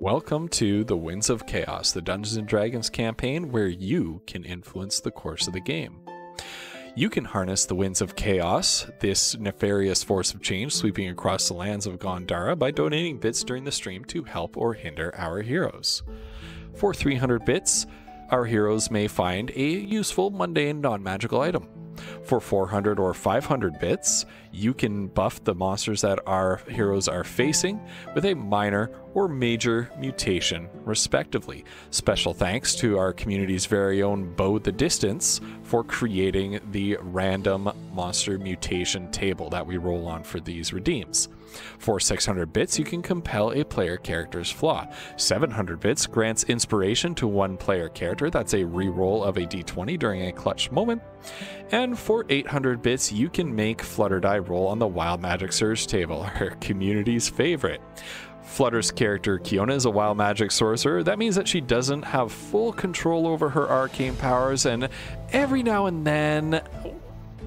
Welcome to the Winds of Chaos, the Dungeons & Dragons campaign where you can influence the course of the game. You can harness the Winds of Chaos, this nefarious force of change sweeping across the lands of Gondara, by donating bits during the stream to help or hinder our heroes. For 300 bits, our heroes may find a useful, mundane, non-magical item. For 400 or 500 bits, you can buff the monsters that our heroes are facing with a minor or major mutation, respectively. Special thanks to our community's very own Bo the Distance for creating the random monster mutation table that we roll on for these redeems. For 600 bits, you can compel a player character's flaw. 700 bits grants inspiration to one player character. That's a reroll of a d20 during a clutch moment. And for 800 bits, you can make Flutter Die roll on the Wild Magic Surge table, our community's favorite. Flutter's character, Kiona, is a wild magic sorcerer. That means that she doesn't have full control over her arcane powers, and every now and then,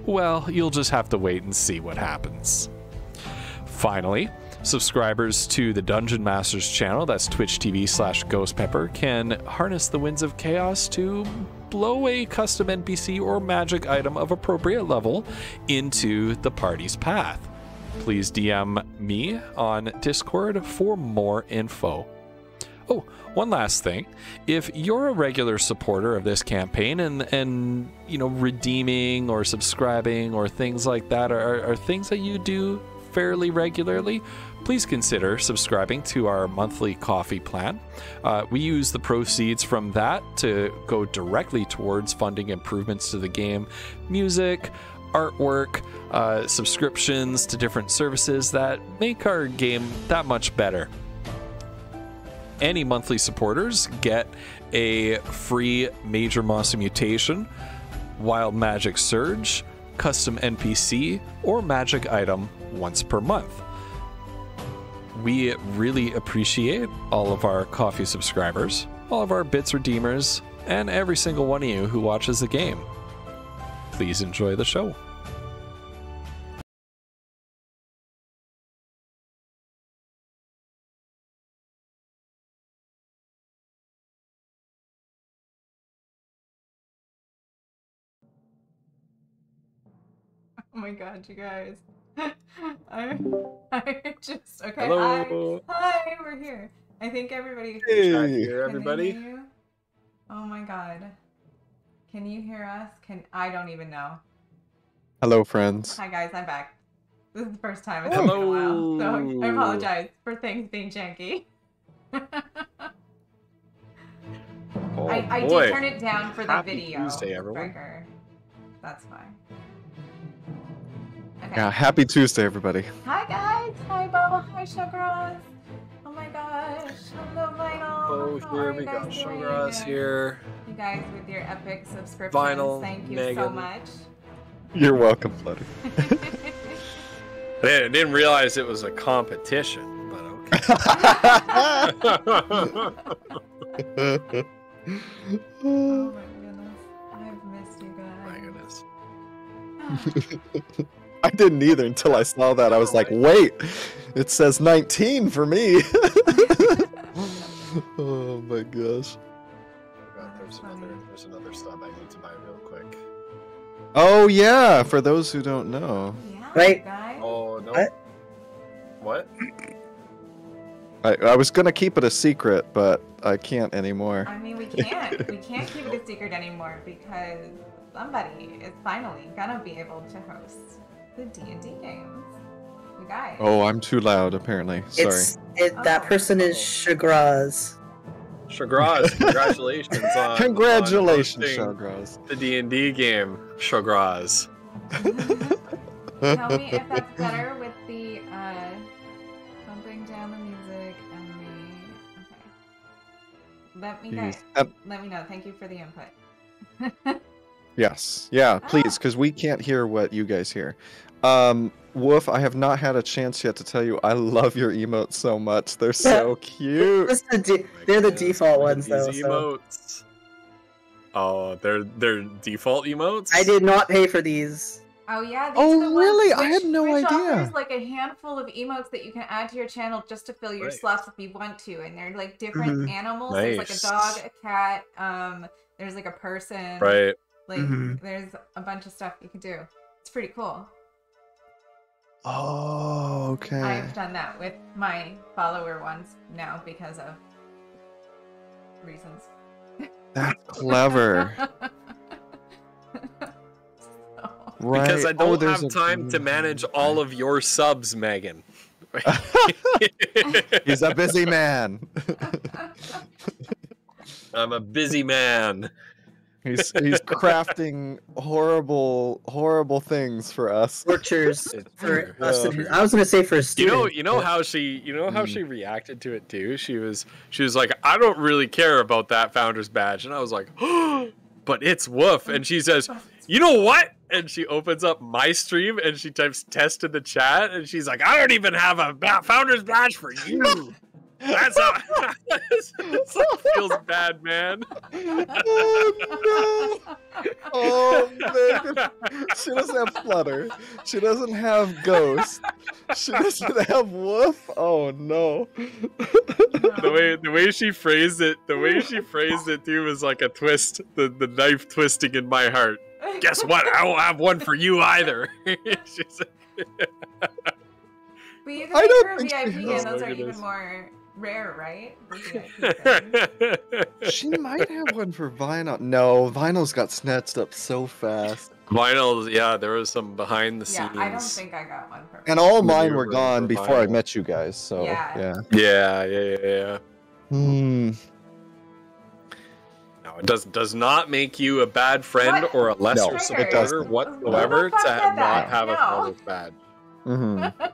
well, you'll just have to wait and see what happens. Finally, subscribers to the Dungeon Masters channel, that's Twitch TV/GhostPepper, can harness the Winds of Chaos to blow a custom NPC or magic item of appropriate level into the party's path. Please DM me on Discord for more info. Oh, one last thing. If you're a regular supporter of this campaign and you know, redeeming or subscribing or things like that are things that you do fairly regularly, please consider subscribing to our monthly coffee plan. We use the proceeds from that to go directly towards funding improvements to the game, music, artwork, subscriptions to different services that make our game that much better. Any monthly supporters get a free Major Monster Mutation, Wild Magic Surge, custom NPC, or magic item once per month. We really appreciate all of our coffee subscribers, all of our bits redeemers, and every single one of you who watches the game. Please enjoy the show. Oh my god, you guys. I just okay. Hello. Hi, we're here. I think everybody Hey, can everybody. they hear you? Oh my god. Can you hear us? I don't even know. Hello, friends. Hi guys, I'm back. This is the first time it's been a while. So I apologize for things being janky. Oh, I boy. did turn it down for the Happy video. Tuesday, everyone. Breaker. That's fine. Okay. Yeah, happy Tuesday, everybody. Hi guys! Hi Baba! Hi Sugaros! Oh my gosh! Hello Vinyl! Oh, How here are we you go. guys doing? Sugaros here. You guys with your epic subscriptions, Vinyl, thank you so Megan. much. You're welcome, Flutter. I didn't realize it was a competition, but okay. Oh my goodness. I've missed you guys. My goodness. I didn't either until I saw that. I was like, wait, it says 19 for me. Oh my gosh. Oh god, there's another sub I need to buy real quick. Oh yeah, for those who don't know. Yeah, Right. guys. Oh no. What? I was gonna keep it a secret, but I can't anymore. I mean, we can't keep it a secret anymore because somebody is finally gonna be able to host the D&D games. You guys. Oh, I'm too loud, apparently. Sorry. That Oh. person is Shagraz. Shagraz, congratulations on Congratulations, on hosting Shagraz. the D&D game, Shagraz. Tell me if that's better with the bumping down the music and the. Okay. Let me know. Jeez. Let me know. Thank you for the input. Yes. Yeah, please, because we can't hear what you guys hear. Wolf, I have not had a chance yet to tell you I love your emotes so much. They're so cute. They're the default ones, These though. So. emotes. Oh, they're default emotes? I did not pay for these. Oh yeah. These Oh, are the ones really? I had no which idea. offers like a handful of emotes that you can add to your channel just to fill your Nice. slots if you want to, and they're like different Mhm. animals. There's like a Nice. dog, a cat. There's like a person. Right. Like Mhm. there's a bunch of stuff you can do. It's pretty cool. Oh, okay. I've done that with my follower ones now because of reasons. That's clever. Right. Because I don't there's have time to manage all of your subs, Megan. He's a busy man. I'm a busy man. He's crafting horrible things for us. Tortures It's for true. us. I was gonna say for a student. You know how she reacted to it too. She was like, I don't really care about that founder's badge, and I was like, oh, but it's woof. And she says, you know what? And she opens up my stream and she types test in the chat, and she's like, I don't even have a founder's badge for you. That's how that feels bad, man. Oh no! Oh man! She doesn't have Flutter. She doesn't have Ghost. She doesn't have Woof. Oh no! The way she phrased it, too, was like a twist. The knife twisting in my heart. Guess what? I won't have one for you either. She's But you can I make don't her a think she VIP, has. and those Oh, are even goodness. more rare, right? The VIP things. She might have one for Vinyl. No, Vinyl's got snatched up so fast. Vinyl, yeah, there was some behind the Yeah, scenes. I don't think I got one for. And all Maybe mine we're were for gone before I Vinyl. met you guys. So Yeah. Yeah. Hmm. No, it does not make you a bad friend What? or a lesser No, it supporter doesn't. whatsoever Who the fuck to said not that? have a No. founder's badge. Mm-hmm.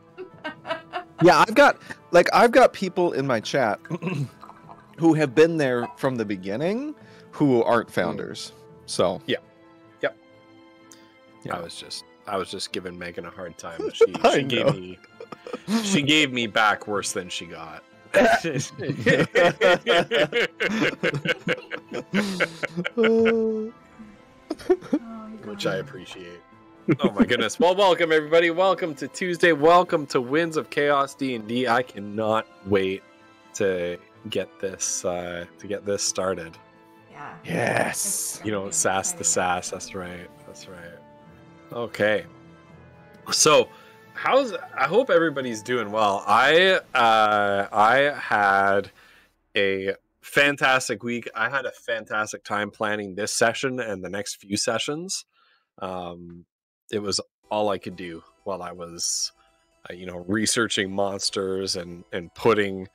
Yeah, I've got people in my chat who have been there from the beginning who aren't founders. So Yeah. Yeah. I was just giving Megan a hard time, but I she gave me back worse than she got. Which I appreciate. Oh my goodness. Well, welcome everybody. Welcome to Tuesday. Welcome to Winds of Chaos D&D. I cannot wait to get this started. Yeah. Yes. It's You know, gonna be sass the exciting. sass. That's right. Okay. So, I hope everybody's doing well. I had a fantastic week. I had a fantastic time planning this session and the next few sessions. It was all I could do while I was researching monsters and putting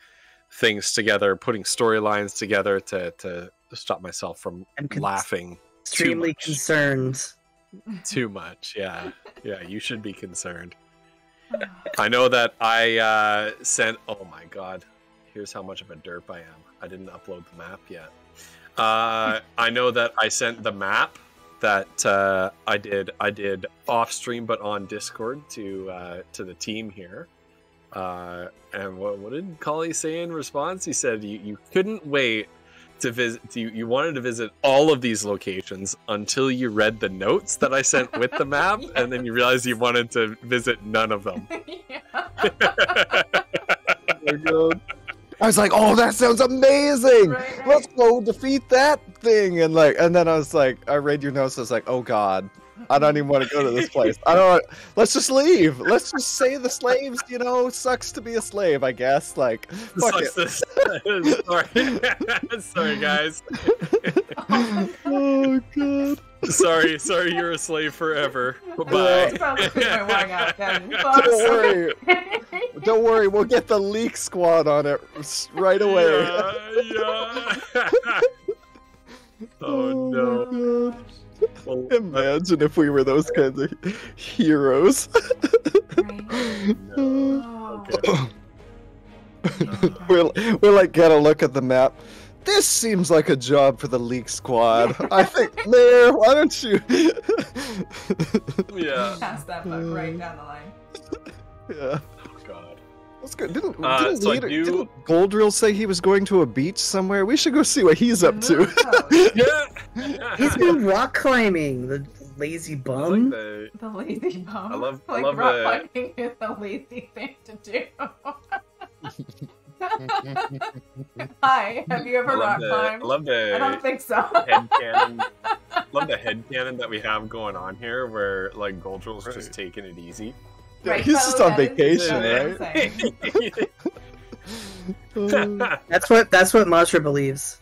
things together, putting storylines together to stop myself from I'm laughing Extremely much. concerned. too much. Yeah, you should be concerned. I know that I sent. Oh my god, here's how much of a derp I am. I didn't upload the map yet. I know that I sent the map that I did off stream, but on Discord to the team here. And what did Collie say in response? He said you couldn't wait to visit. You wanted to visit all of these locations until you read the notes that I sent with the map, Yeah. and then you realized you wanted to visit none of them. I was like, "Oh, that sounds amazing! Right. Let's go defeat that thing!" And then I was like, I read your notes. I was like, "Oh God, I don't even want to go to this place. I don't. Let's just leave. Let's just say the slaves. Sucks to be a slave. I guess. Like, fuck it." Sorry guys. Oh God. Sorry, you're a slave forever. I Bye. probably put my wang out then. Don't worry. Don't worry. We'll get the leak squad on it right away. Yeah. Oh no. Well, Imagine if we were those kinds of heroes. Oh. okay. we'll like get a look at the map. This seems like a job for the leak squad. I think, Mayor, why don't you? Yeah. Pass that book right down the line. Yeah, Oh god. that's good. Didn't so I do- didn't Goldrill say he was going to a beach somewhere? We should go see what he's up to. Yeah. He's been rock climbing. The lazy I bum. like the The lazy bum. I love rock climbing is a lazy thing to do. Hi, have you ever rock climbed? I love the I don't think so. headcanon. Love the headcanon that we have going on here, where like Goldrill's just taking it easy. Yeah, Right, he's so just on that is vacation, what I'm right? saying. That's what Matra believes.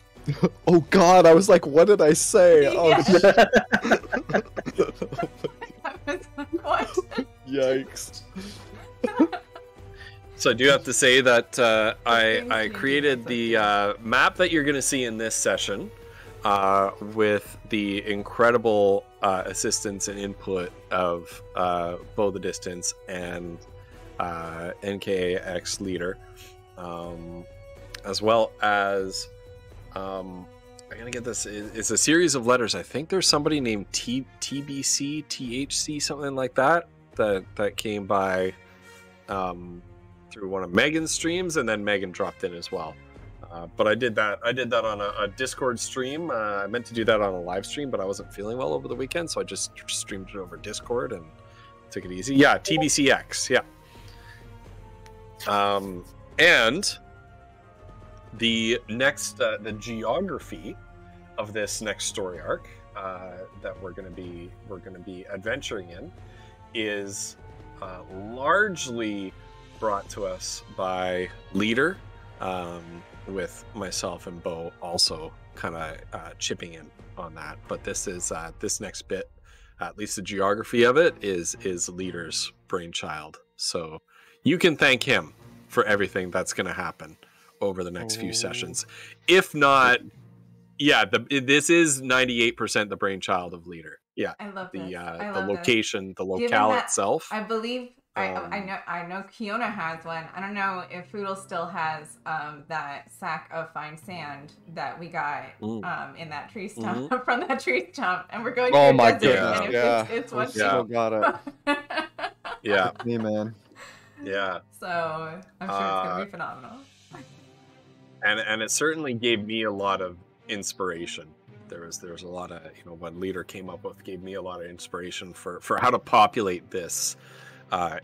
Oh God, I was like, what did I say? Oh, Yeah. shit. That was the question. Yikes. So I do have to say that I created the map that you're going to see in this session with the incredible assistance and input of Bow the Distance and NKX Leader, as well as I'm gonna get this. It's a series of letters. I think there's somebody named TBC, THC, something like that came by through one of Megan's streams, and then Megan dropped in as well. But I did that on a Discord stream. I meant to do that on a live stream, but I wasn't feeling well over the weekend, so I just streamed it over Discord and took it easy. Yeah, TBCX. Yeah. And the next, the geography of this next story arc that we're going to be adventuring in is largely brought to us by Leader, with myself and Bo also kind of chipping in on that. But this is this next bit, at least the geography of it, is Leader's brainchild. So you can thank him for everything that's going to happen over the next few sessions. If not, yeah, this is 98% the brainchild of Leader. Yeah, I love this. The location, the locale itself. I believe I know Kiona has one. I don't know if Foodle still has that sack of fine sand that we got in that tree stump from that tree stump, and we're going. Oh to my desert, goodness! Yeah, it's what still got it. Yeah, me man. Yeah. So I'm sure it's gonna be phenomenal. And it certainly gave me a lot of inspiration. There was a lot of, what Leader came up with gave me a lot of inspiration for how to populate this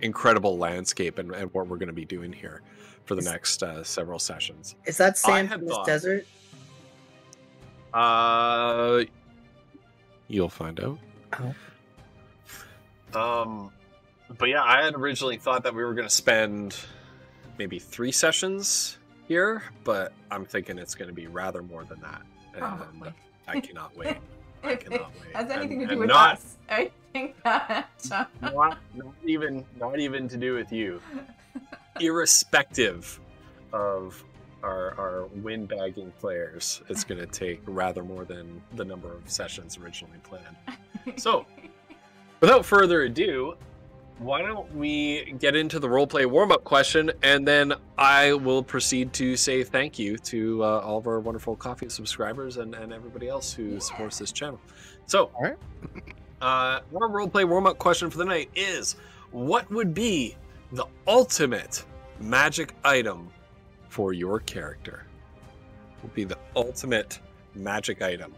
incredible landscape and what we're going to be doing here for the next several sessions. Is that sand from this desert? You'll find out. Oh. But yeah, I had originally thought that we were going to spend maybe 3 sessions here, but I'm thinking it's going to be rather more than that. And I cannot wait. I cannot wait. Has anything to do with us? I think that not even to do with you. Irrespective of our windbagging players, it's going to take rather more than the number of sessions originally planned. So, without further ado, why don't we get into the roleplay warm-up question, and then I will proceed to say thank you to all of our wonderful coffee subscribers and everybody else who supports this channel. So, all right. Our roleplay warm-up question for the night is, what would be the ultimate magic item for your character? What would be the ultimate magic item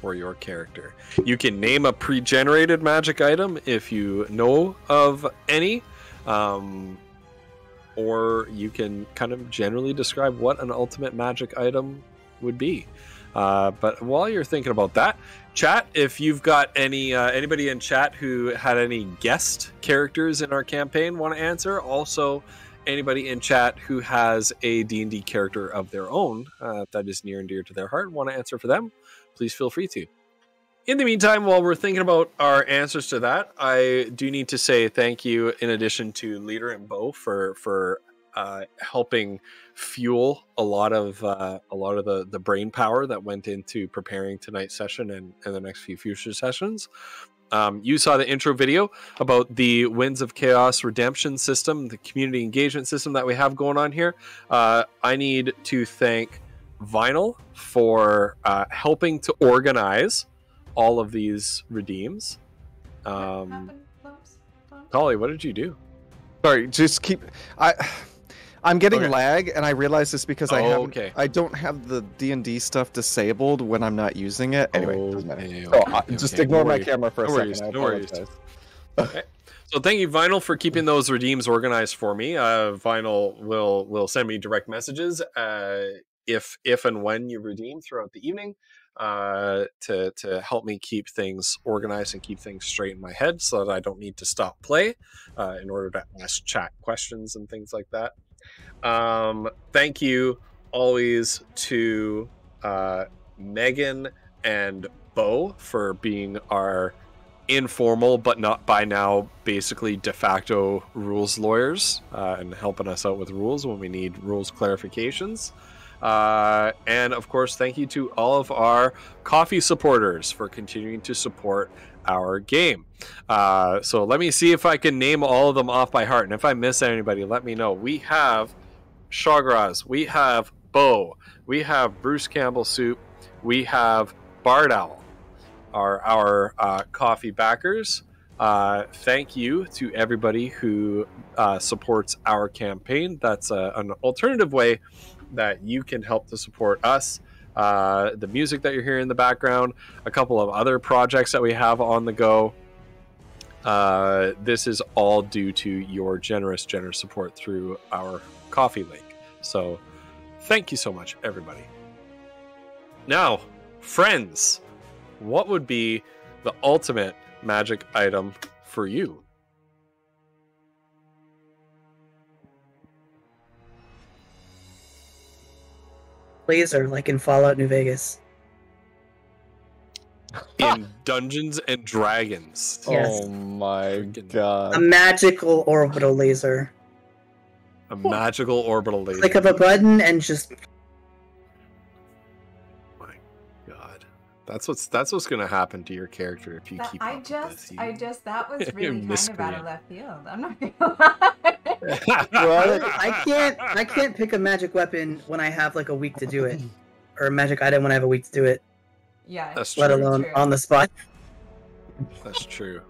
for your character? You can name a pre-generated magic item if you know of any, or you can kind of generally describe what an ultimate magic item would be. But while you're thinking about that, chat, if you've got anybody in chat who had any guest characters in our campaign want to answer, also anybody in chat who has a D&D character of their own that is near and dear to their heart want to answer for them, please feel free to. In the meantime, while we're thinking about our answers to that, I do need to say thank you, in addition to Leader and Bo, for helping fuel a lot of the brain power that went into preparing tonight's session and the next few future sessions. You saw the intro video about the Winds of Chaos redemption system, the community engagement system that we have going on here. I need to thank Vinyl for helping to organize all of these redeems. Collie, what did you do? Sorry, just keep. I'm getting Okay. lag, and I realize this because okay. I don't have the D&D stuff disabled when I'm not using it. Anyway, doesn't matter. Just okay. ignore No my worries. camera for a No second. worries. I No worries. apologize. Okay. So thank you, Vinyl, for keeping those redeems organized for me. Vinyl will send me direct messages if and when you redeem throughout the evening to help me keep things organized and keep things straight in my head so that I don't need to stop play in order to ask chat questions and things like that. Thank you always to Megan and Bo for being our informal but not by now basically de facto rules lawyers and helping us out with rules when we need rules clarifications. And of course, thank you to all of our coffee supporters for continuing to support our game. So let me see if I can name all of them off by heart, and if I miss anybody, let me know. We have Shagraz, we have Bo, we have Bruce Campbell Soup, we have Bard Owl, our coffee backers. Thank you to everybody who supports our campaign. That's an alternative way that you can help to support us. The music that you're hearing in the background, a couple of other projects that we have on the go. This is all due to your generous support through our coffee link. So thank you so much, everybody. Now, friends, what would be the ultimate magic item for you? Laser, like in Fallout New Vegas. In Dungeons and Dragons. Yes. Oh my A god. magical orbital laser. A magical orbital laser. Click of a button and just... My god. That's what's gonna happen to your character if you That, keep I up just, with this. that was really kind of miscreant. out of left field. I'm not gonna lie. I can't pick a magic weapon when I have like a week to do it. Or a magic item when I have a week to do it. Yeah. That's Let true. alone True. on the spot. That's true.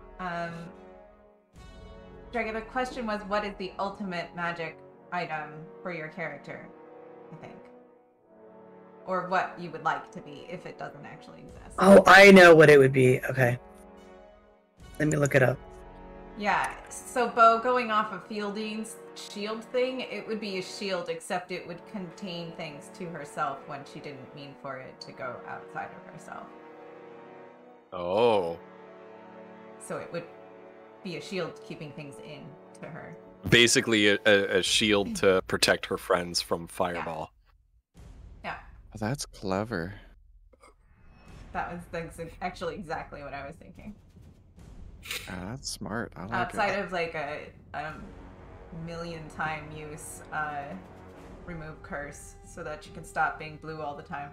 Dragon, the question was, what is the ultimate magic item for your character? I think, or what you would like to be if it doesn't actually exist. Oh, I know what it would be. Okay. Let me look it up. Yeah. So, Bo, going off of Fielding's shield thing, it would be a shield, except it would contain things to herself when she didn't mean for it to go outside of herself. Oh. So it would be a shield keeping things in to her. Basically a shield to protect her friends from fireball. Yeah. Oh, that's clever. That was actually exactly what I was thinking. Yeah, that's smart. I like Outside it. of like a million time use, remove curse so that you can stop being blue all the time.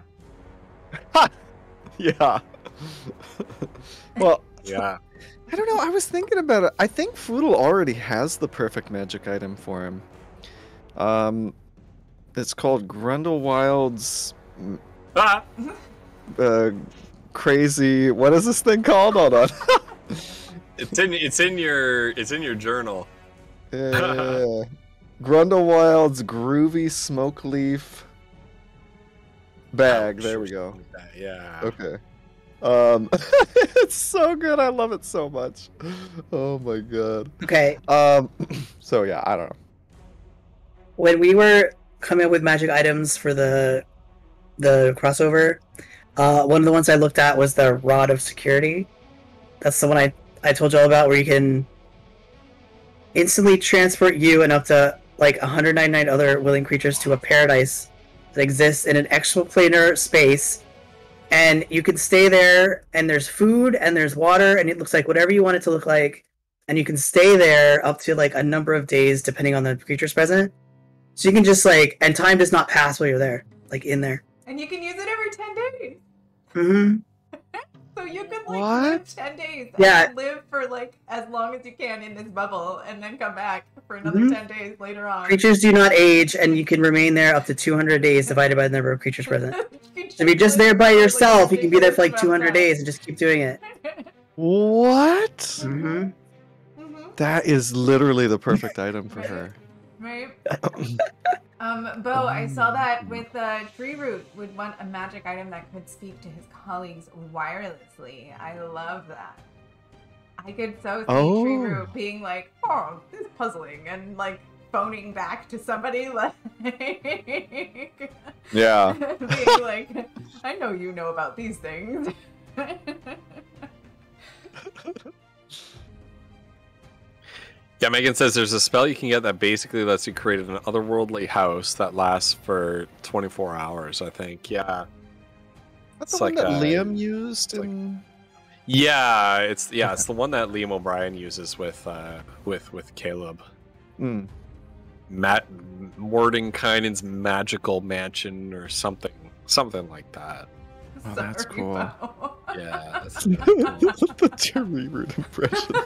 Yeah. Well, Yeah. I don't know. I was thinking about it. I think Foodle already has the perfect magic item for him. It's called Grundlewild's Ah! crazy. What is this thing called? Hold on. It's in your journal. Yeah. Grundlewild's groovy smoke leaf bag. There we go. Yeah. Okay. It's so good. I love it so much. Oh my god. Okay. So yeah, I don't know. When we were coming up with magic items for the crossover, one of the ones I looked at was the Rod of Security. That's the one I told you all about, where you can instantly transport you and up to like 199 other willing creatures to a paradise that exists in an exoplanar space, and you can stay there, and there's food and there's water, and it looks like whatever you want it to look like, and you can stay there up to like a number of days depending on the creatures present. So you can just like, and time does not pass while you're there, like in there. And you can use it every 10 days. Mm-hmm. So you could like What? live 10 days and Yeah. live for like as long as you can in this bubble and then come back for another Mhm. 10 days later on. Creatures do not age, and you can remain there up to 200 days divided by the number of creatures present. So if you're just there by yourself, you can be there for like 200 days and just keep doing it. What? Mm-hmm. Mm-hmm. That is literally the perfect item for her. Right? Bo, I saw that with Tree Root would want a magic item that could speak to his colleagues wirelessly. I love that. I could so see Tree Root being like, oh, this is puzzling, and like phoning back to somebody like Yeah. being like, I know you know about these things. Yeah, Megan says there's a spell you can get that basically lets you create an otherworldly house that lasts for 24 hours, I think. Yeah. That's It's the one like that a- Liam used it's like- in... It's the one that Liam O'Brien uses with Caleb. Hmm. Mordenkainen's magical mansion or something like that. Oh, that's Sorry, cool. Bo. Yeah. That's The Tree Root impression.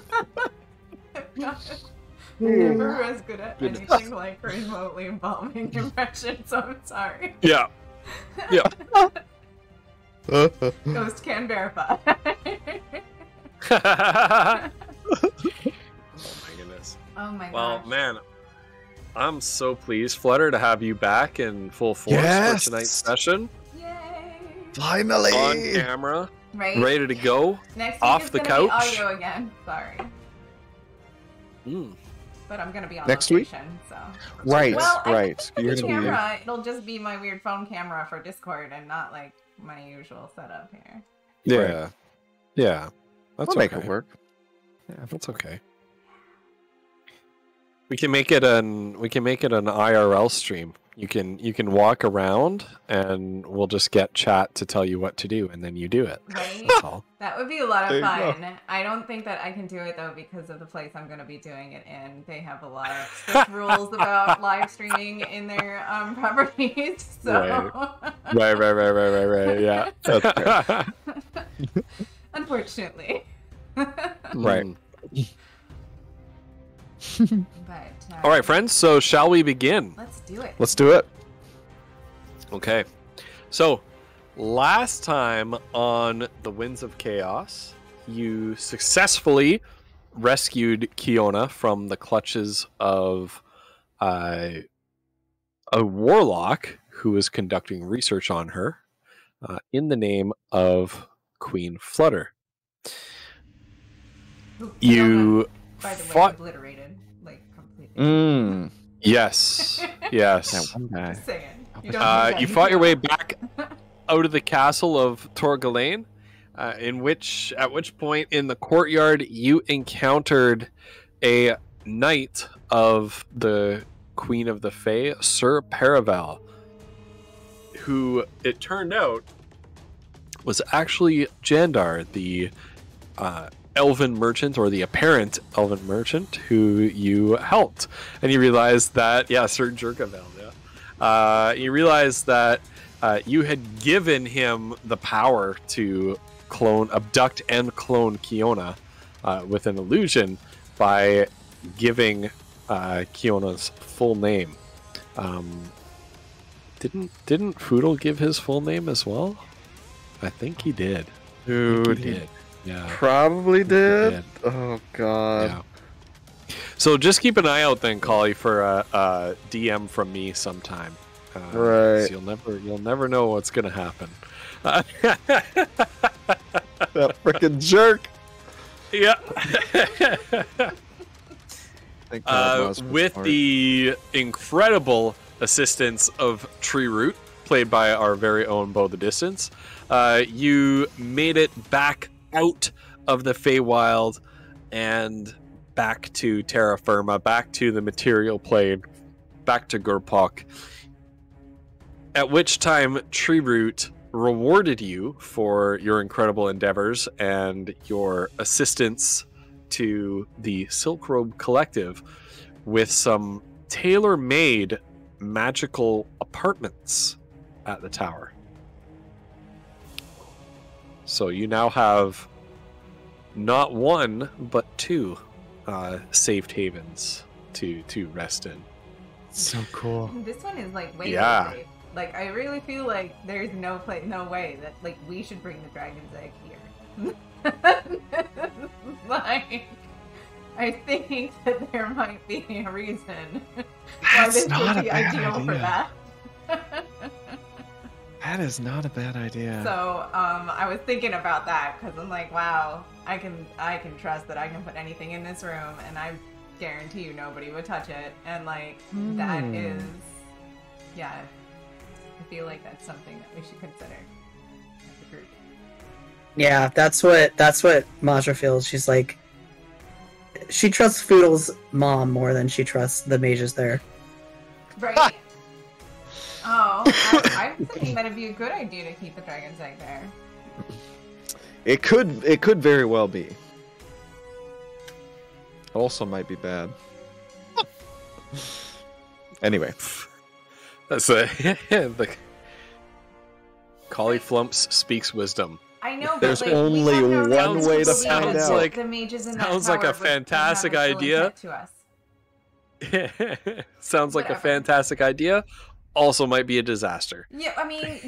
Never was good at anything like remotely involving impression, so I'm sorry. yeah. Yeah. Ghost can verify. Oh my goodness. Oh my Well, gosh. man, I'm so pleased, Flutter, to have you back in full force Yes! for tonight's session. Yay! Finally! On camera, Right? ready to go. Next week off it's the gonna couch. be audio again. Sorry. Mm. But I'm gonna be on Next week? location, so. Right, Well, I right. think You're the gonna be... camera, it'll just be my weird phone camera for Discord and not like my usual setup here. Yeah. Right. Yeah. That's We'll make okay. it work. Yeah, that's okay. We can make it an IRL stream. You can walk around and we'll just get chat to tell you what to do and then you do it. Right? That's all. That would be a lot There of you go. fun. I don't think that I can do it though because of the place I'm going to be doing it in. They have a lot of strict rules about live streaming in their properties. So, Right. Yeah. That's unfortunately. Right. But All right, friends. So shall we begin? let's do it. Let's do it. Okay. So, last time on the Winds of Chaos, you successfully rescued Kiona from the clutches of a warlock who was conducting research on her in the name of Queen Flutter. Who, You by the way, fought. obliterated, like completely. Mmm. Yes. That Yes. one guy. Just saying. You don't You fought your way back out of the castle of Torgalain, at which point in the courtyard you encountered a knight of the Queen of the Fae, Sir Paravel, who it turned out was actually Jandar, the elven merchant, or the apparent elven merchant who you helped. And you realized that, Sir Jerkavel, you realized that you had given him the power to abduct and clone Kiona with an illusion by giving Kiona's full name. Didn't Foodle give his full name as well? I think he did. Dude, He did. Yeah. probably did. did. Oh, God. Yeah. So just keep an eye out then, Collie, for a DM from me sometime. Right. So you'll never know what's gonna happen. That freaking jerk. Yeah. Thank God Mouse was With smart. the incredible assistance of Tree Root, played by our very own Bo the Distance, you made it back out of the Feywild and back to terra firma, back to the material plane, back to Gurpok. At which time Tree Root rewarded you for your incredible endeavors and your assistance to the Silk Robe Collective with some tailor-made magical apartments at the tower. So you now have not one, but two safe havens to rest in. So cool. This one is like way Yeah. too safe. Like I really feel like there's no way that like we should bring the dragon's egg here. Like I think that there might be a reason why this That's would not a be bad ideal for idea. that. That is not a bad idea. So I was thinking about that because I'm like, wow, I can trust that I can put anything in this room and I guarantee you nobody would touch it. And like that is, yeah, I feel like that's something that we should consider as a group. Yeah, that's what Masha feels. She's like, she trusts Foodle's mom more than she trusts the mages there. Right. Oh, I'm thinking that it'd be a good idea to keep the dragon's egg there. It could very well be. Also might be bad. Anyway. That's the Cauliflumps speaks wisdom. I know, but There's like, only we have no one reason way to believe find that out. The mages in that Sounds like a tower would fantastic have ill idea. intent to us. Sounds like a Whatever. fantastic idea. Also might be a disaster. Yeah, I mean, it's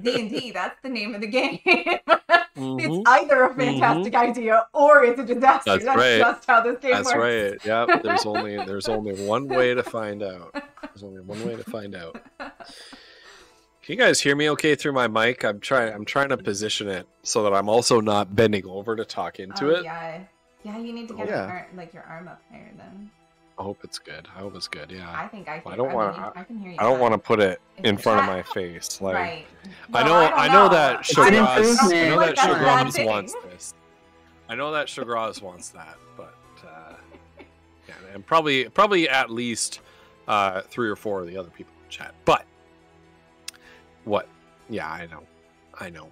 D&D. That's the name of the game. Mhm. It's either a fantastic idea or it's a disaster. That's That's right. just how this game That's works. right. Yep. There's only one way to find out. There's only one way to find out. Can you guys hear me okay through my mic? I'm trying to position it so that I'm also not bending over to talk into it. Yeah, you need to get Yeah. your arm up higher then. I hope it's good. Yeah. I think I can. I don't want I can hear you. I don't fine. want to put it If in you front of try- my face. Like Right. I No, know don't I know that It's an Shagraz improvement. Like, that's a bad Shagraz thing. wants this. I know that Shagraz wants that, but yeah, and probably at least 3 or 4 of the other people in chat. But what? Yeah, I know.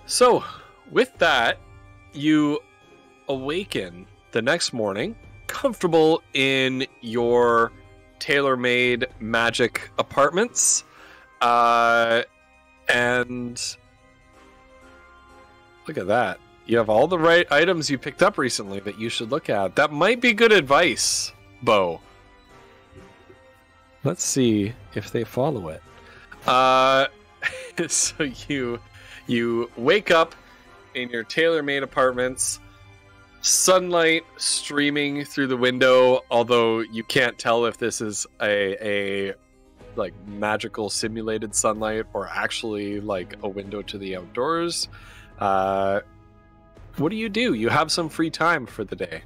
So, with that, you awaken the next morning, comfortable in your tailor-made magic apartments, and look at that. You have all the right items you picked up recently that you should look at. That might be good advice, Bo. Let's see if they follow it. So you wake up in your tailor-made apartments, sunlight streaming through the window, although you can't tell if this is a like magical simulated sunlight or actually like a window to the outdoors. What do? You have some free time for the day.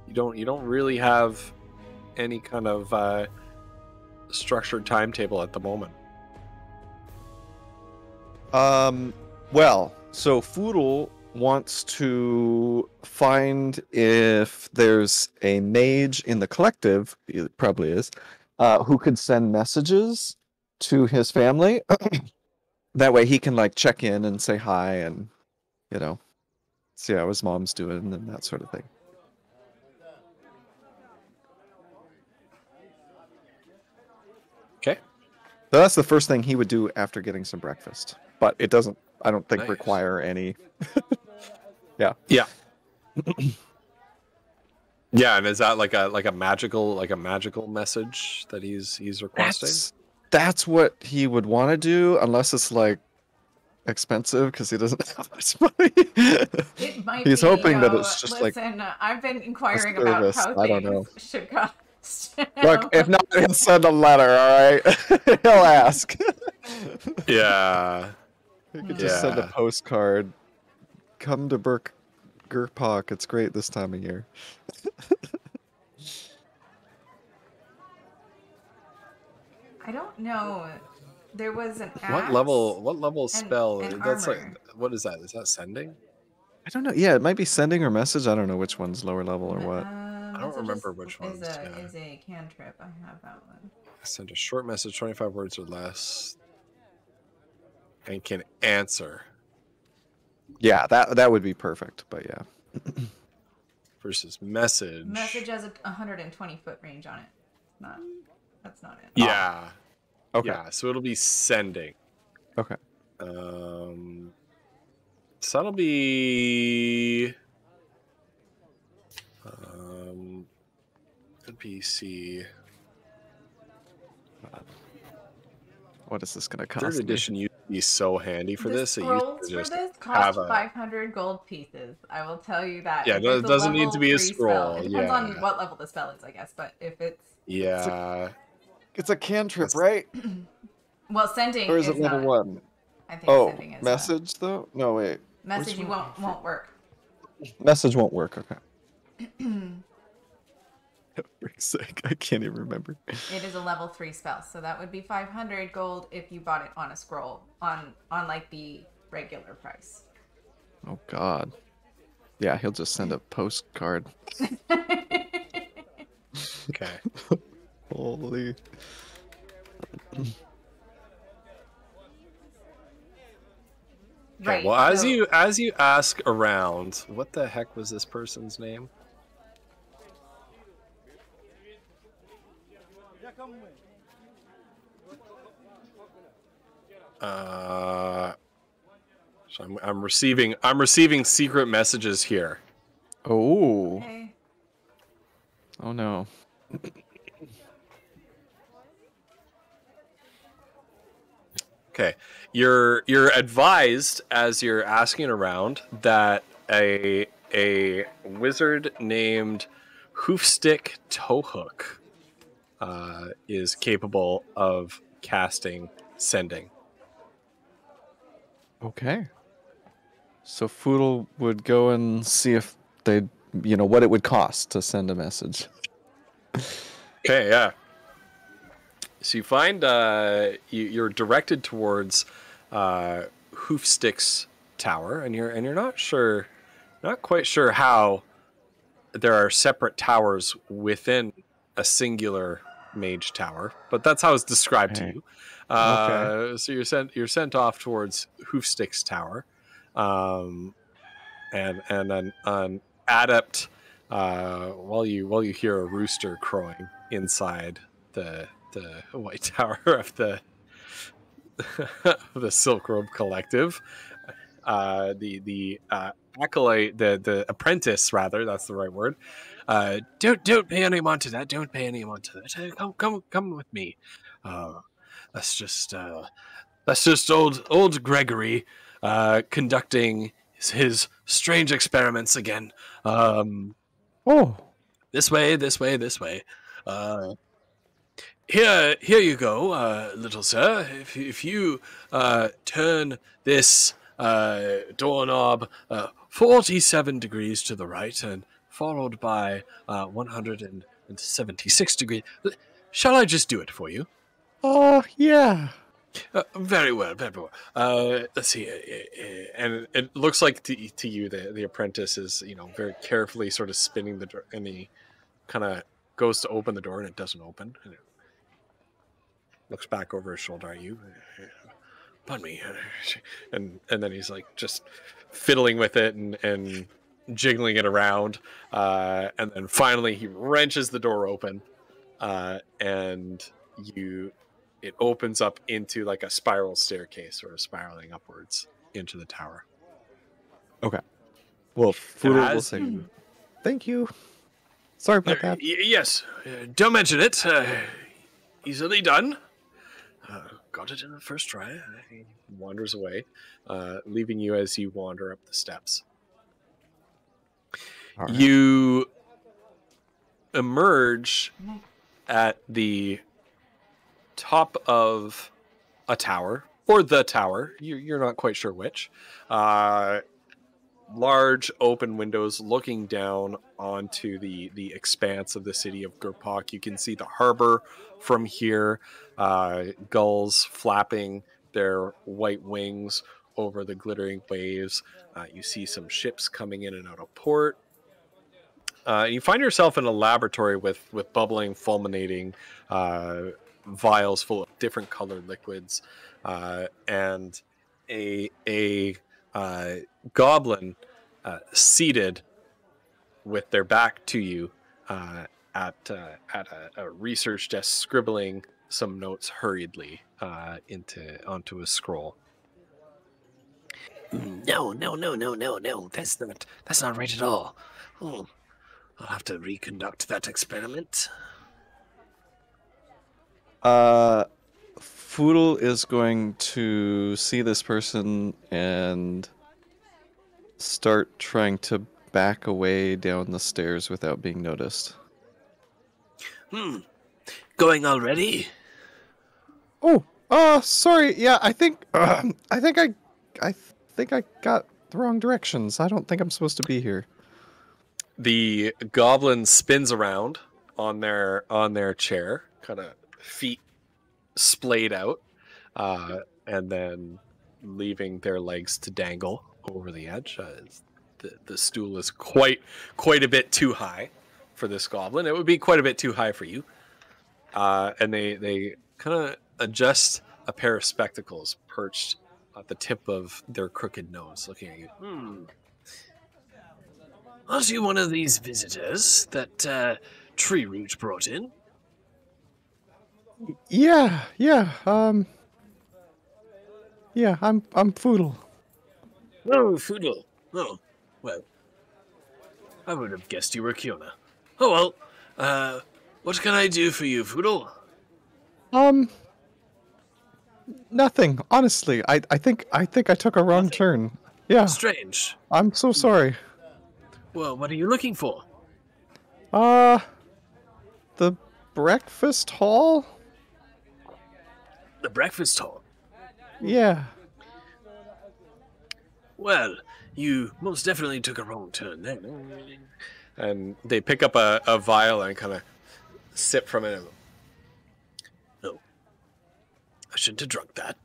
You don't really have any kind of structured timetable at the moment. Well, so Foodle wants to find if there's a mage in the collective, it probably is, who could send messages to his family. That way he can like check in and say hi and, see how his mom's doing and that sort of thing. Okay. So that's the first thing he would do after getting some breakfast. But it doesn't, I don't think, Nice. require any. Yeah. Yeah. Yeah, and is that like a magical message that he's requesting? That's what he would want to do, unless it's like expensive because he doesn't have much money. It might He's be, hoping that it's just listen, I've been inquiring a about service. how I don't things know. should cost. Look, if not, he'll send a letter. All right, he'll ask. Yeah. He could just send a postcard. Come to Gurpak. It's great this time of year. I don't know. There was an axe. What level spell? and That's armor. like, what is that? Is that sending? I don't know. Yeah, it might be sending or message. I don't know which one's lower level or what. I don't remember which ones, Is yeah. is a cantrip. I have that one. Send a short message, 25 words or less, and can answer. Yeah, that would be perfect. But yeah. Versus message. Message has a 120-foot range on it. That's not it. Yeah. Okay. Yeah, so it'll be sending. Okay. So that'll be NPC. What is this gonna Third cost me? edition. be so handy for The this. It used scrolls to for just this have cost a 500 gold pieces. I will tell you that. yeah. If No, it's it a doesn't need to level be a 3 spell. scroll. It depends Yeah, on what level the spell is, I guess. But if it's yeah. It's a cantrip, That's- right? well, sending Or is it is level not. 1? I think Oh, sending is message though? No, wait. message. Which You one? won't work. Message won't work. Okay. For sake, I can't even remember. It is a level 3 spell, so that would be 500 gold if you bought it on a scroll on like the regular price. Oh God. Yeah, he'll just send a postcard. Okay. Holy. Right. Well, as so- you ask around, what the heck was this person's name? So I'm receiving secret messages here. Oh. Okay. Oh no. Okay, you're advised as you're asking around that a wizard named Hoofstick Toehook is capable of casting sending. Okay. So Foodle would go and see if they, what it would cost to send a message. Okay, yeah. So you find you're directed towards Hoofstick's tower, and you're not quite sure how there are separate towers within a singular mage tower, but that's how it's described to you. Okay. So you're sent off towards Hoofstick's tower, and then an adept while you hear a rooster crowing inside the White Tower of the of the Silk Robe Collective. The acolyte, the apprentice, rather, that's the right word. Don't pay any mind to that. Don't pay any mind to that. Come with me. That's just old Gregory conducting his strange experiments again. Oh. This way. Here you go, little sir. If you turn this doorknob 47 degrees to the right and followed by 176 degrees, shall I just do it for you? Oh, yeah. Very well, very well. Let's see, and it looks like to you the apprentice is very carefully sort of spinning the door, and he kind of goes to open the door and it doesn't open. And it looks back over his shoulder at you. Pardon me, and then he's like just fiddling with it and jiggling it around, and then finally he wrenches the door open, and it opens up into like a spiral staircase, sort of spiraling upwards into the tower. Okay. Well, Foodle will say, thank you. Sorry about that. Yes, don't mention it. Easily done. Got it in the first try. He wanders away, leaving you as you wander up the steps. All right. You emerge at the top of a tower, or the tower. You're not quite sure which. Large open windows looking down onto the expanse of the city of Gurpak. You can see the harbor from here, gulls flapping their white wings over the glittering waves. You see some ships coming in and out of port. You find yourself in a laboratory with bubbling, fulminating vials full of different colored liquids, and a goblin seated with their back to you at a research desk, scribbling some notes hurriedly onto a scroll. No, that's not right at all. Oh, I'll have to reconduct that experiment. Foodle is going to see this person and start trying to back away down the stairs without being noticed. Going already? Oh, sorry. Yeah, I think I got the wrong directions. I don't think I'm supposed to be here. The goblin spins around on their chair, kind of feet splayed out, and then leaving their legs to dangle over the edge. The stool is quite a bit too high for this goblin. It would be quite a bit too high for you. And they kind of adjust a pair of spectacles perched at the tip of their crooked nose, looking at you. Aren't you one of these visitors that Tree Root brought in? Yeah. Yeah, I'm Foodle. Oh, Foodle. Oh, well. I would have guessed you were Kiona. Oh, well. What can I do for you, Foodle? Nothing. Honestly, I think I took a wrong turn. Yeah. Strange. I'm so sorry. Well, what are you looking for? The breakfast hall? The breakfast hall. Yeah. Well, you most definitely took a wrong turn then. And they pick up a vial and kind of sip from it. Oh, I shouldn't have drunk that.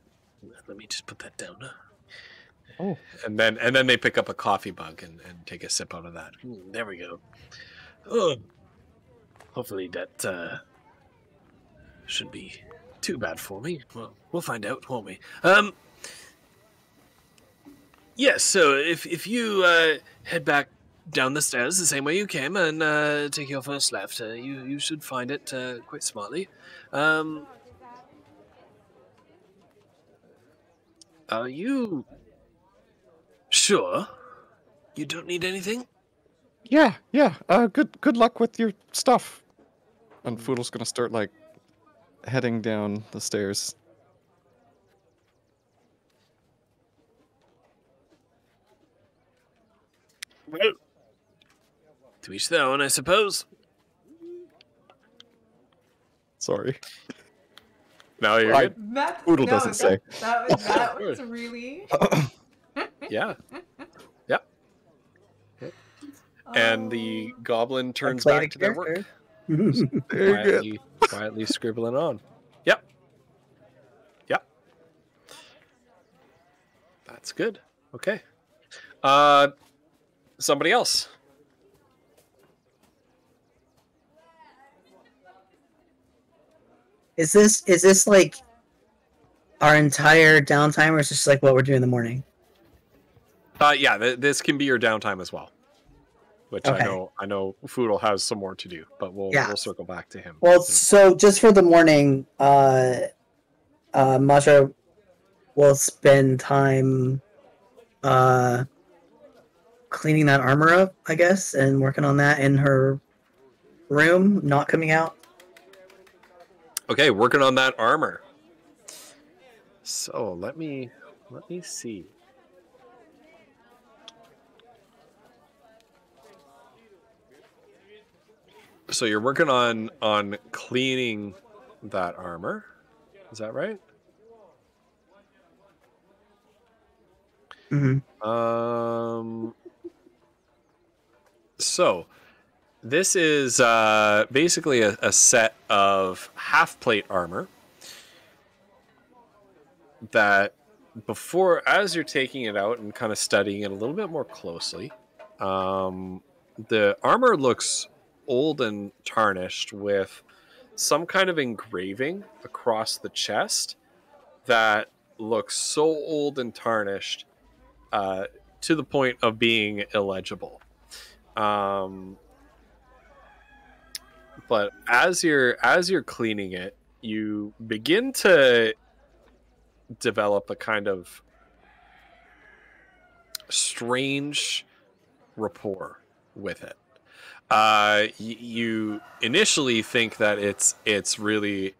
Let me just put that down. Oh. And then they pick up a coffee mug and take a sip out of that. There we go. Oh, hopefully that shouldn't be too bad for me. Well, we'll find out, won't we? Yes. So if you head back down the stairs the same way you came and take your first left, you should find it quite smartly. Are you sure you don't need anything? Yeah. Good luck with your stuff. And Foodle's gonna start like heading down the stairs. Well, to each their own, I suppose. Sorry. No, you're good. Foodle doesn't say. That was really. Yeah. Yep. And the goblin turns played a back to their work. character. Quietly scribbling on. Yep. That's good. Okay. Somebody else. Is this like our entire downtime, or is this like what we're doing in the morning? Yeah, this can be your downtime as well. Which Okay. I know Foodle has some more to do, but we'll circle back to him. Well, so just for the morning, Masha will spend time cleaning that armor up, I guess, and working on that in her room, not coming out. Okay, working on that armor. So let me see. So you're working on cleaning that armor. Is that right? Mm-hmm. So this is basically a set of half plate armor that as you're taking it out and kind of studying it a little bit more closely, the armor looks old and tarnished with some kind of engraving across the chest that looks so old and tarnished to the point of being illegible. But as you're cleaning it, you begin to develop a kind of strange rapport with it. You initially think that it's really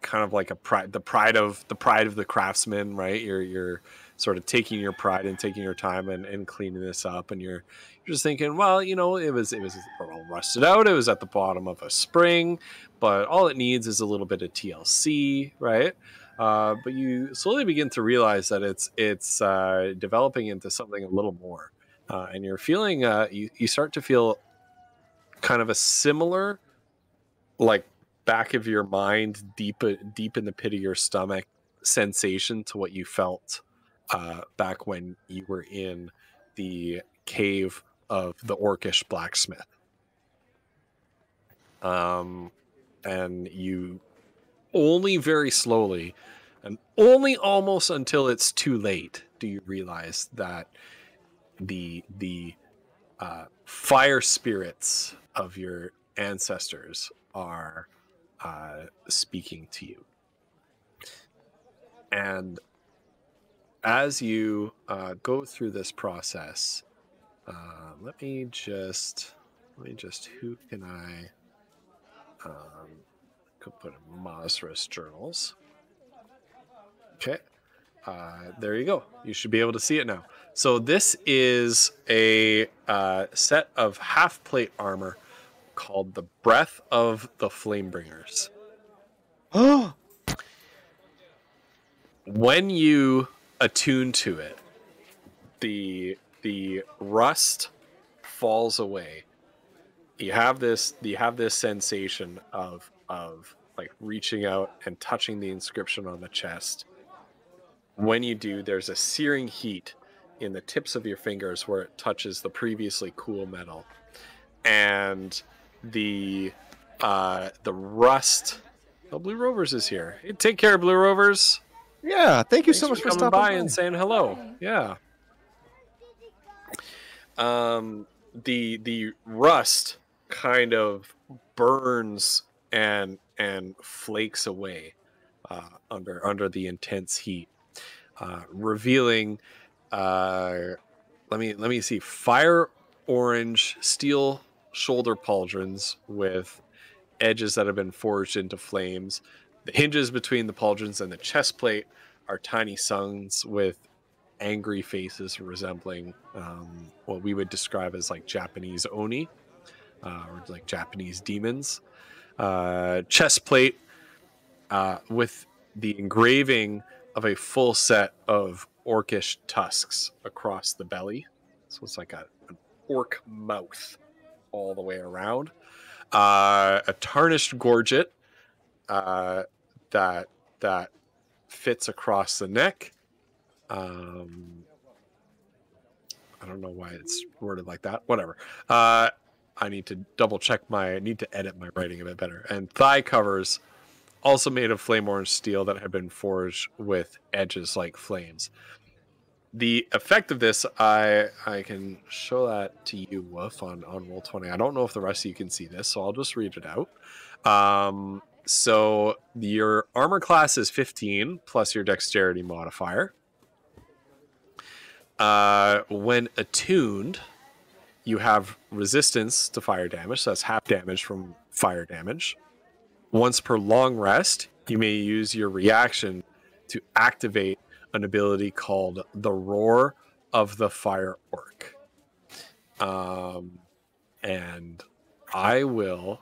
kind of like the pride of the craftsman, right? You're sort of taking your pride and taking your time and cleaning this up, and you're just thinking, well, you know, it was all rusted out. It was at the bottom of a spring, but all it needs is a little bit of TLC, right? But you slowly begin to realize that it's developing into something a little more, and you're feeling you start to feel kind of a similar, like, back of your mind, deep in the pit of your stomach sensation to what you felt back when you were in the cave of the orcish blacksmith. And you only very slowly, and only almost until it's too late, do you realize that the fire spirits of your ancestors are speaking to you. And as you go through this process, let me just who can I could put in Mazra's journals. Okay, there you go. You should be able to see it now. So this is a set of half plate armor called the Breath of the Flamebringers. Oh, When you attune to it, the rust falls away. You have this sensation of like reaching out and touching the inscription on the chest. When you do, there's a searing heat in the tips of your fingers where it touches the previously cool metal, and the rust. Oh, Blue Rovers is here. Hey, take care, Blue Rovers. yeah. Thank you Thanks so much for coming stopping by by. and saying hello. Yeah. The rust kind of burns and flakes away under the intense heat, revealing let me see, fire orange steel shoulder pauldrons with edges that have been forged into flames. The hinges between the pauldrons and the chest plate are tiny suns with angry faces resembling what we would describe as like Japanese oni, or like Japanese demons. Chest plate with the engraving of a full set of orcish tusks across the belly. So it's like an orc mouth all the way around. A tarnished gorget that fits across the neck. I don't know why it's worded like that. Whatever. I need to edit my writing a bit better. And thigh covers, also made of flame orange steel that had been forged with edges like flames. The effect of this, I can show that to you, Wolf, on Roll20. I don't know if the rest of you can see this, so I'll just read it out. So your armor class is 15 plus your dexterity modifier. When attuned, you have resistance to fire damage, so that's half damage from fire damage. Once per long rest, you may use your reaction to activate an ability called the Roar of the Fire Orc. And I will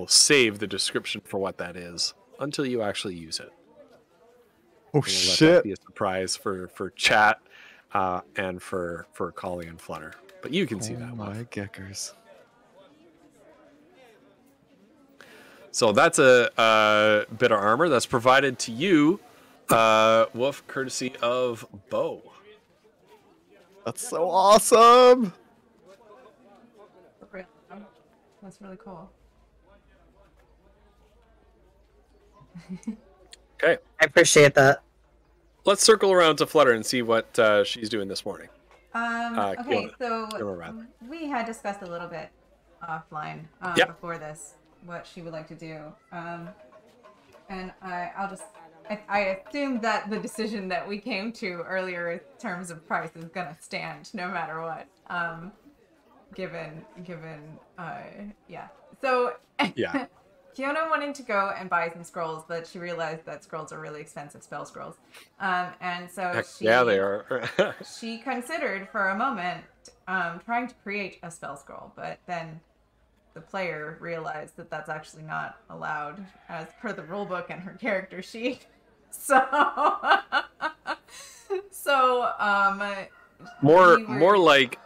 save the description for what that is until you actually use it. Oh, Let shit. that be a surprise for chat and for Collie and Flutter. But you can see that one. My geckers. So that's a bit of armor that's provided to you, Wolf, courtesy of Bo. That's so awesome. That's really cool. Okay, I appreciate that. let's circle around to Flutter and see what she's doing this morning. Okay, Kiona. so Kiona, rather. we had discussed a little bit offline Yep. before this what she would like to do, and I assume that the decision that we came to earlier in terms of price is gonna stand no matter what. Given yeah. So Yeah. Kiona wanted to go and buy some scrolls, but she realized that scrolls are really expensive, spell scrolls. And so Yeah, they are. she considered for a moment trying to create a spell scroll, but then the player realized that that's actually not allowed as per the rulebook and her character sheet. So, more like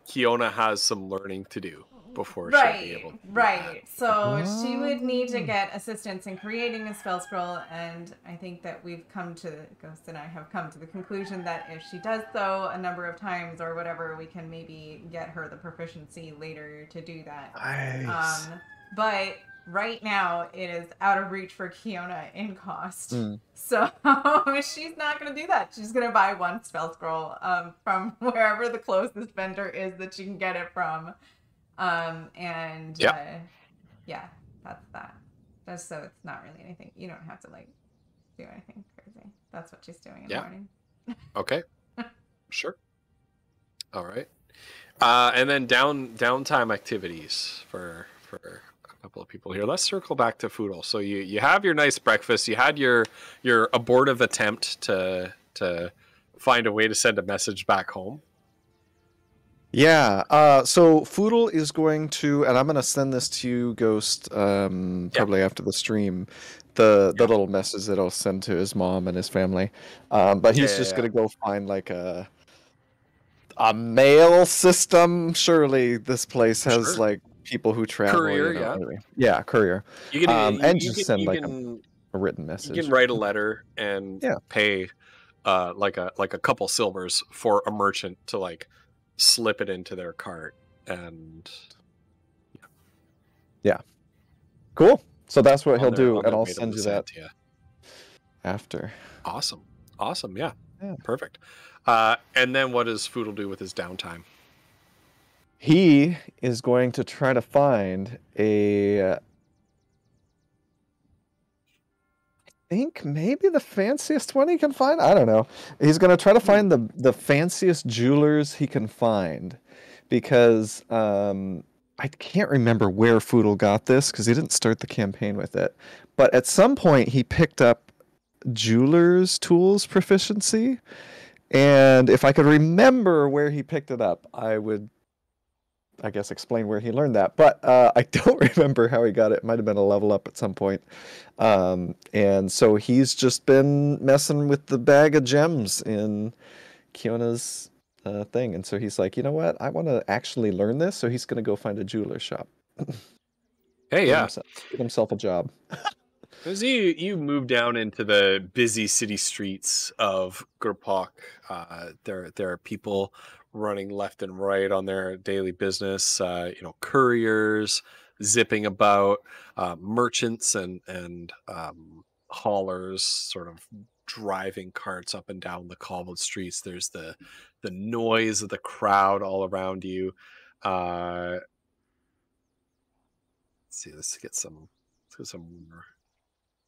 Kiona has some learning to do before she'll be able to do right. that. So she would need to get assistance in creating a spell scroll, and I think that Ghost and I have come to the conclusion that if she does so a number of times or whatever, we can maybe get her the proficiency later to do that. Nice. But right now it is out of reach for Kiona in cost. So she's not going to do that. She's going to buy one spell scroll from wherever the closest vendor is that she can get it from. Yeah, that's that. Just so it's not really anything. You don't have to like do anything crazy. That's what she's doing in the morning. Okay. Sure. All right. And then downtime activities for a couple of people here. Let's circle back to Foodle. So you have your nice breakfast. You had your abortive attempt to find a way to send a message back home. Yeah, so Foodle is going to, and I'm going to send this to you, Ghost, probably after the stream, the little message that I'll send to his mom and his family. But he's just going to go find like a mail system. Surely this place has like people who travel. Courier, yeah, courier. You can and just send like a written message. You can write a letter and pay like a couple silvers for a merchant to like slip it into their cart, and cool. So that's what he'll do, and I'll send you that after. Awesome. Yeah. Perfect. And then what does Foodle do with his downtime? He is going to try to find I think maybe the fanciest one he can find. I don't know. He's going to try to find the fanciest jewelers he can find, because I can't remember where Foodle got this because he didn't start the campaign with it. But at some point he picked up jeweler's tools proficiency, and if I could remember where he picked it up, I would, I guess, explain where he learned that. But I don't remember how he got it. It might have been a level up at some point. And so he's just been messing with the bag of gems in Kiona's thing. And so he's like, you know what? I want to actually learn this. So he's going to go find a jeweler shop. Hey, Get himself a job. As you move down into the busy city streets of Gurpok, there are people running left and right on their daily business. Couriers zipping about, merchants and haulers sort of driving carts up and down the cobbled streets. There's the noise of the crowd all around you. Let's see. Let's get some.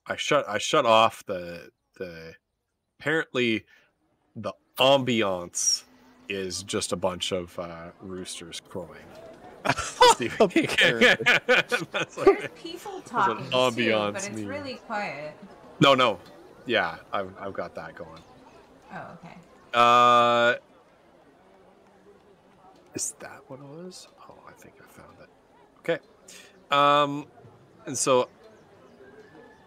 I shut off the apparently the ambiance is just a bunch of roosters crowing. There's people talking too, but it's really quiet. No. Yeah, I've got that going. Oh, okay. Is that what it was? Oh, I think I found it. Okay. And so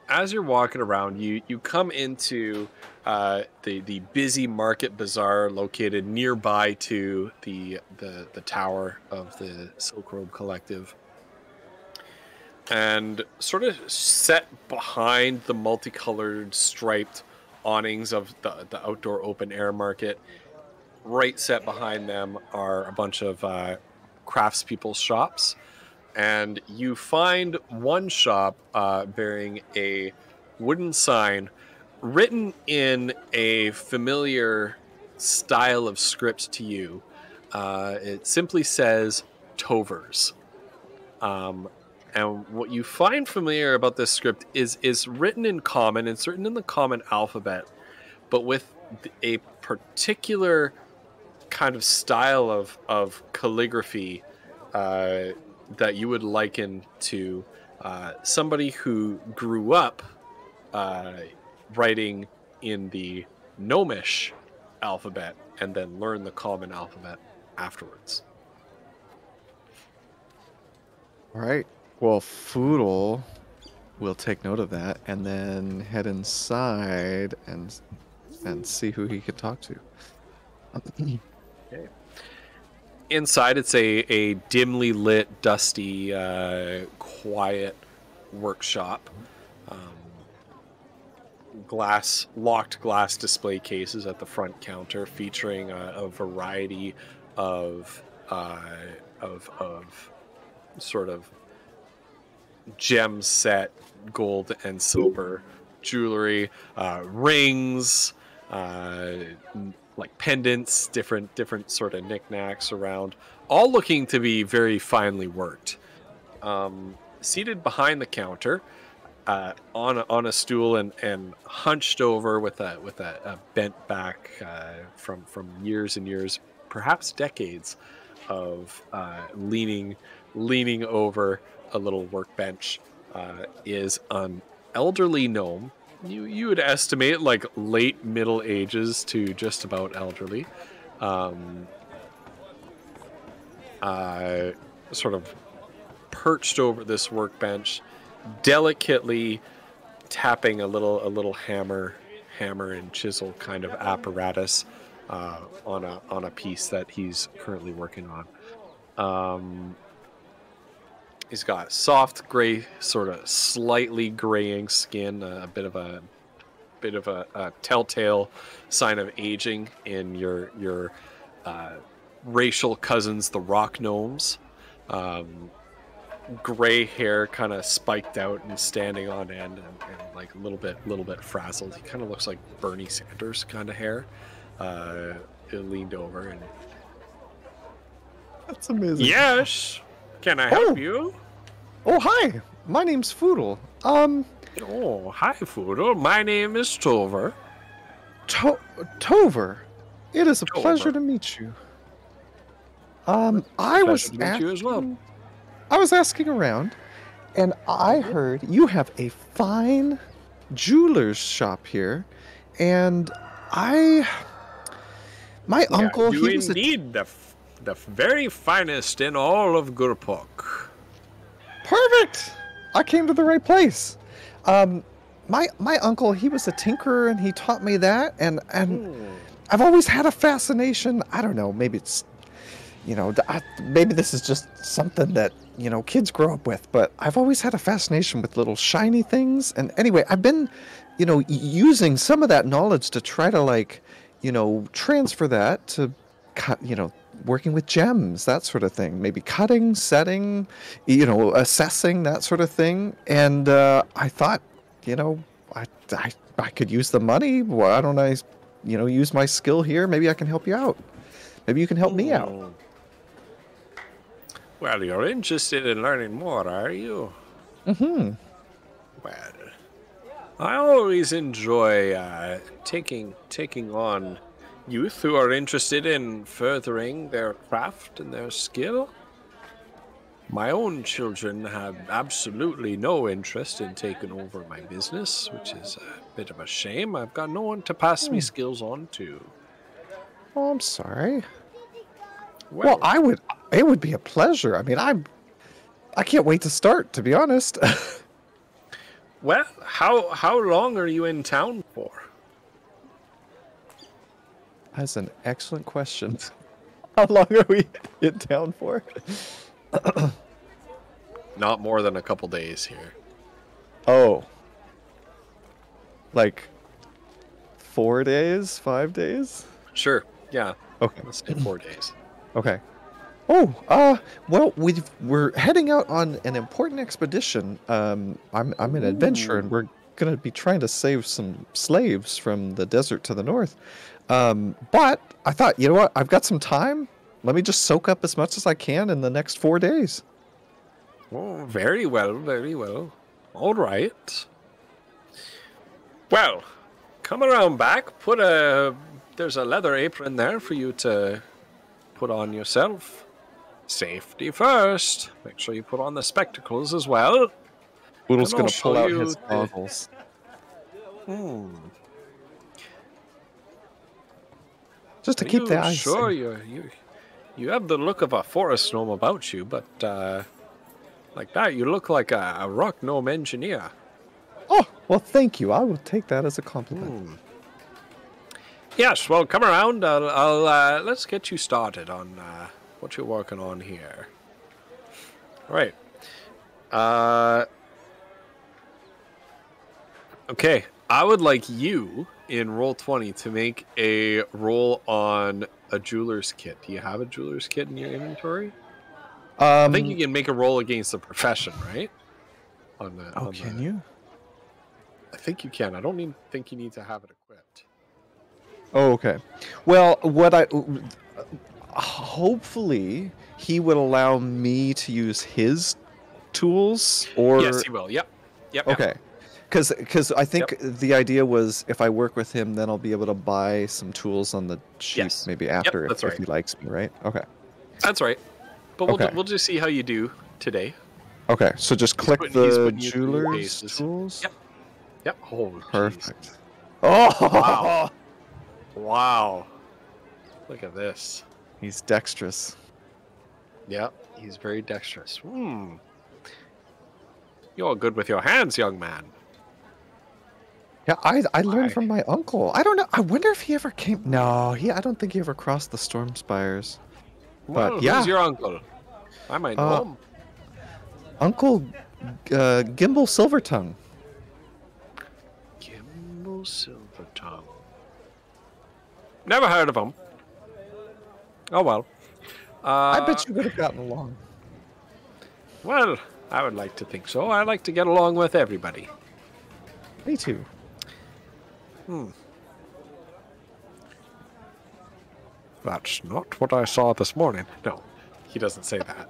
as you're walking around, you come into the busy market bazaar located nearby to the tower of the Silk Robe Collective, and sort of set behind the multicolored striped awnings of the outdoor open air market. Right set behind them are a bunch of craftspeople's shops. And you find one shop bearing a wooden sign written in a familiar style of script to you. It simply says Tovers. And what you find familiar about this script is written in common. It's written in the common alphabet, but with a particular kind of style of calligraphy that you would liken to somebody who grew up writing in the Gnomish alphabet and then learned the common alphabet afterwards. All right. Well, Foodle will take note of that and then head inside and see who he could talk to. Okay. Inside, it's a dimly lit, dusty, quiet workshop. Locked glass display cases at the front counter, featuring a variety of sort of gem set gold and silver jewelry, rings, like pendants, different sort of knickknacks around, all looking to be very finely worked. Seated behind the counter, on a stool and hunched over with a bent back from years and years, perhaps decades of leaning over a little workbench, is an elderly gnome. You would estimate like late middle ages to just about elderly. Sort of perched over this workbench, delicately tapping a little hammer and chisel kind of apparatus on a piece that he's currently working on. He's got soft gray, sort of slightly graying skin, a bit of a telltale sign of aging in your racial cousins, the rock gnomes. Gray hair kind of spiked out and standing on end, and like a little bit frazzled. He kind of looks like Bernie Sanders kind of hair. He leaned over and, That's amazing. yes, can I help you? Oh, hi. My name's Foodle. Oh, hi, Foodle. My name is Tover. Tover. It is a Tover. pleasure to meet you. Pleasure to meet you as well. I was asking around, and I heard you have a fine jeweler's shop here, and my uncle, you he was indeed the very finest in all of Gurpok. Perfect. I came to the right place. My uncle, he was a tinkerer, and he taught me that, and I've always had a fascination. I don't know, maybe it's, maybe this is just something that, kids grow up with, but I've always had a fascination with little shiny things. And anyway, I've been, using some of that knowledge to try to transfer that to cut, working with gems, that sort of thing. Maybe cutting, setting, assessing, that sort of thing. And I thought, I could use the money. Why don't I, use my skill here? Maybe I can help you out. Maybe you can help me out. Well, you're interested in learning more, are you? Mm-hmm. Well, I always enjoy taking on youth who are interested in furthering their craft and their skill. My own children have absolutely no interest in taking over my business, which is a bit of a shame. I've got no one to pass me skills on to. Oh, I'm sorry. Well, it would be a pleasure. I mean, I can't wait to start, to be honest. Well, how long are you in town for? That's an excellent question. How long are we in town for? Not more than a couple days here. Oh. Like 4 days? 5 days? Sure. Yeah. Okay. Let's do 4 days. Okay. Oh, well, we're heading out on an important expedition. I'm an adventurer, and we're gonna be trying to save some slaves from the desert to the north. But I thought, you know what? I've got some time. Let me just soak up as much as I can in the next 4 days. Oh, very well, very well. All right. Well, come around back. There's a leather apron there for you to put on yourself. Safety first. Make sure you put on the spectacles as well. Boodle's And I'll gonna pull show out you his the- goggles. Just to Are keep the you eyes sure safe. you have the look of a forest gnome about you, but like that, you look like a rock gnome engineer. Oh, well, thank you. I will take that as a compliment. Yes, well, come around. I'll let's get you started on what you're working on here. All right. Okay, I would like you in Roll20 to make a roll on a jeweler's kit. Do you have a jeweler's kit in your inventory? I think you can make a roll against the profession, right? Can you? I think you can. I don't think you need to have it equipped. Oh, okay. Well, hopefully he would allow me to use his tools, or Yes, he will. Yep. okay. Because I think the idea was if I work with him, then I'll be able to buy some tools on the cheap maybe after that's if right. he likes me, right? Okay. That's right. But Okay. we'll just see how you do today. Okay, so just click he's the putting you through your jeweler's paces. tools. Yep. Yep. Oh, Perfect. geez. Oh, Wow. Wow. Look at this. He's dexterous. Yep. He's very dexterous. You're good with your hands, young man. Yeah, I learned Why? from my uncle. I don't know. I wonder if he ever came. No, I don't think he ever crossed the storm spires. Well, But yeah, who's your uncle? I might know him. Uncle Gimbal Silvertongue. Gimbal Silvertongue. Never heard of him. Oh well. I bet you would have gotten along. Well, I would like to think so. I like to get along with everybody. Me too. That's not what I saw this morning. No, he doesn't say that.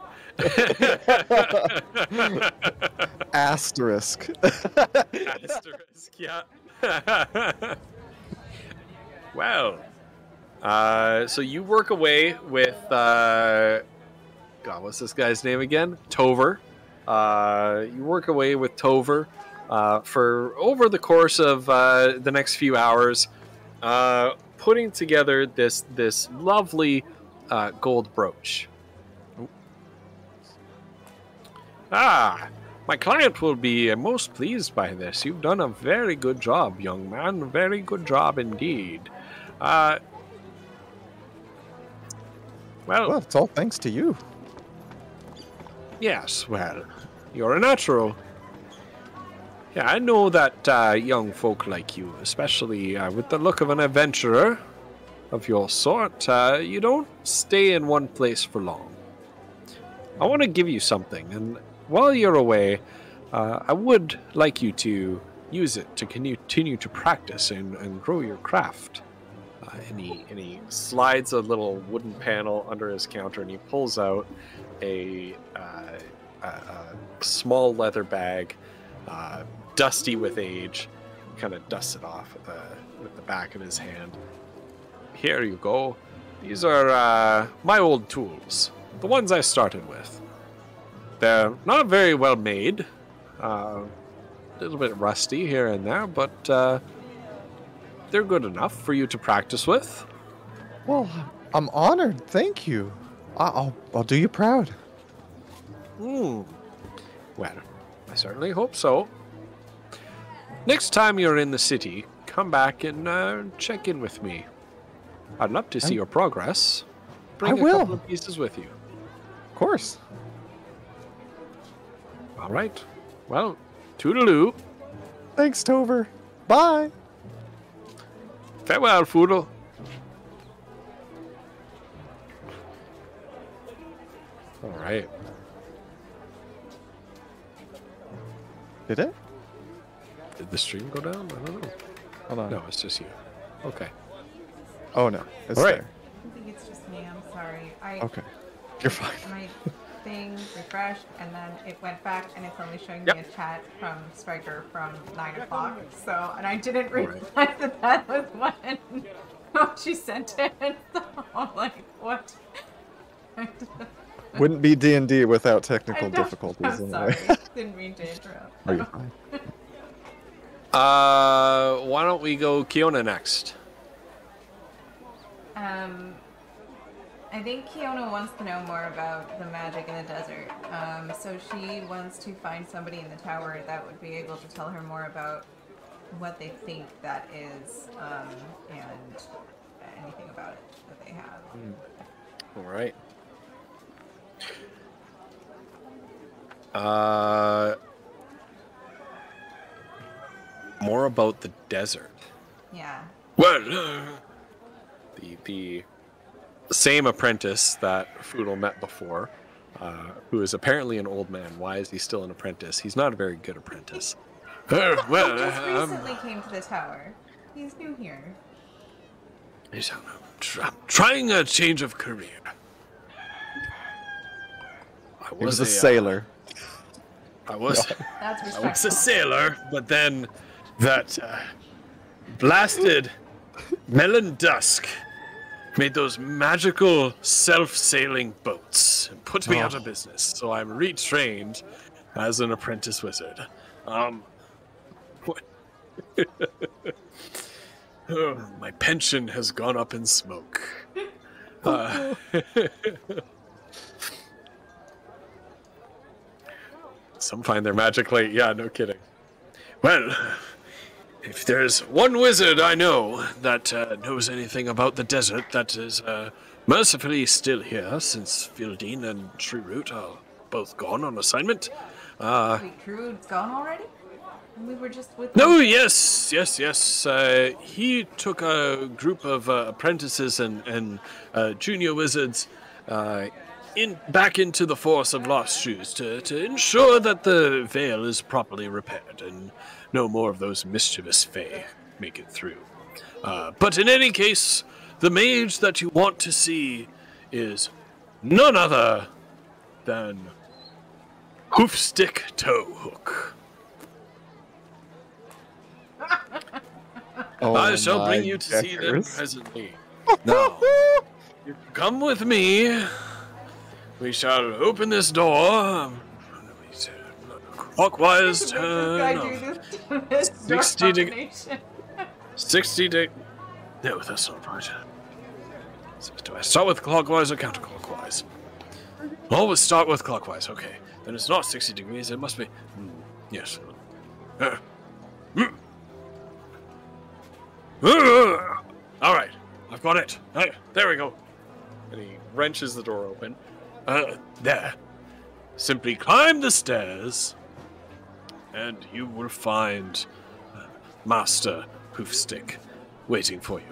Asterisk. Asterisk, yeah. Well, so you work away with, God, what's this guy's name again? Tover. You work away with Tover for over the course of the next few hours, putting together this lovely gold brooch. Ah, my client will be most pleased by this. You've done a very good job, young man. Very good job indeed. Well, Well, it's all thanks to you. yes, well, you're a natural. Yeah, I know that young folk like you, especially with the look of an adventurer of your sort, you don't stay in one place for long. I want to give you something, and while you're away, I would like you to use it to continue to practice and grow your craft. And he slides a little wooden panel under his counter, and he pulls out a small leather bag, dusty with age. Kind of dusts it off with the back of his hand. Here you go. These are my old tools, the ones I started with. They're not very well made, a little bit rusty here and there, but they're good enough for you to practice with. Well, I'm honored. Thank you. I'll do you proud. Well, I certainly hope so. Next time you're in the city, come back and check in with me. I'd love to see your progress. Bring I a will. couple of pieces with you. Of course. All right. Well, toodaloo. Thanks, Tover. Bye. Farewell, Foodle. All right. Did it? Did the stream go down? I don't know. Hold on. No, it's just you. Okay. Oh no. It's All right. there. I think it's just me. I'm sorry. Okay. You're fine. My thing refreshed and then it went back and it's only showing Yep. me a chat from Striker from 9 o'clock. So, and I didn't All right. realize that was when she sent it. So I'm like, what? Wouldn't be D&D without technical I don't- difficulties I'm anyway. sorry. Didn't mean to interrupt. Are you fine? Why don't we go Kiona next? I think Kiona wants to know more about the magic in the desert. So she wants to find somebody in the tower that would be able to tell her more about what they think that is, and anything about it that they have. All right. More about the desert. Yeah. Well, the same apprentice that Foodle met before, who is apparently an old man. Why is he still an apprentice? He's not a very good apprentice. He just recently came to the tower. He's new here. I'm trying a change of career. He was a sailor. I was. That's I was respectful. a sailor, but then that blasted Melon Dusk made those magical self-sailing boats and put me out of business. So I'm retrained as an apprentice wizard. My pension has gone up in smoke. Some find their magic late. Yeah, no kidding. Well, if there's one wizard I know that knows anything about the desert that is mercifully still here, since Fieldine and Treeroot are both gone on assignment. Wait, Druid's gone already? We were just with No, him. yes. He took a group of apprentices and junior wizards back into the Force of Lost Shoes to ensure that the veil is properly repaired and no more of those mischievous fae make it through. But in any case, the mage that you want to see is none other than Hoofstick Toehook. Oh, I shall my bring you to see them Deckers. presently. Now, you come with me. We shall open this door. Clockwise This turn. guy of do this 60 deg- combination. 60 day. No, that's not right. So do I start with clockwise or counterclockwise? Always start with clockwise. Okay. Then it's not 60 degrees. It must be. Yes. All right. I've got it. There we go. And he wrenches the door open. There. Simply climb the stairs, and you will find Master Hoofstick waiting for you.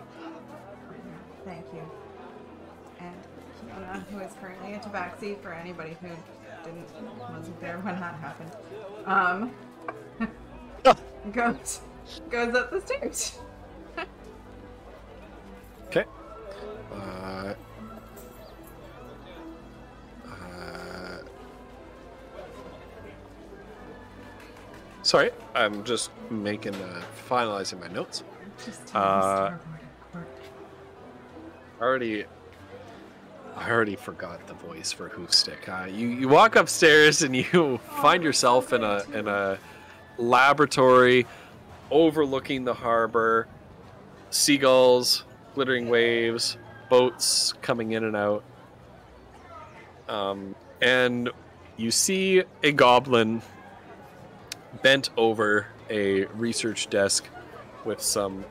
Thank you. And Kiona, who is currently a tabaxi for anybody who wasn't there when that happened, goes up the stairs. Okay. Sorry, I'm just finalizing my notes. Just I already forgot the voice for Hoofstick. You walk upstairs and you find yourself in a laboratory overlooking the harbor, seagulls, glittering waves, boats coming in and out. And you see a goblin bent over a research desk with some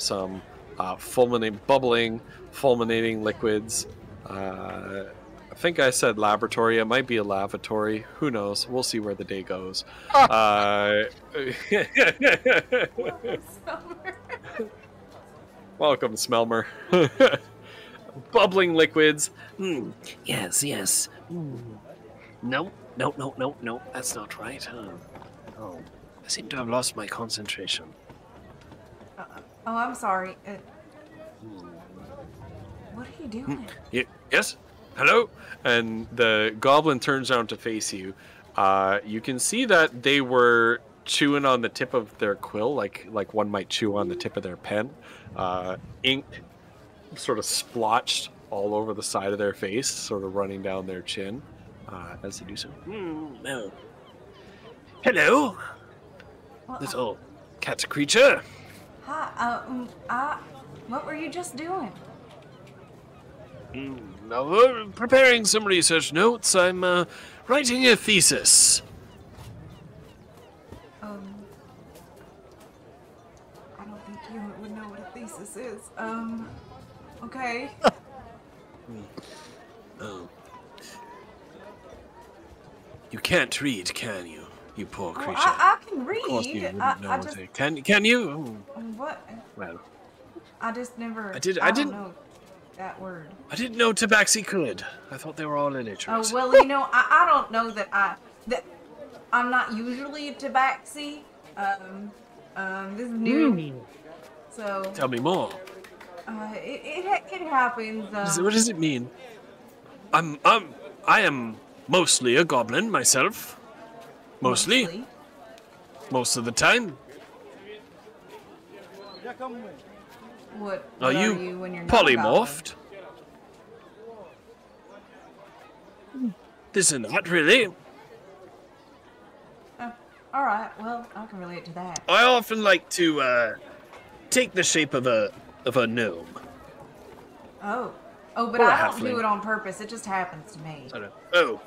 fulminating liquids. I think I said laboratory. It might be a lavatory. Who knows? We'll see where the day goes. Welcome, Smelmer. Bubbling liquids. Yes. No, that's not right. Oh, I seem to have lost my concentration. Oh, I'm sorry. What are you doing? Yes? Hello? And the goblin turns around to face you. You can see that they were chewing on the tip of their quill, like one might chew on the tip of their pen. Ink sort of splotched all over the side of their face, sort of running down their chin. as you do so. No. Hello, Well, little cat creature. hi. What were you just doing? Now, preparing some research notes. I'm writing a thesis. I don't think you would know what a thesis is. Okay. Oh. You can't read, can you? You poor creature. I can read. Of course you wouldn't know I what just, they- Can you? what? Well, I just never. I don't didn't- know that word. I didn't know Tabaxi could. I thought they were all illiterate. Oh well, you know, I don't know that I'm not usually a tabaxi. This is new. So. Tell me more. It happens. What does it mean? I am mostly a goblin myself. Mostly. Most of the time. What Are you you when you're not a goblin? polymorphed? This and that, really. All right. Well, I can relate to that. I often like to take the shape of a gnome. Oh, but Or a I don't halfling. do it on purpose. It just happens to me. Oh,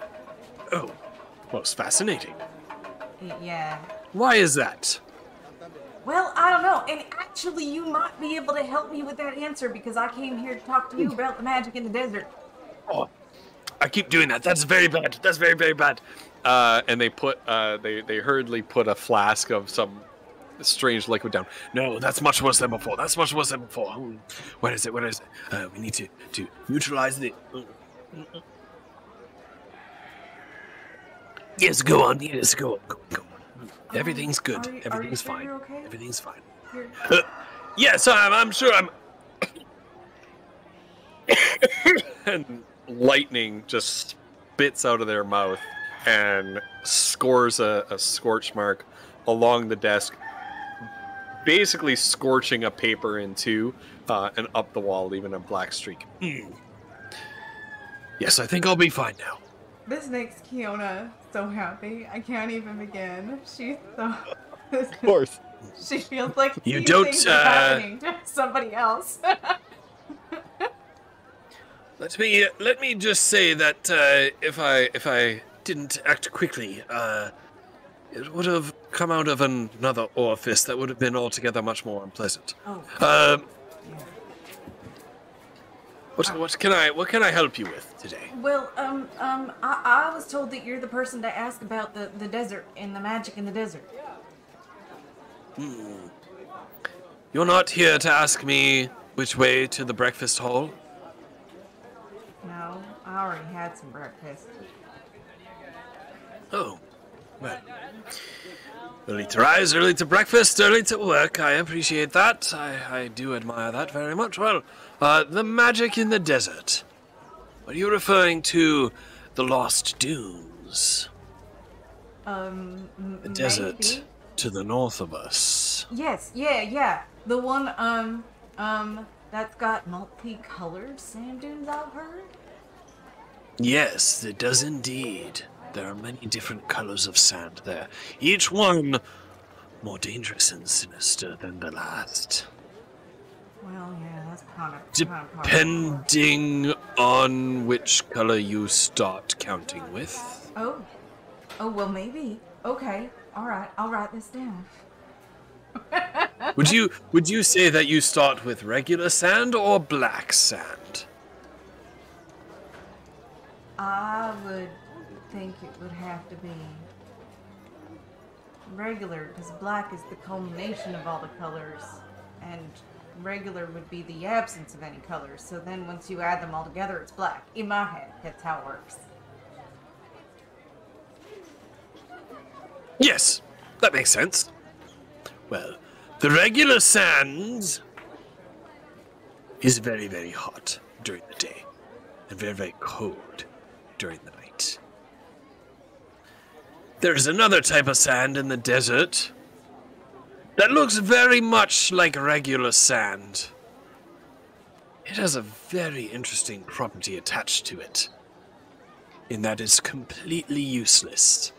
most fascinating. Yeah. Why is that? Well, I don't know. And actually, you might be able to help me with that answer because I came here to talk to you about the magic in the desert. Oh, I keep doing that. That's very bad. That's very, very bad. And they put, they hurriedly put a flask of some strange liquid down. No, that's much worse than before. That's much worse than before. What is it? What is it? We need to neutralize the. Yes, go on. Yes, go on. Go on. Everything's good. Are you Everything's sure fine. you're okay? Everything's fine. Here. Yes, I'm sure I'm. And lightning just spits out of their mouth and scores a scorch mark along the desk, basically scorching a paper in two and up the wall, leaving a black streak. Yes, I think I'll be fine now. This makes Kiona so happy. I can't even begin. She's so. Of course. She feels like You these don't, things are happening to somebody else. Let me just say that if I didn't act quickly, it would have come out of another orifice that would have been altogether much more unpleasant. Oh. What can I help you with today? Well, I was told that you're the person to ask about the desert and the magic in the desert. You're not here to ask me which way to the breakfast hall? No, I already had some breakfast. Oh, well. Early to rise, early to breakfast, early to work. I appreciate that. I do admire that very much. Well, the magic in the desert. Are you referring to the Lost Dunes? The desert Maybe. to the north of us. Yes, yeah. The one, that's got multicolored sand dunes, I've heard. Yes, it does indeed. There are many different colors of sand there, each one more dangerous and sinister than the last. Well, yeah, that's kind of Depending on which color you start counting with. Oh, well, maybe. Okay, all right, I'll write this down. Would you say that you start with regular sand or black sand? I would think it would have to be regular, because black is the culmination of all the colors, and regular would be the absence of any colors. So then once you add them all together, it's black. In my head, that's how it works. Yes, that makes sense. Well, the regular sand is very, very hot during the day and very, very cold during the night. There's another type of sand in the desert that looks very much like regular sand. It has a very interesting property attached to it. and that is completely useless.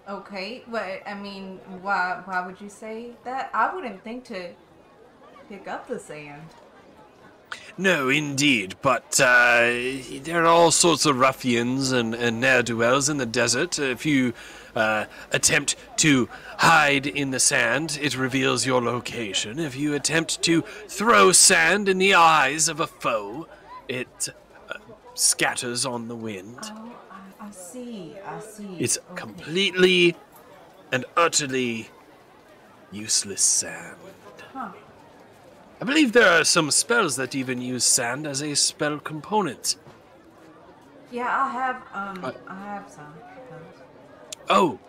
Okay, but I mean, why would you say that? I wouldn't think to pick up the sand. No, indeed, but there are all sorts of ruffians and ne'er-do-wells in the desert. If you attempt to hide in the sand, it reveals your location. If you attempt to throw sand in the eyes of a foe, it scatters on the wind. Oh, I see. It's Okay. completely and utterly useless sand. Huh. I believe there are some spells that even use sand as a spell component. Yeah, I have some. Oh,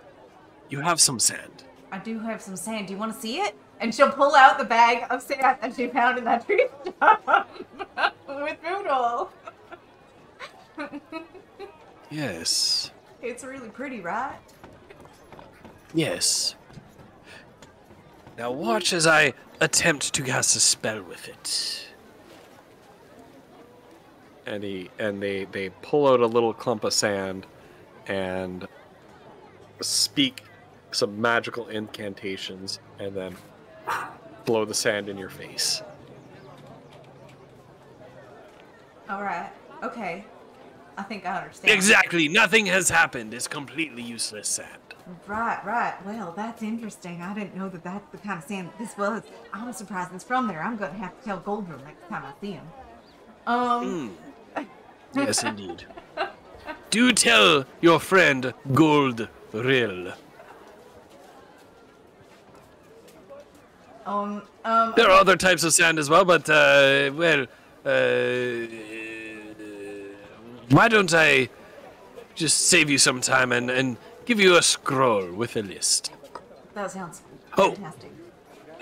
you have some sand. I do have some sand. Do you want to see it? And she'll pull out the bag of sand that she found in that tree stump with Boodle. Yes. It's really pretty, right? Yes. Now watch as I attempt to cast a spell with it. And they pull out a little clump of sand and speak some magical incantations and then blow the sand in your face. All right. Okay. I think I understand. Exactly. Nothing has happened. It's completely useless sand. Right. Well, that's interesting. I didn't know that that's the kind of sand that this was. I'm surprised it's from there. I'm gonna have to tell Goldrum next time I see him. Yes, indeed. Do tell your friend Goldrill. There are other types of sand as well, but why don't I just save you some time and give you a scroll with a list? That sounds Oh. fantastic.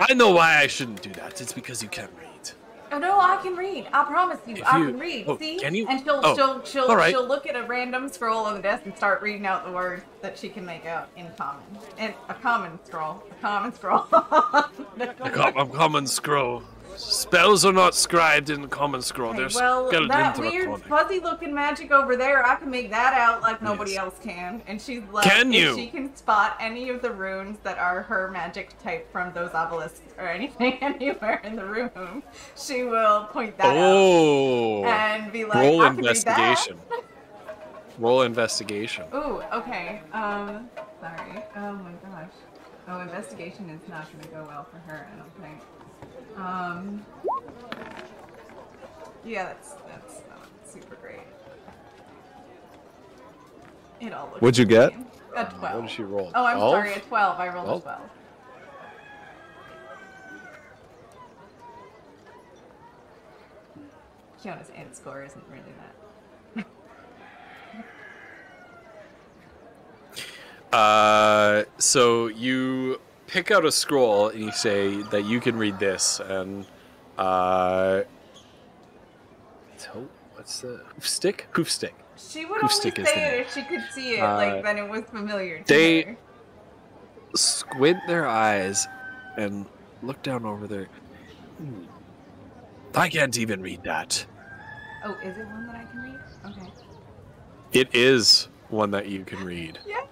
I know why I shouldn't do that. It's because you can't read. Oh no, I can read. I promise you, I can read. Oh, See? can you? And Oh, she'll all right. she'll look at a random scroll on the desk and start reading out the words that she can make out in common. And a common scroll. A common scroll. A common scroll. Spells are not scribed in the common scroll. They're well, spelled that in weird draconic. fuzzy looking magic over there, I can make that out like nobody Yes. else can. And she's like, Can if you? she can spot any of the runes that are her magic type from those obelisks or anything anywhere in the room, she will point that Oh. out and be like, Roll I can read that. investigation. Roll investigation. Ooh, okay. Sorry. Oh my gosh. Oh, investigation is not going to go well for her, I don't think. Yeah, that's not super great. It all looks What'd you get? insane. A 12. What did she roll? Oh, I'm 12? sorry, a 12. I rolled 12? a 12. Fiona's int score isn't really that. So you pick out a scroll and you say that you can read this, and what's the hoofstick? Hoofstick. She would Hoofstick only is the say it name. if she could see it, like then it was familiar to they- her. Squint their eyes and look down over there. I can't even read that. Oh, is it one that I can read? Okay. It is one that you can read. Yeah.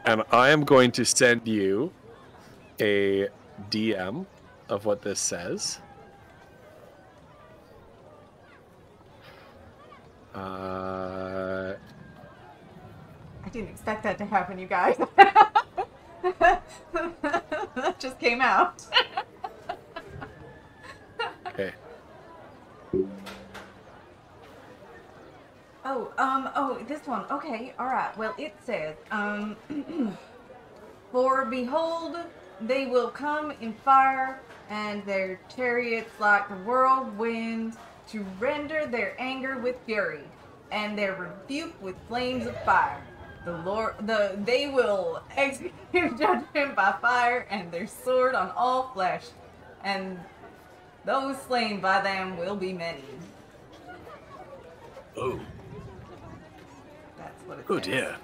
And I am going to send you a DM of what this says. I didn't expect that to happen, you guys. That just came out. Okay. Oh, this one. Okay, alright. Well, it says, for behold, they will come in fire, and their chariots like the whirlwind, to render their anger with fury, and their rebuke with flames of fire. They will execute judgment by fire, and their sword on all flesh, and those slain by them will be many. Oh. That's what it Oh says. dear.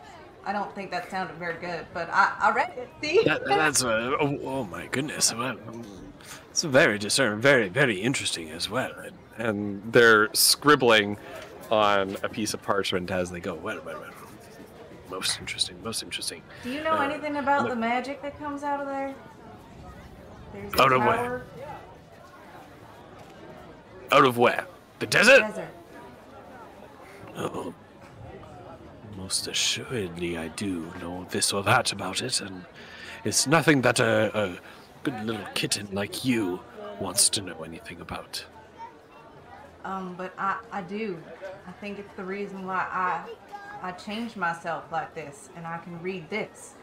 I don't think that sounded very good, but I read it. See? That's oh my goodness. Well, it's very discerning, very, very interesting as well. And they're scribbling on a piece of parchment as they go. Well. Most interesting, most interesting. Do you know anything about the magic that comes out of there? There's a Out of tower. where? Out of where? The desert? Desert. Oh, most assuredly I do know this or that about it, and it's nothing that a good little kitten like you wants to know anything about. But I do. I think it's the reason why I changed myself like this, and I can read this.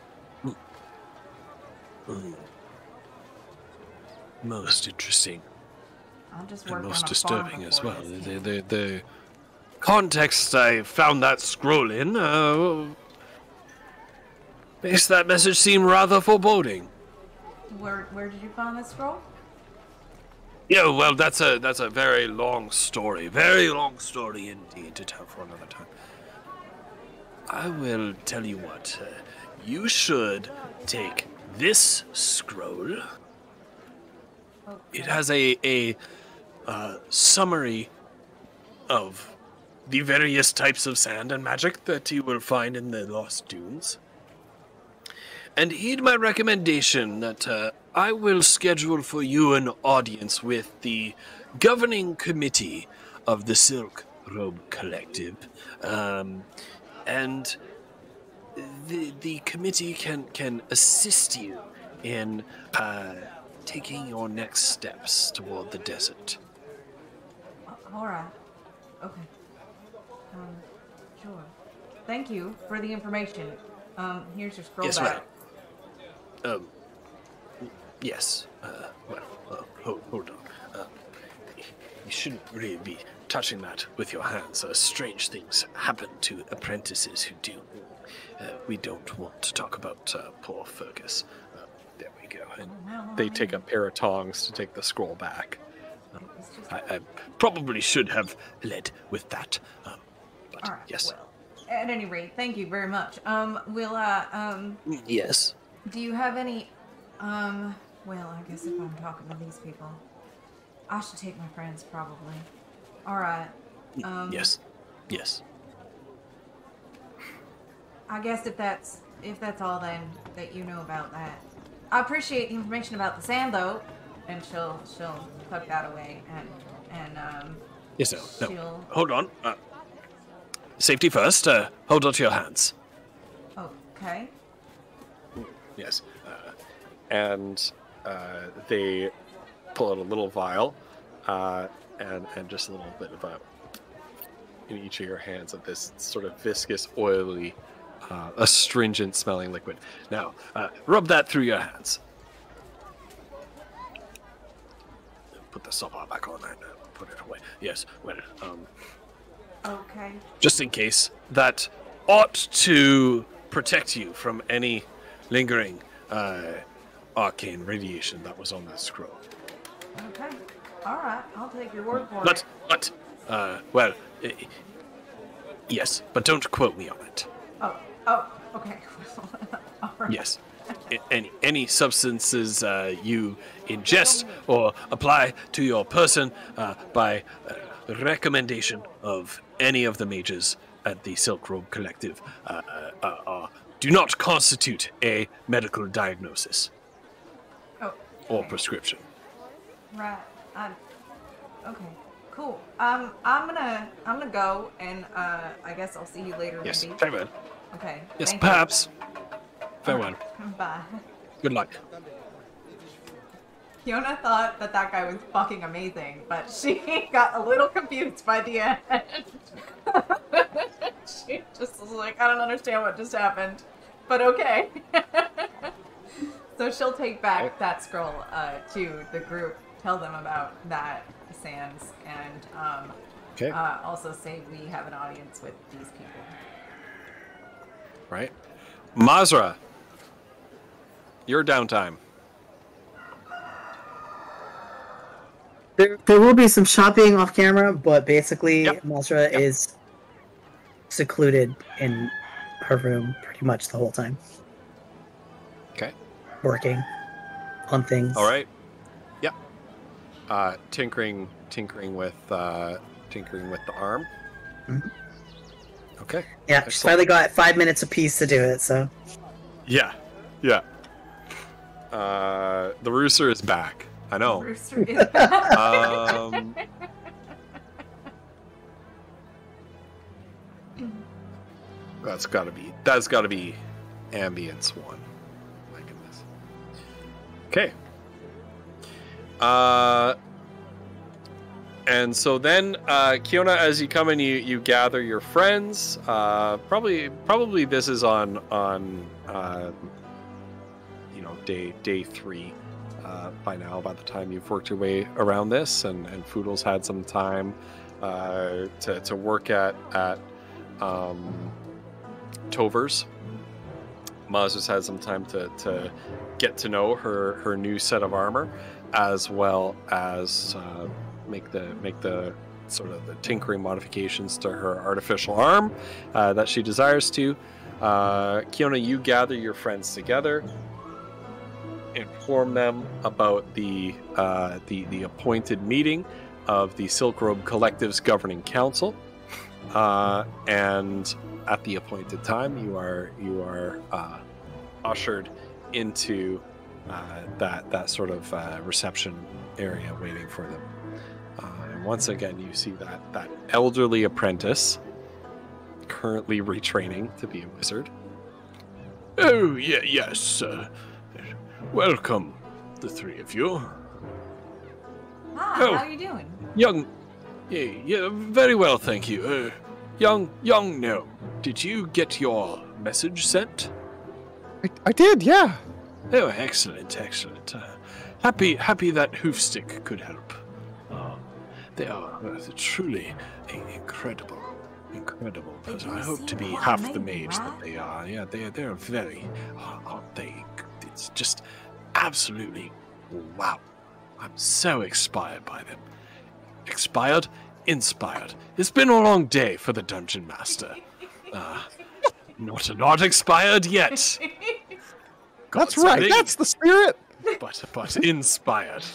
Most interesting. I'll just And work most on a disturbing farm as well. before this. The context I found that scroll in makes that message seem rather foreboding. Where did you find this scroll? Yeah, well, that's a very long story indeed to tell for another time. I will tell you what. You should take this scroll. Okay. It has a summary of the various types of sand and magic that you will find in the Lost Dunes. And heed my recommendation that I will schedule for you an audience with the governing committee of the Silk Robe Collective. And the committee can assist you in taking your next steps toward the desert. All right. Okay. Sure. Thank you for the information. Here's your scroll Yes, back. right. Yes. Hold on. You shouldn't really be touching that with your hands. Strange things happen to apprentices who do. We don't want to talk about poor Fergus. There we go. And They take a pair of tongs to take the scroll back. I probably should have led with that. But All right. yes. Well, at any rate, thank you very much. Yes. Do you have any, well, I guess if I'm talking to these people, I should take my friends, probably. All right. Yes. Yes. I guess if that's all then that you know about that. I appreciate the information about the sand, though. And she'll tuck that away and Yes, no. she'll... Hold on. Safety first. Hold on to your hands. Okay. Yes. And they pull out a little vial and just a little bit of in each of your hands of this sort of viscous, oily, astringent smelling liquid. Now, rub that through your hands. Put the soap back on and put it away. Yes, well, Okay. just in case, that ought to protect you from any lingering arcane radiation that was on that scroll. Okay. All right. I'll take your word for it. Well, yes, but don't quote me on it. Oh, okay. All right. Yes. Any substances you ingest or apply to your person by recommendation of any of the mages at the Silk Robe Collective do not constitute a medical diagnosis Oh. or okay. prescription. Right. Okay. Cool. I'm gonna go, and I guess I'll see you later. Yes, maybe. farewell. Okay. Yes, thank you. perhaps. Farewell. Bye. Good luck. Fiona thought that guy was fucking amazing, but she got a little confused by the end. She just was like, I don't understand what just happened, but okay. So she'll take back that scroll to the group, tell them about that sands, and Okay. also say we have an audience with these people. Right. Mazra, your downtime. There will be some shopping off camera, but basically, Yep. Masra is secluded in her room pretty much the whole time. Okay. Working on things. All right. Yeah. Tinkering with the arm. Mhm. Okay. Yeah, she's Excellent. finally got 5 minutes apiece to do it, so. Yeah. Yeah. The rooster is back. I know. Rooster is back. That's gotta be ambience 1. My goodness. Okay. And so then, Kiona, as you come in, you gather your friends. Probably this is on day 3 by now. By the time you've worked your way around this, and Foodle's had some time to work at Tover's. Maz has had some time to get to know her new set of armor, as well as make the sort of the tinkering modifications to her artificial arm that she desires to. Kiona, you gather your friends together, inform them about the appointed meeting of the Silk Robe Collective's governing council, and at the appointed time, you are ushered into that sort of reception area, waiting for them. And once again, you see that elderly apprentice, currently retraining to be a wizard. Oh, yeah, yes. Welcome, the 3 of you. Hi, Oh. how are you doing? Young... Yeah, very well, thank you. Young gnome, did you get your message sent? I did, yeah. Oh, excellent. Happy that Hoofstick could help. They are truly incredible person. I hope to be half the mage that they are. Yeah, they're very, aren't they? It's just absolutely wow. I'm so inspired by them. Inspired. It's been a long day for the Dungeon Master. Not expired yet. That's right. God's That's the spirit. but inspired.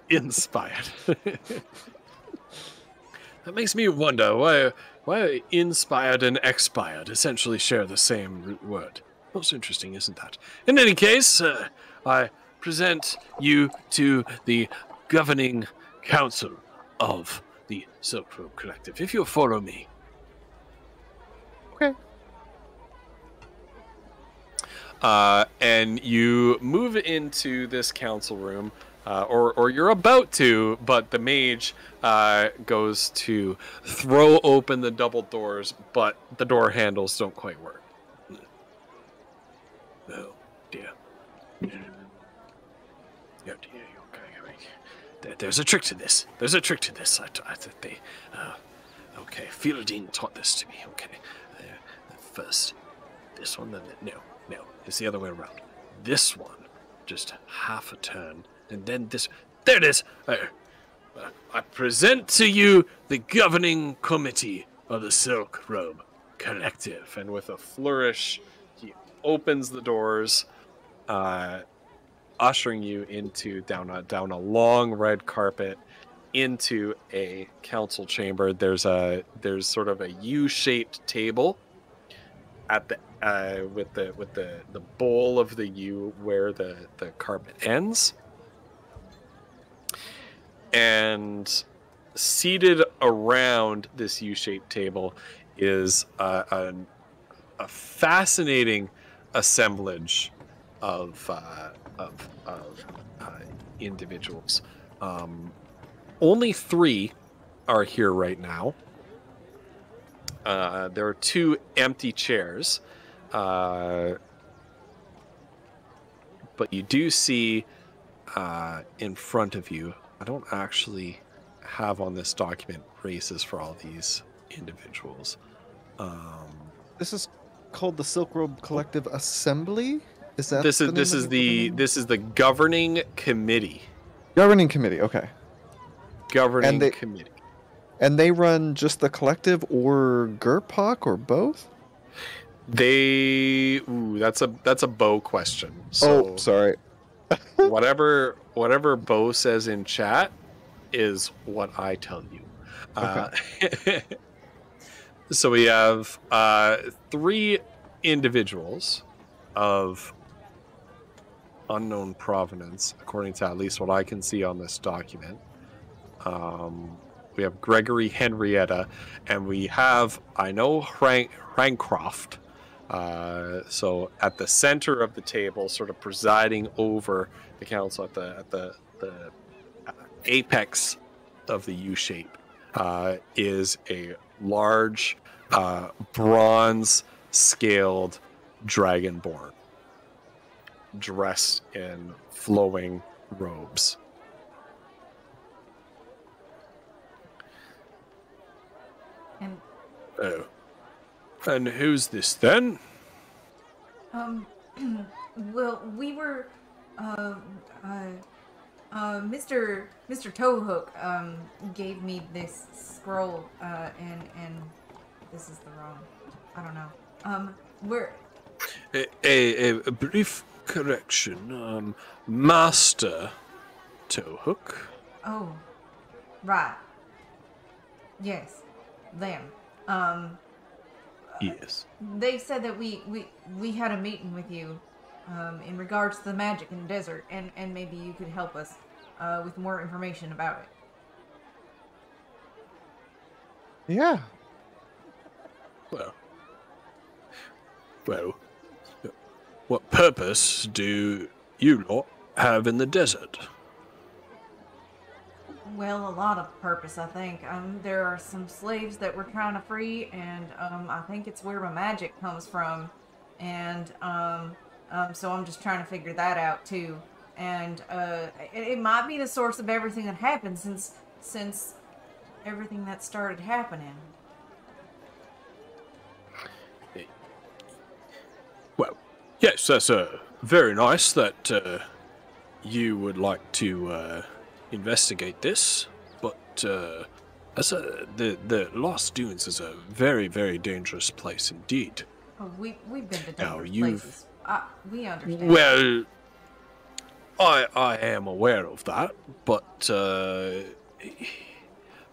Inspired. That makes me wonder why inspired and expired essentially share the same root word. Most interesting, isn't that? In any case, I present you to the governing council of the Silk Robe Collective. If you'll follow me. Okay. And you move into this council room, or you're about to, but the mage goes to throw open the double doors, but the door handles don't quite work. Oh dear. Oh dear. Okay. There's a trick to this. I think they. Okay. Philodine taught this to me. Okay. First, this one. Then no. It's the other way around. This one, just half a turn, and then this. There it is. I present to you the governing committee of the Silk Robe Collective. And with a flourish, he opens the doors, ushering you into down a long red carpet into a council chamber. There's sort of a U-shaped table at the with the bowl of the U where the carpet ends, and seated around this U-shaped table is a fascinating assemblage of individuals. Only 3 are here right now. There are 2 empty chairs, but you do see in front of you. I don't actually have on this document races for all these individuals. This is called the Silk Robe Collective Assembly. Is that this is the governing committee. Governing committee? Okay. Governing committee. And they run just the collective or Gerpok or both? That's a Bo question. So Oh, sorry. whatever Bo says in chat is what I tell you. So we have 3 individuals of unknown provenance, according to at least what I can see on this document. We have Gregory Henrietta, and we have, I know, Hrancroft. So at the center of the table, sort of presiding over the council at the apex of the U shape, is a large bronze scaled dragonborn dressed in flowing robes. And Oh. And who's this then? well, we were Mr. Toehook gave me this scroll and this is the wrong. I don't know. We're A brief correction. Master Toehook. oh, right. Yes, them. Yes. They said that we had a meeting with you in regards to the magic in the desert, and maybe you could help us with more information about it. Yeah. Well, what purpose do you lot have in the desert? Well, a lot of purpose, I think. There are some slaves that we're trying to free, and I think it's where my magic comes from, and so I'm just trying to figure that out too. And it might be the source of everything that happened since everything that started happening. Well, yes, that's very nice that you would like to investigate this, but the Lost Dunes is a very, very dangerous place indeed. Oh, we've been to Now, dangerous places. We understand. Well, I am aware of that, but the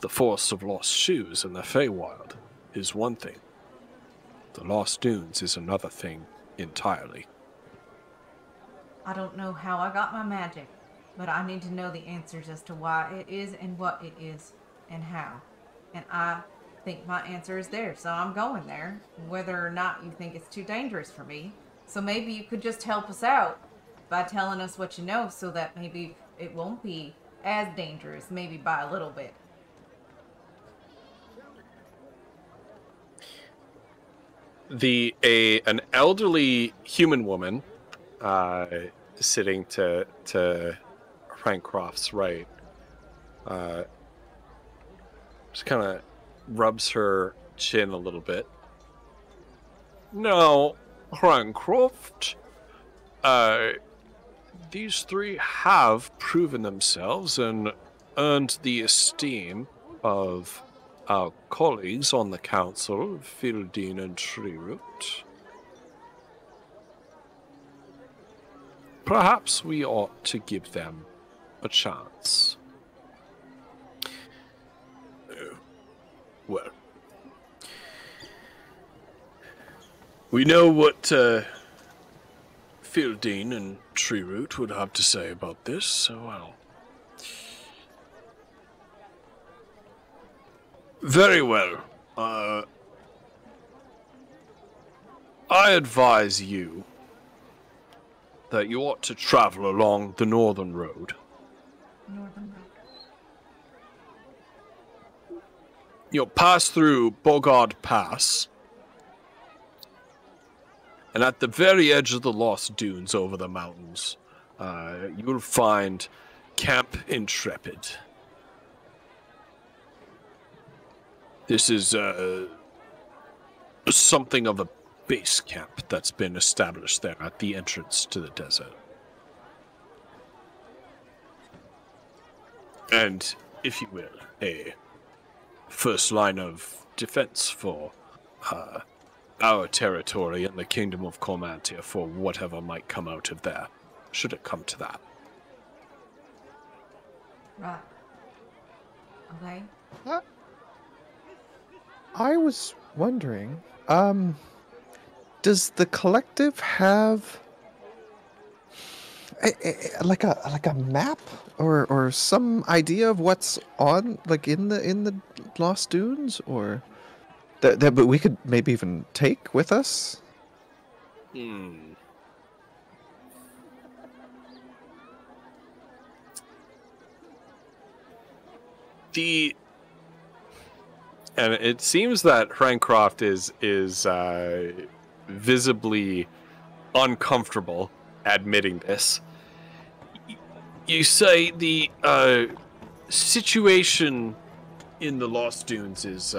Forest of Lost Shoes and the Feywild is one thing. The Lost Dunes is another thing entirely. I don't know how I got my magic, but I need to know the answers as to why it is and what it is and how. And I think my answer is there, so I'm going there, whether or not you think it's too dangerous for me. So maybe you could just help us out by telling us what you know so that maybe it won't be as dangerous, maybe by a little bit. An elderly human woman sitting to Hrancroft's right just kind of rubs her chin a little bit. Now, Hrancroft, these 3 have proven themselves and earned the esteem of our colleagues on the council, Fieldine and Treeroot. Perhaps we ought to give them a chance. Well, we know what Fieldine and Treeroot would have to say about this, so well. Very well. I advise you that you ought to travel along the Northern Road. Northern Road. You'll pass through Bogard Pass, and at the very edge of the Lost Dunes over the mountains, you'll find Camp Intrepid. This is something of a base camp that's been established there at the entrance to the desert. And, if you will, a first line of defense for our territory and the kingdom of Cormantia for whatever might come out of there, should it come to that. Right. Okay. I was wondering, does the collective have like a map or some idea of what's on in the Lost Dunes, or that but we could maybe even take with us? And it seems that Hrancroft is visibly uncomfortable admitting this. You say the situation in the Lost Dunes is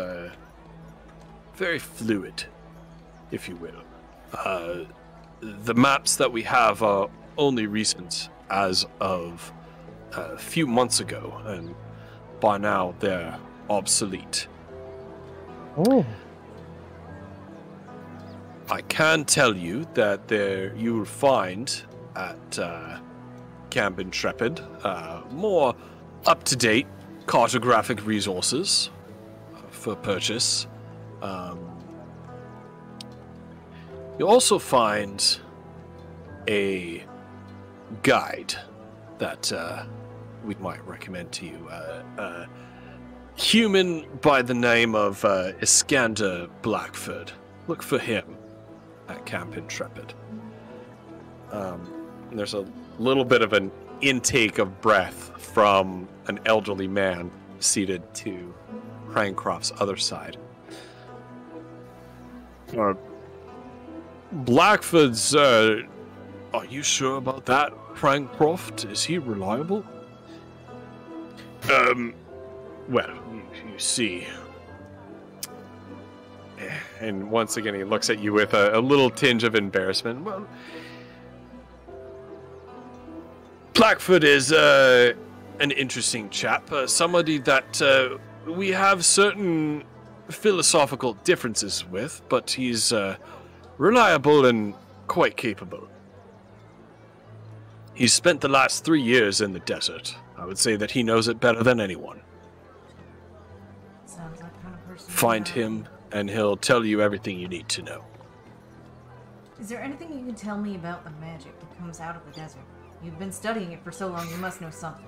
very fluid, if you will. The maps that we have are only recent, as of a few months ago, and by now they're obsolete. Oh. I can tell you that there you will find at Camp Intrepid more up-to-date cartographic resources for purchase. You'll also find a guide that we might recommend to you. Human by the name of Iskander Blackford. Look for him at Camp Intrepid. There's a little bit of an intake of breath from an elderly man seated to Hrancroft's other side. Blackford's, are you sure about that, Hrancroft? Is he reliable? Well, you see. And once again, he looks at you with a little tinge of embarrassment. Well, Blackford is an interesting chap, somebody that we have certain philosophical differences with, but he's reliable and quite capable. He's spent the last 3 years in the desert. I would say that he knows it better than anyone. Sounds like the kind of person. Find him, and he'll tell you everything you need to know. Is there anything you can tell me about the magic that comes out of the desert? You've been studying it for so long, you must know something.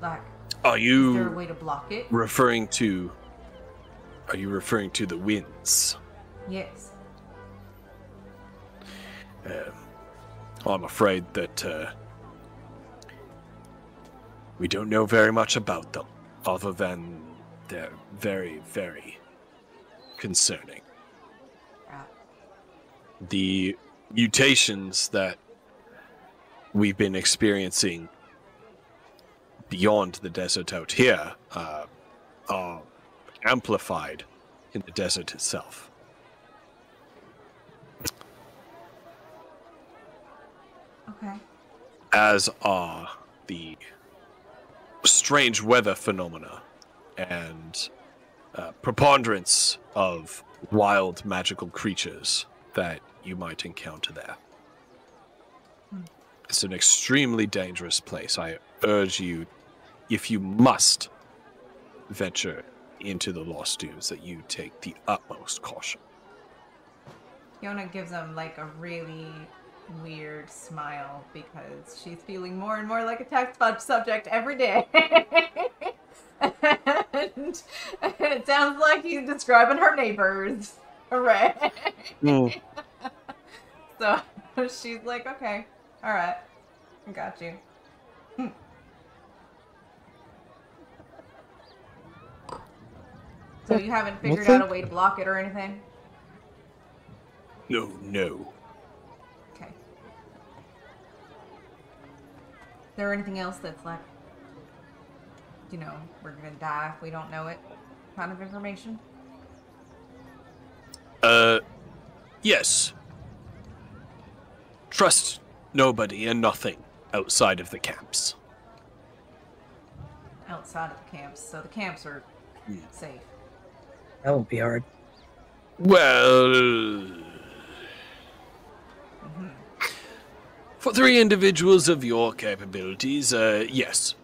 Like, Are you is there a way to block it? referring to... Are you referring to the winds? Yes. I'm afraid that we don't know very much about them, other than they're very, very concerning. The mutations that we've been experiencing beyond the desert out here are amplified in the desert itself. Okay. As are the strange weather phenomena and preponderance of wild magical creatures that you might encounter there. It's an extremely dangerous place. I urge you, if you must venture into the Lost Dunes, that you take the utmost caution. Fiona gives him like a really weird smile because she's feeling more and more like a text subject every day. And it sounds like he's describing her neighbors. Hooray. So she's like, okay, alright, I got you. So you haven't figured out a way to block it or anything? No. Okay. Is there anything else that's like, you know, we're gonna die if we don't know it kind of information? Yes. Trust nobody and nothing outside of the camps. Outside of the camps, so the camps are safe. That won't be hard. Well, for 3 individuals of your capabilities, yes.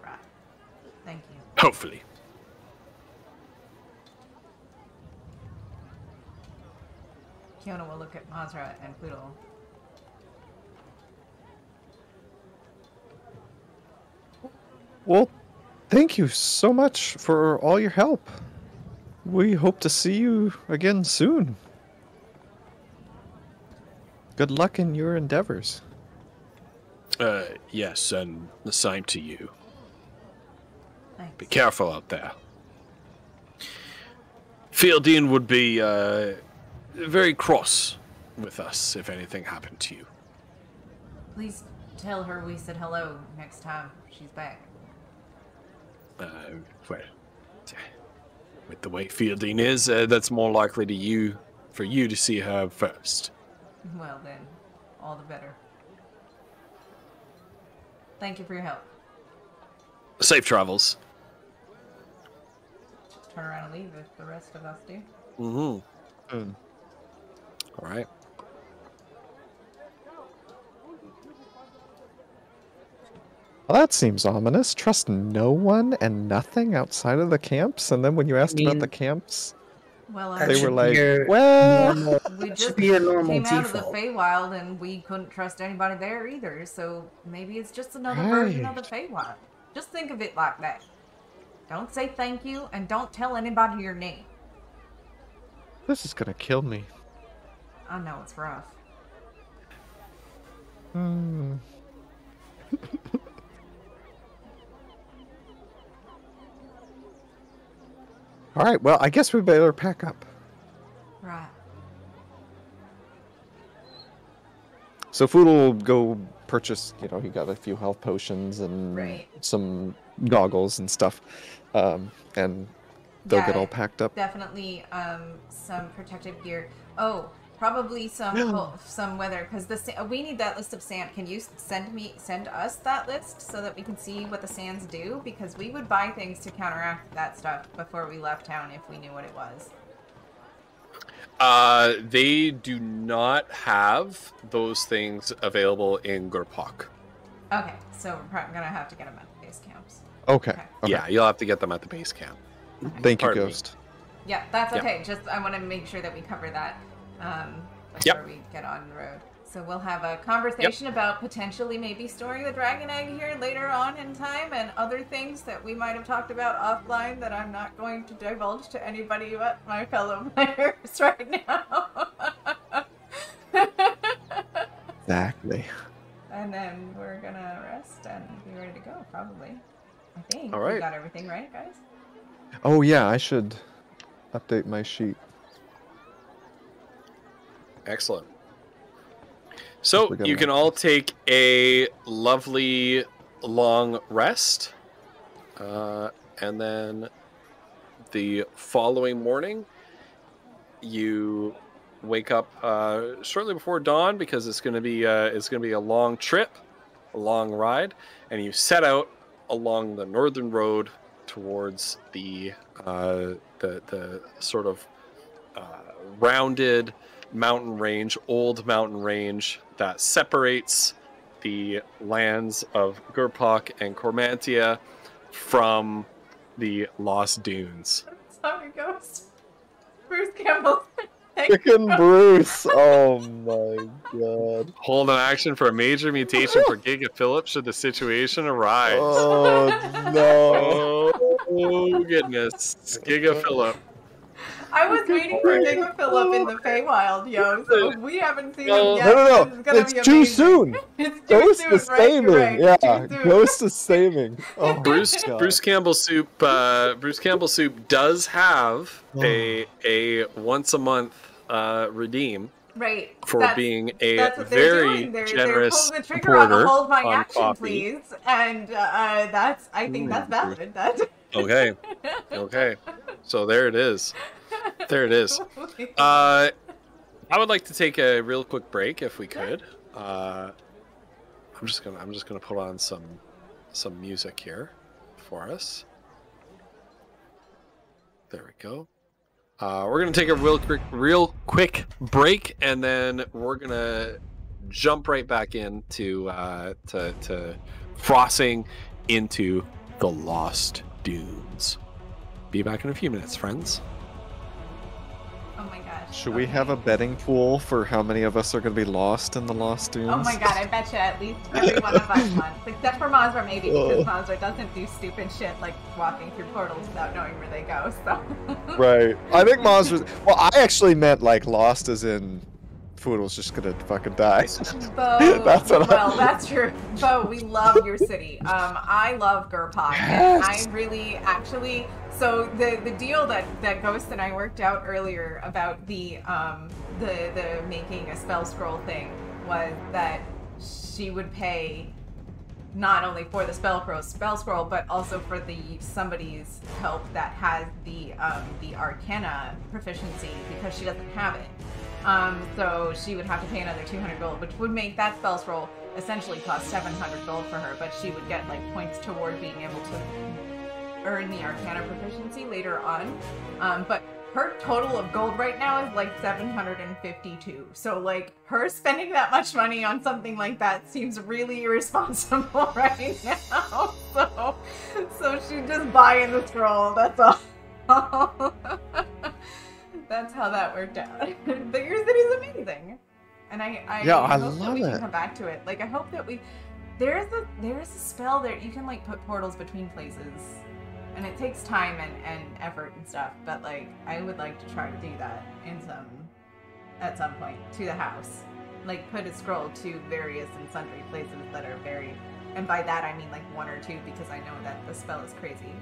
Right. Thank you. Hopefully. Kiona will look at Mazra and Poodle. Well, thank you so much for all your help. We hope to see you again soon. Good luck in your endeavors. Yes, and the same to you. Thanks. Be careful out there. Fieldine would be very cross with us if anything happened to you. Please tell her we said hello next time she's back. Well, with the way Fieldine is, that's more likely for you to see her first. Well then, all the better. Thank you for your help. Safe travels. Just turn around and leave if the rest of us do. Mm-hmm. All right. Well, that seems ominous. Trust no one and nothing outside of the camps. And then when you asked about the camps, Well, That they should were be like, your well, normal- we that just should be a normal came out of default. the Feywild and we couldn't trust anybody there either, so maybe it's just another version of the Feywild. Just think of it like that. Don't say thank you and don't tell anybody your name. this is gonna kill me. I know it's rough. Hmm. All right, well, I guess we better pack up. Right. So Foodle will go purchase, he got a few health potions and Right. some goggles and stuff. And they'll get Yeah, all packed up. Definitely some protective gear. Oh, probably some weather, because we need that list of sand. Can you send us that list so that we can see what the sands do? Because we would buy things to counteract that stuff before we left town if we knew what it was. They do not have those things available in Gurpok. Okay, so we're probably gonna have to get them at the base camps. Okay. Yeah, you'll have to get them at the base camp. Thank you, Pardon me. Ghost. Yeah, that's Yeah. okay. Just I want to make sure that we cover that before Yep. we get on the road. So we'll have a conversation about potentially maybe storing the dragon egg here later on in time, and other things that we might have talked about offline that I'm not going to divulge to anybody but my fellow players right now. Exactly. And then we're gonna rest and be ready to go, probably. I think All we right. got everything right, guys. Oh, yeah, I should update my sheet. Excellent. So We got you a can lot. all take a lovely long rest, and then the following morning you wake up shortly before dawn because it's going to be a long trip, a long ride, and you set out along the northern road towards the sort of rounded mountain range, old mountain range that separates the lands of Gurpok and Cormantia from the Lost Dunes. Sorry, Ghost. Bruce Campbell. Frickin' Bruce! Oh my god. Hold an action for a major mutation for Giga Philip should the situation arise. Oh no. Oh goodness, Giga Philip. I was waiting for Giga Philip in the Feywild, yo. So if we haven't seen him yet, No. this is gonna It's be too amazing. soon. It's too Ghost soon, is right? You're saving. right. Yeah, Too soon. Ghost is saving. Oh, Bruce God. Bruce Campbell Soup does have a once a month redeem Right. for being a That's what they're very doing. They're generous pulling the trigger on the supporter hold my on action, coffee. please. And I think that's valid. That's Okay. So there it is. I would like to take a real quick break if we could. I'm just gonna put on some music here for us. There we go. We're gonna take a real quick break, and then we're gonna jump right back into to crossing into the Lost Dunes. Be back in a few minutes, friends. Oh my gosh. Should we have a betting pool for how many of us are going to be lost in the Lost Dunes? Oh my god, I bet you at least every one of us once. Except for Mazra, maybe, because Mazra doesn't do stupid shit like walking through portals without knowing where they go, so. Right. I think Mazra's... Well, I actually meant, like, lost as in... Foodle's just gonna fucking die. Bo, That's what that's true. Bo, we love your city. I love Gurpod. Yes. I really, actually, so the deal that Ghost and I worked out earlier about the making a spell scroll thing was that she would pay not only for the spell scroll, but also for somebody's help that has the Arcana proficiency, because she doesn't have it. So she would have to pay another 200 gold, which would make that spell scroll essentially cost 700 gold for her, but she would get like points toward being able to earn the Arcana proficiency later on. But her total of gold right now is like 752. So like her spending that much money on something like that seems really irresponsible right now. So she just buying the scroll, that's all. That's how that worked out. But your city's amazing, and I hope that we can come back to it. Like I hope that there's a spell that you can like put portals between places, and it takes time and effort and stuff. But like I would like to try to do that at some point to the house, like put a scroll to various and sundry places that are very, and by that I mean like one or two, because I know that the spell is crazy.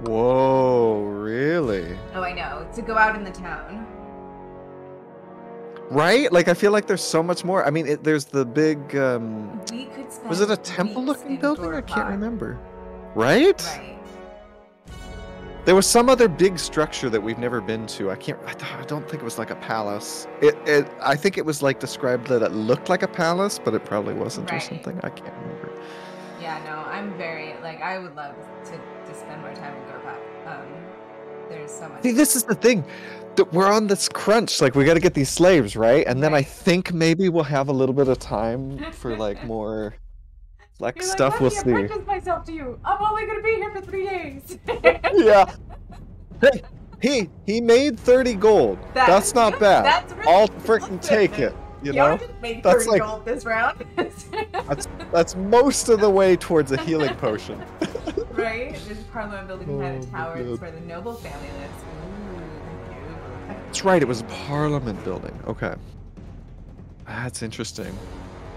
Whoa, really? Oh, I know. To go out in the town. Right? Like, I feel like there's so much more. I mean, there's the big, We could spend was it a temple-looking weeks in building? I can't Gurpod. remember. Right? Right. There was some other big structure that we've never been to. I don't think it was like a palace. I think it was like described that it looked like a palace, but it probably wasn't or Right. something. I can't remember. Yeah, no, I'm very, like, I would love to spend more time in Gurpod. There's so much. See, this is the thing. That we're on this crunch. Like, we got to get these slaves, right? And then I Right. think maybe we'll have a little bit of time for like more, like, You're stuff. like, We'll let me see. apprentice myself to you. I'm only going to be here for 3 days. Yeah. Hey, he made 30 gold. That's not bad. That's really I'll good. freaking take it. You Fiona know, just made That's 30 like- gold this round. that's most of the way towards a healing potion. Right? There's a Parliament building behind a Oh, tower. good. That's where the noble family lives. Ooh, noble. That's right. It was a Parliament building. Okay. That's interesting.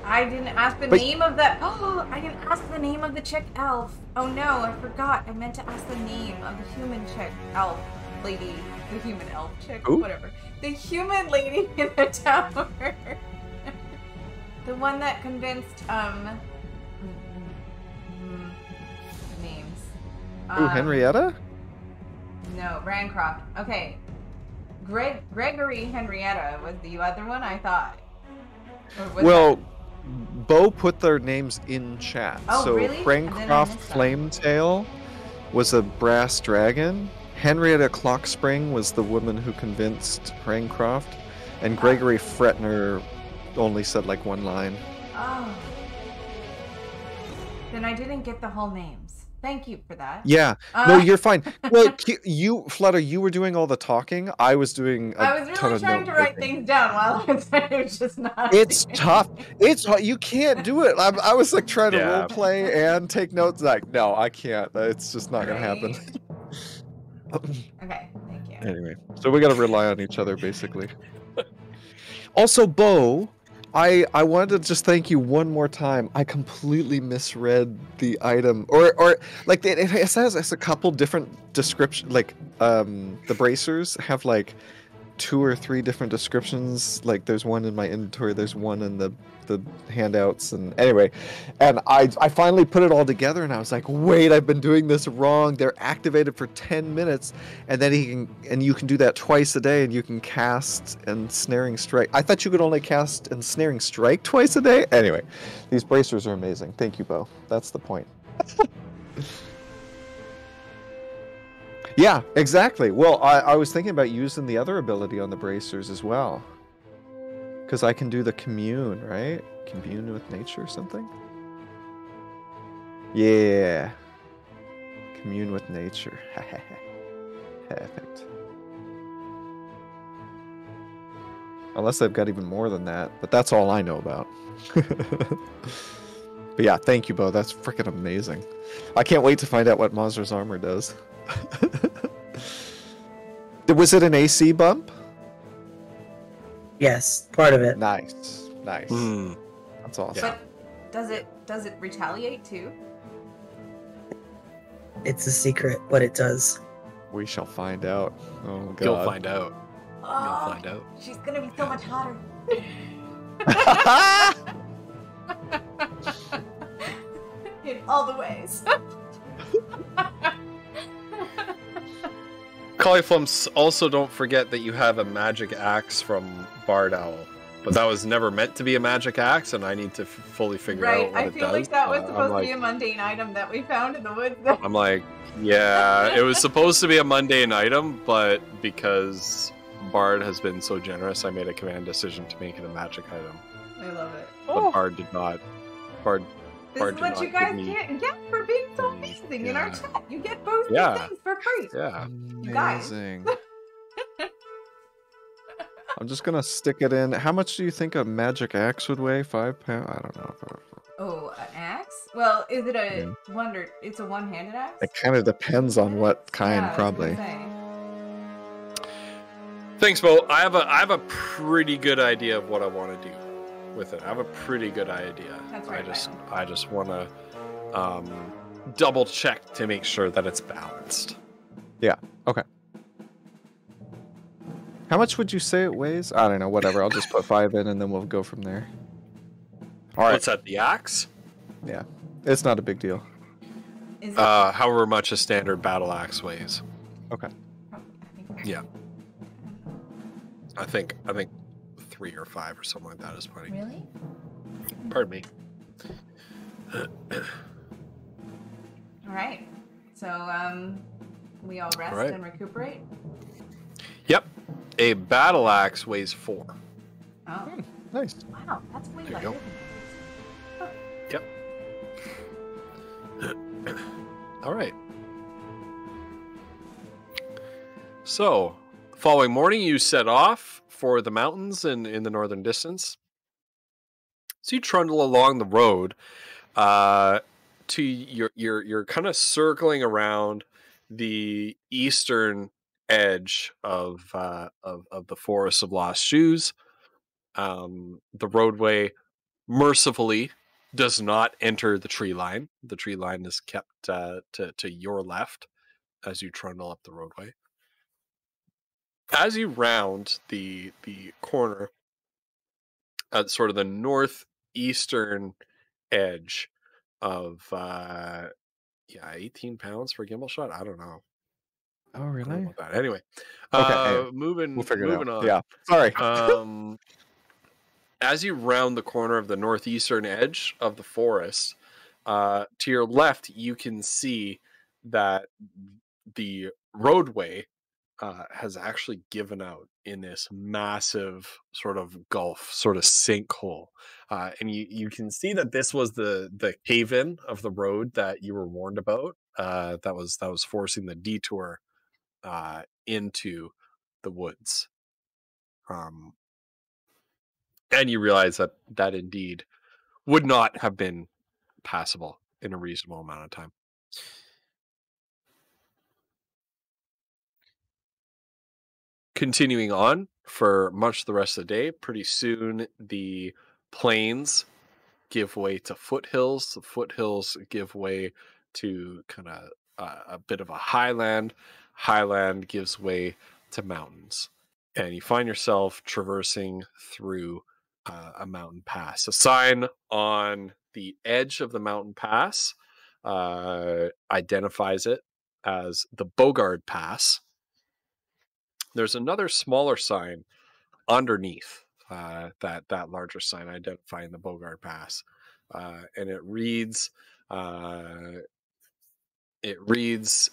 I didn't ask the But- name of that. Oh, I didn't ask the name of the chick elf. Oh no, I forgot. I meant to ask the name of the human chick elf lady. The human elf chick, Who? whatever. The human lady in the tower. The one that convinced names. Ooh, Henrietta? No, Rancroft. Okay. Gregory Henrietta was the other one, I thought. Or was Well, that- Bo put their names in chat. Oh, so really? And then I Crancroft missed that. Flametail was a brass dragon. Henrietta Clockspring was the woman who convinced Crancroft. And Gregory Fretner only said like one line. Oh. Then I didn't get the whole names. Thank you for that. Yeah. No, you're fine. Well, you, Flutter, you were doing all the talking. I was doing a I was ton really of trying to write note-taking. things down while I was just not. It's tough. You can't do it. I was like trying to Yeah. role play and take notes. Like, no, I can't. It's just not gonna happen. Okay, thank you. Anyway, so we got to rely on each other, basically. Also, Bo, I wanted to just thank you one more time. I completely misread the item, or like it says it's a couple different description. Like the bracers have like 2 or 3 different descriptions. Like there's one in my inventory, there's one in the handouts, and anyway, and I finally put it all together, and I was like, wait, I've been doing this wrong. They're activated for 10 minutes, and then you can do that twice a day, and you can cast and snaring strike. I thought you could only cast and snaring strike twice a day. Anyway, these bracers are amazing. Thank you, Bo. That's the point. Yeah, exactly. Well, I was thinking about using the other ability on the bracers as well. Because I can do the commune, right? Commune with nature or something? Yeah. Commune with nature. Perfect. Unless they've got even more than that, but that's all I know about. But yeah, thank you, Bo. That's freaking amazing. I can't wait to find out what Mazra's armor does. Was it an AC bump? Yes, part of it. Nice. Nice. That's awesome. But does it retaliate too? It's a secret what it does. We shall find out. Oh god. You'll find out. Oh, You'll find out. She's gonna be so much hotter. In all the ways. Cauliflums, also don't forget that you have a magic axe from Bard Owl. But that was never meant to be a magic axe, and I need to fully figure out what I it feel does. like that was I'm supposed like, to be a mundane item that we found in the woods. I'm like, yeah, it was supposed to be a mundane item, but because Bard has been so generous, I made a command decision to make it a magic item. I love it. But Bard did not. Bard This Bard is did what not you guys give me- can't get for being so amazing in our Yeah. chat. You get both Yeah. these things for free. Yeah. You guys. Amazing. I'm just gonna stick it in. How much do you think a magic axe would weigh? 5 pounds? I don't know. Oh, an axe? Well, is it a wonder? It's a one-handed axe. It kind of depends on what kind, Yeah, I was gonna probably. say. Thanks, Bo. I have a pretty good idea of what I want to do with it. I have a pretty good idea. That's right, I just want to double check to make sure that it's balanced. Yeah. Okay. How much would you say it weighs? I don't know. Whatever. I'll just put 5 in, and then we'll go from there. All right. What's that? The axe? Yeah. It's not a big deal. Is it? However much a standard battle axe weighs. Okay. Yeah. I think 3 or 5 or something like that is plenty. Really? Pardon me. All right. So, we all rest All right. and recuperate. Yep. A battle axe weighs 4. Oh, Nice. wow, that's way There you lighter go. than Yep. All right. So, the following morning, you set off for the mountains in the northern distance. So you trundle along the road. To you're kind of circling around the eastern edge of the Forest of Lost Shoes. The roadway mercifully does not enter the tree line. The tree line is kept to your left as you trundle up the roadway. As you round the corner at sort of the northeastern edge of 18 pounds for a gimbal shot. I don't know. Oh, I don't know really? about that. Anyway, Okay, moving We'll figure it out. on. Yeah. Sorry. As you round the corner of the northeastern edge of the forest, to your left, you can see that the roadway has actually given out in this massive sort of gulf, sort of sinkhole. And you can see that this was the cave-in of the road that you were warned about. That was forcing the detour into the woods. And you realize that indeed would not have been passable in a reasonable amount of time. Continuing on for much of the rest of the day, pretty soon the plains give way to foothills. The foothills give way to kind of a bit of a highland. Highland gives way to mountains. And you find yourself traversing through a mountain pass. A sign on the edge of the mountain pass identifies it as the Bogard Pass. There's another smaller sign underneath that larger sign identifying the Bogard Pass, and it reads It reads,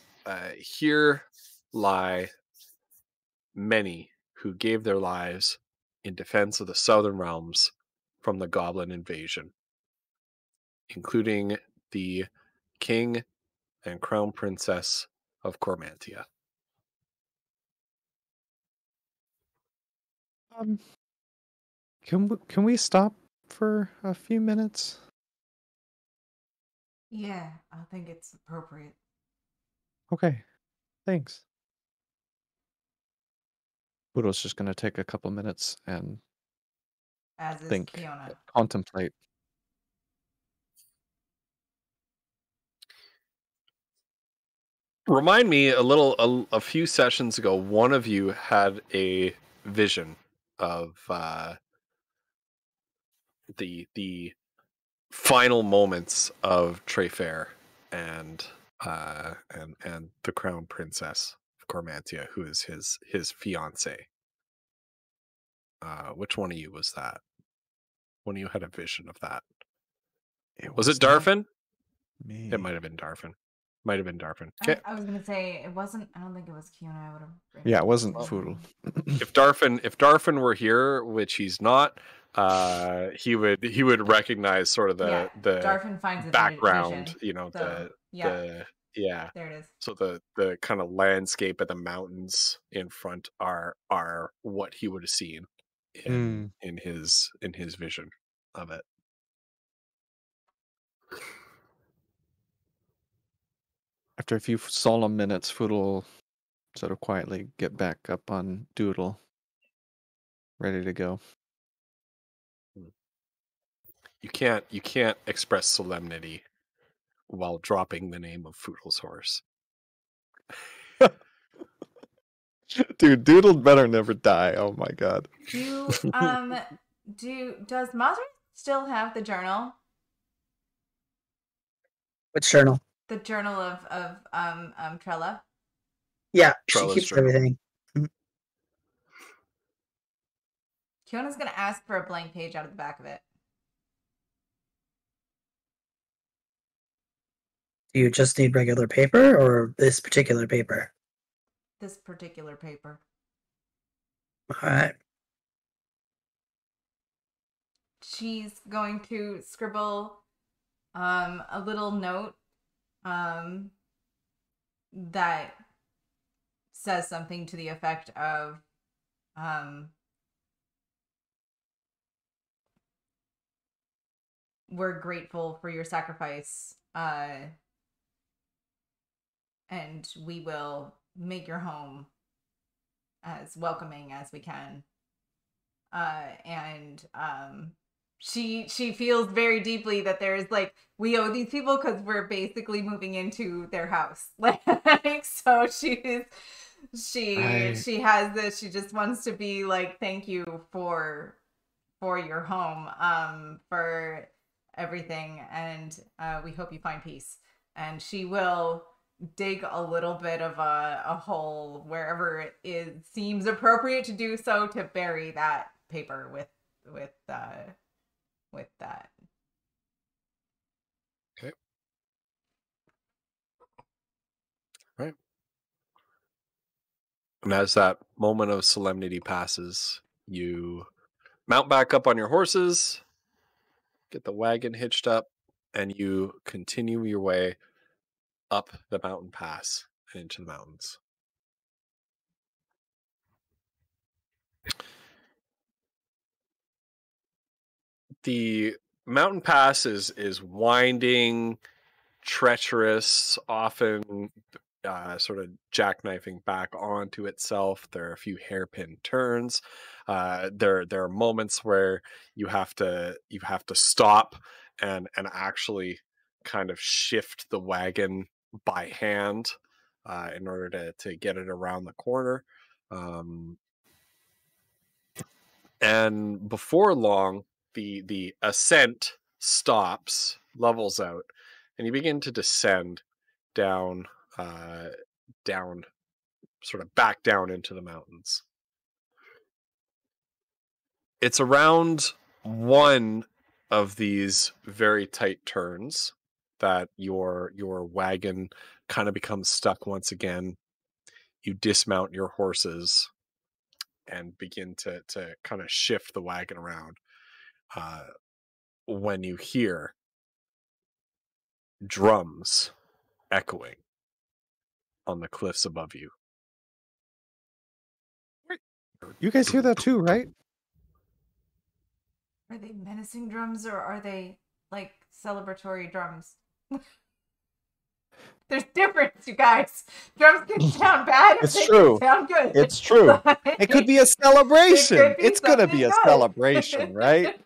"Here lie many who gave their lives in defense of the southern realms from the goblin invasion, including the king and crown princess of Cormantia." Can we stop for a few minutes? Yeah, I think it's appropriate. Okay, thanks. Boodle's just gonna take a couple minutes and As is think, Kiona. contemplate. Remind me a few sessions ago, one of you had a vision of the final moments of Treyfair and the crown princess of Cormantia, who is his fiance. Which one of you was that? One of you had a vision of that. Was it not Darfin? me. It might have been Darfin. Might have been Darfin. I Okay. was gonna say it wasn't. I don't think it was Kiona. I would have. Yeah, it wasn't Well, Foodle. If Darfin were here, which he's not, he would recognize sort of the Darfin finds background, vision, you know, so, the yeah. There it is. So the kind of landscape of the mountains in front are what he would have seen in his vision of it. After a few solemn minutes, Foodle will sort of quietly get back up on Doodle, ready to go. You can't express solemnity while dropping the name of Foodle's horse. Dude, Doodle better never die. Oh my god. Does Mazri still have the journal? Which journal? The journal of Trella? Yeah, Trella's she keeps journal. everything. Kiona's gonna ask for a blank page out of the back of it. Do you just need regular paper or this particular paper? This particular paper. All right. She's going to scribble a little note that says something to the effect of we're grateful for your sacrifice, and we will make your home as welcoming as we can. She feels very deeply that there's we owe these people because we're basically moving into their house. So she has this. She just wants to be thank you for your home, for everything, and we hope you find peace. And she will dig a little bit of a hole wherever it seems appropriate to do so to bury that paper with that. Okay. Right. And as that moment of solemnity passes, you mount back up on your horses, get the wagon hitched up, and you continue your way up the mountain pass and into the mountains. The mountain pass is winding, treacherous, often sort of jackknifing back onto itself. There are a few hairpin turns. There are moments where you have to stop and actually kind of shift the wagon by hand in order to get it around the corner. And before long, the ascent stops, levels out, and you begin to descend down, sort of back down into the mountains. It's around one of these very tight turns that your wagon kind of becomes stuck once again. You dismount your horses and begin to kind of shift the wagon around. When you hear drums echoing on the cliffs above you. You guys hear that too, right? Are they menacing drums or are they like celebratory drums? There's difference, you guys. Drums can sound bad. Or It's they true. Can sound good. It's true. It could be a celebration. It could be It's gonna be a something good. celebration, right?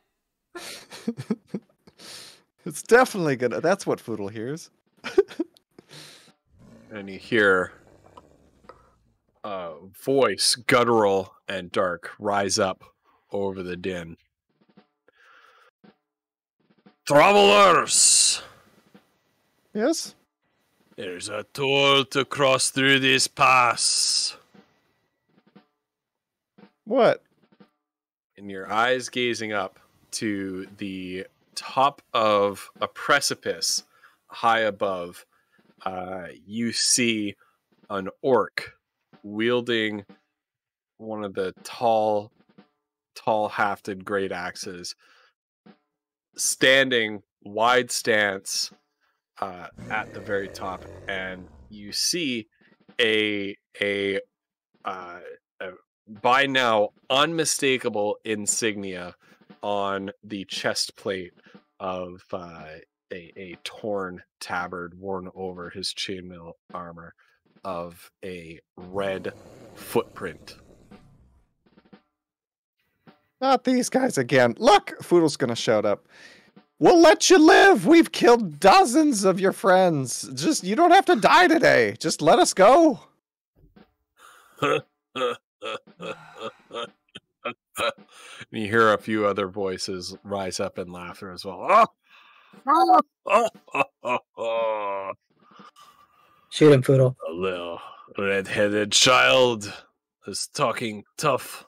It's definitely gonna. That's what Foodle hears. And you hear a voice, guttural and dark, rise up over the din. Travelers! Yes. There's a toll to cross through this pass. What? And your eyes gazing up to the top of a precipice high above, you see an orc wielding one of the tall hafted great axes, standing wide stance at the very top, and you see a by now unmistakable insignia on the chest plate of a torn tabard worn over his chainmail armor of a red footprint. Not these guys again. Look, Foodle's gonna shout up. We'll let you live. We've killed dozens of your friends. Just, you don't have to die today. Just let us go. And you hear a few other voices rise up in laughter as well. Shoot him, Foodle. A little red-headed child is talking tough.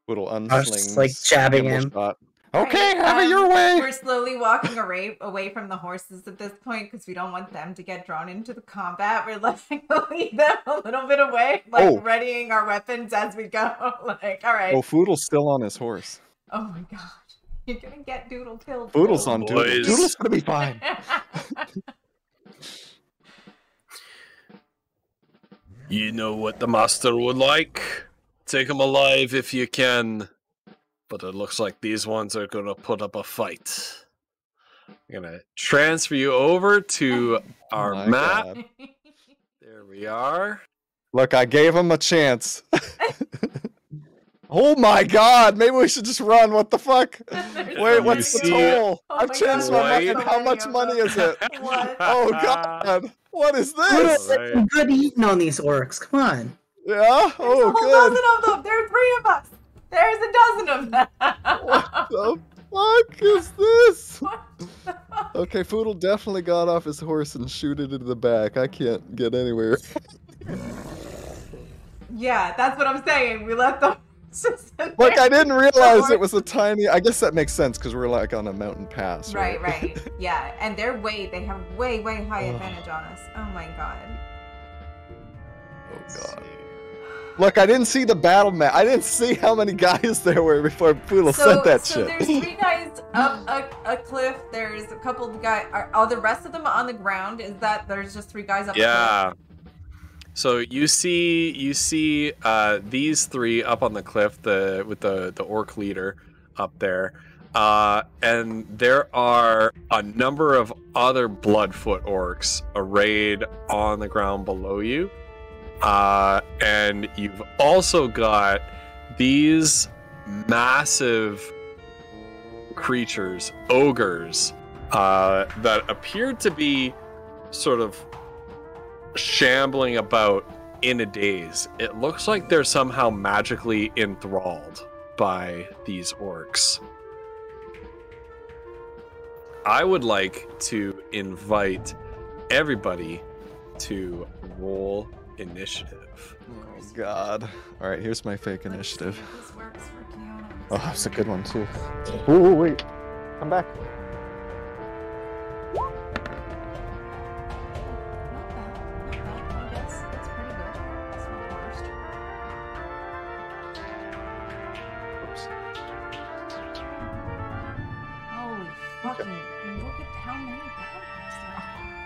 Foodle I was unslings. just, like, jabbing nimble him. shot. Okay, Right, have it your way. We're slowly walking away from the horses at this point because we don't want them to get drawn into the combat. We're letting lead them a little bit away, like readying our weapons as we go. Like, all right. Oh, Foodle's still on his horse. Oh my god, you're gonna get Doodle killed. Foodle's too. on Doodle. Boys. Doodle's gonna be fine. You know what the master would like? Take him alive if you can. But it looks like these ones are going to put up a fight. I'm going to transfer you over to our My map. God. There we are. Look, I gave him a chance. Oh my god, maybe we should just run. What the fuck? Wait, what's the see- toll? Oh I've my changed God, my wait. mind. How much money is it? What? Oh god. What is Foodle, this? Right. that's some good eating on these orcs. Come on. Yeah? There's a Oh whole good. dozen of them. There are 3 of us. There's a dozen of them. What the fuck is this? Okay, Foodle definitely got off his horse and shooted into the back. I can't get anywhere. Yeah, that's what I'm saying. We let them. Look, I didn't realize it was a tiny. I guess that makes sense because we're like on a mountain pass. Right, right. Yeah, and they have way high advantage on us. Oh my god. Oh god. Look, I didn't see the battle map. I didn't see how many guys there were before Poodle sent that so shit. there's 3 guys up a cliff. There's a couple of guys. Are the rest of them on the ground? Is that there's just 3 guys up? Yeah. So you see these 3 up on the cliff, with the orc leader up there, and there are a number of other Bloodfoot orcs arrayed on the ground below you, and you've also got these massive creatures, ogres, that appear to be sort of shambling about in a daze. It looks like they're somehow magically enthralled by these orcs. I would like to invite everybody to roll initiative. Oh god. Alright, here's my fake initiative. This works for Kiona. Oh, that's a good one too. Oh, wait. Come back. fucking look at how many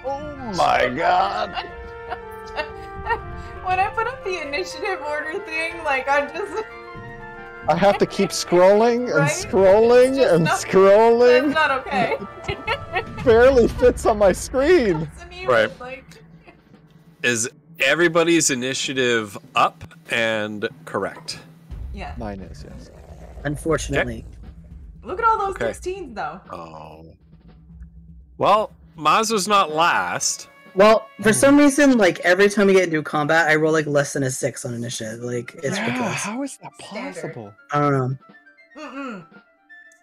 battles Oh my god! When I put up the initiative order thing, like I'm just I have to keep scrolling and Right? scrolling It's just and not- scrolling. that's not okay. Barely fits on my screen. Doesn't even, Right. like, Is everybody's initiative up and correct? yeah. Mine is, yes. Unfortunately. Look at all those Okay. 16s though. Oh. Well, Mazda's not last. Well, for some reason, like every time we get into combat, I roll like less than a 6 on initiative. Like it's ridiculous. how is that Standard. possible? I don't know. Mm-mm.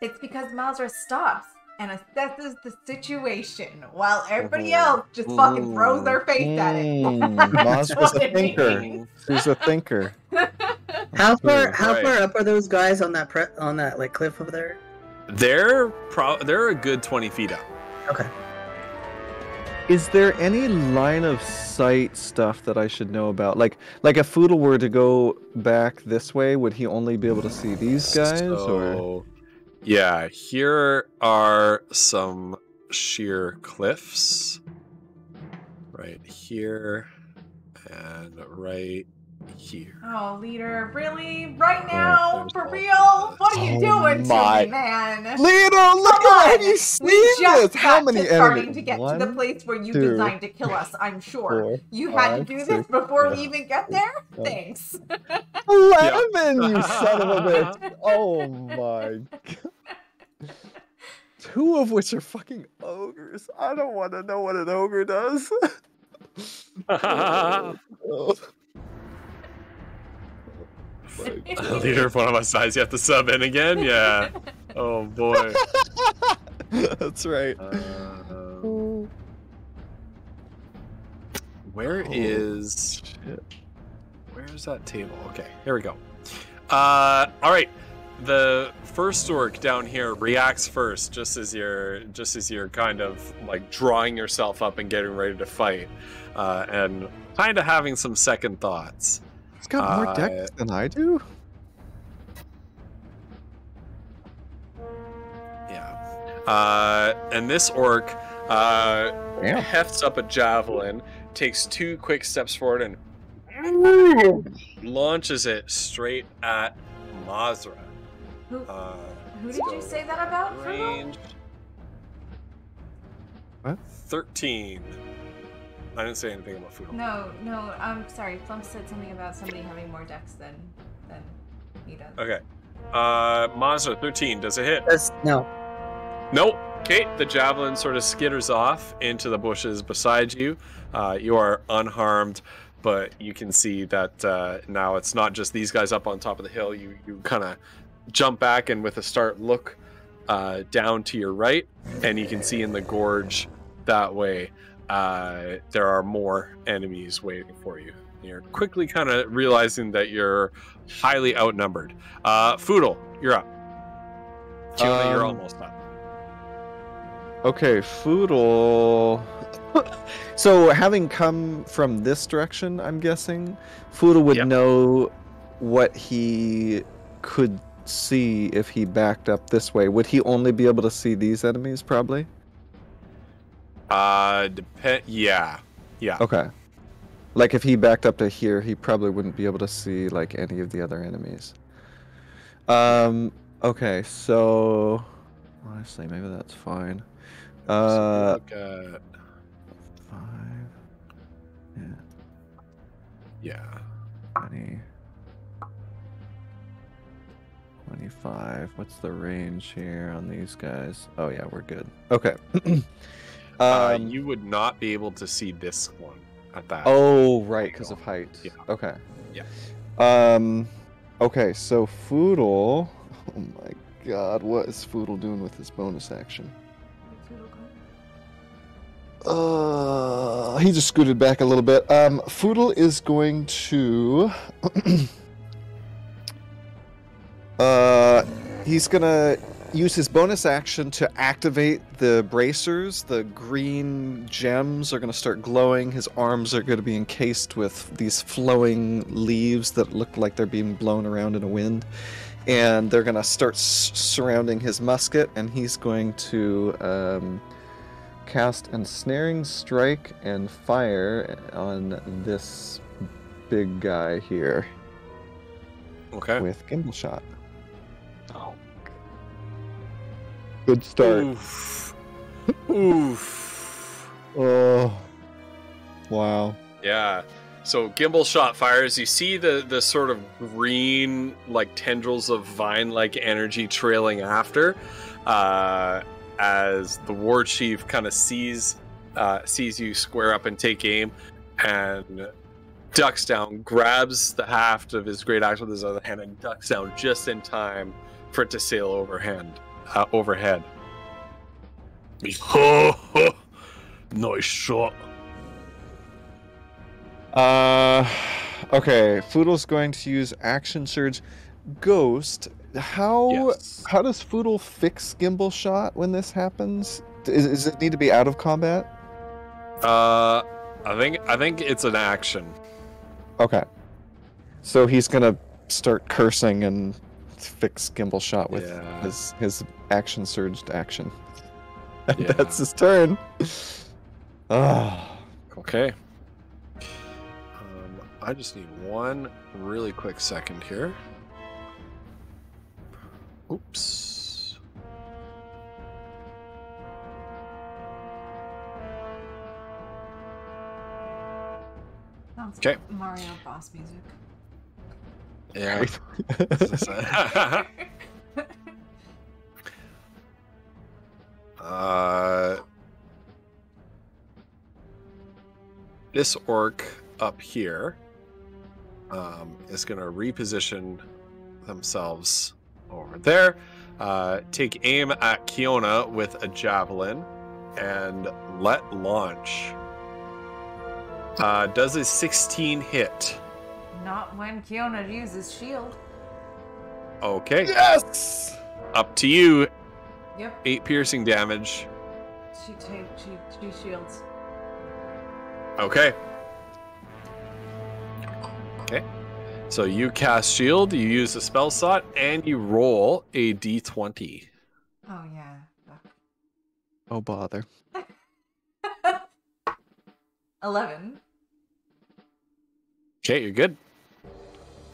It's because Mazra stops and assesses the situation while everybody else just fucking throws their face at it. Maz was a What it thinker. means. She's a thinker. How far Right. up are those guys on that like cliff over there? They're a good 20 feet up. Okay. Is there any line of sight stuff that I should know about? Like if Foodle were to go back this way, would he only be able to see these guys? Or So, yeah, here are some sheer cliffs. Right here and right here. Oh, leader, really? Right now? there's For all real? of What are you Oh doing my- to me, man? Leader, look Come at on. have you We seen just this? How got many to starting enemies? to get to One, the place where you two, designed to kill us, I'm sure. four, You had to five, do this six, before we seven, even get there? eight. Thanks. 11, you son of a bitch. Oh my god. 2 of which are fucking ogres. I don't want to know what an ogre does. Oh. Leader of one of us dies, you have to sub in again? Yeah. Oh boy. That's right. Where Oh, is shit. where's that table? Okay, here we go. All right. The first orc down here reacts first, just as you're kind of like drawing yourself up and getting ready to fight, and kind of having some second thoughts. He's got more decks than I do. Yeah. And this orc hefts up a javelin, takes 2 quick steps forward, and launches it straight at Mazra. Who did you so say that about, Frugal? range What? 13. I didn't say anything about food. No, I'm sorry. Flump said something about somebody having more decks than he does. Okay. Mazra, 13. Does it hit? No. Nope. Okay, the javelin sort of skitters off into the bushes beside you. You are unharmed, but you can see that now it's not just these guys up on top of the hill. You kind of jump back and with a start look down to your right, and you can see in the gorge that way there are more enemies waiting for you. You're quickly kind of realizing that you're highly outnumbered. Foodle, you're up. Fiona, you're almost up. Okay, Foodle. So, having come from this direction, I'm guessing, Foodle would Yep. know what he could see if he backed up this way. Would he only be able to see these enemies, probably? Yeah. Okay. Like, if he backed up to here, he probably wouldn't be able to see, like, any of the other enemies. Okay, so... Honestly, maybe that's fine. So look at 5... yeah. 20... 25. What's the range here on these guys? Oh yeah, we're good. Okay. You would not be able to see this one at that. Oh right, because of height. Yeah. Okay. Yeah. Okay, so Foodle. Oh my god, what is Foodle doing with his bonus action? He just scooted back a little bit. Foodle is going to. He's gonna use his bonus action to activate the bracers. The green gems are gonna start glowing. His arms are gonna be encased with these flowing leaves that look like they're being blown around in a wind. and they're gonna start surrounding his musket, and he's going to cast Ensnaring Strike and fire on this big guy here Okay. with Gimbal Shot. Oh, good start. Oof. Oof. Oh, wow. Yeah. So gimbal shot fires. You see the sort of green, like tendrils of vine-like energy trailing after, as the war chief kind of sees you square up and take aim, and ducks down, grabs the haft of his great axe with his other hand, and ducks down just in time for it to sail overhead. Nice shot. Okay, Foodle's going to use Action Surge. Ghost, how does Foodle fix Gimbal Shot when this happens? Does it need to be out of combat? I think it's an action. Okay. So he's gonna start cursing and fix Gimbal Shot with his Action Surged action. Yeah. That's his turn. Okay. I just need one really quick second here. Oops. Sounds Okay. like Mario boss music. Yeah. This orc up here is going to reposition themselves over there, take aim at Kiona with a javelin, and let launch. Does a 16 hit? Not when Kiona uses shield. Okay. Yes! Up to you. Yep. 8 piercing damage. She shields. Okay. Okay. So you cast shield, you use the spell slot, and you roll a d20. Oh yeah. Oh bother. 11. Okay, you're good.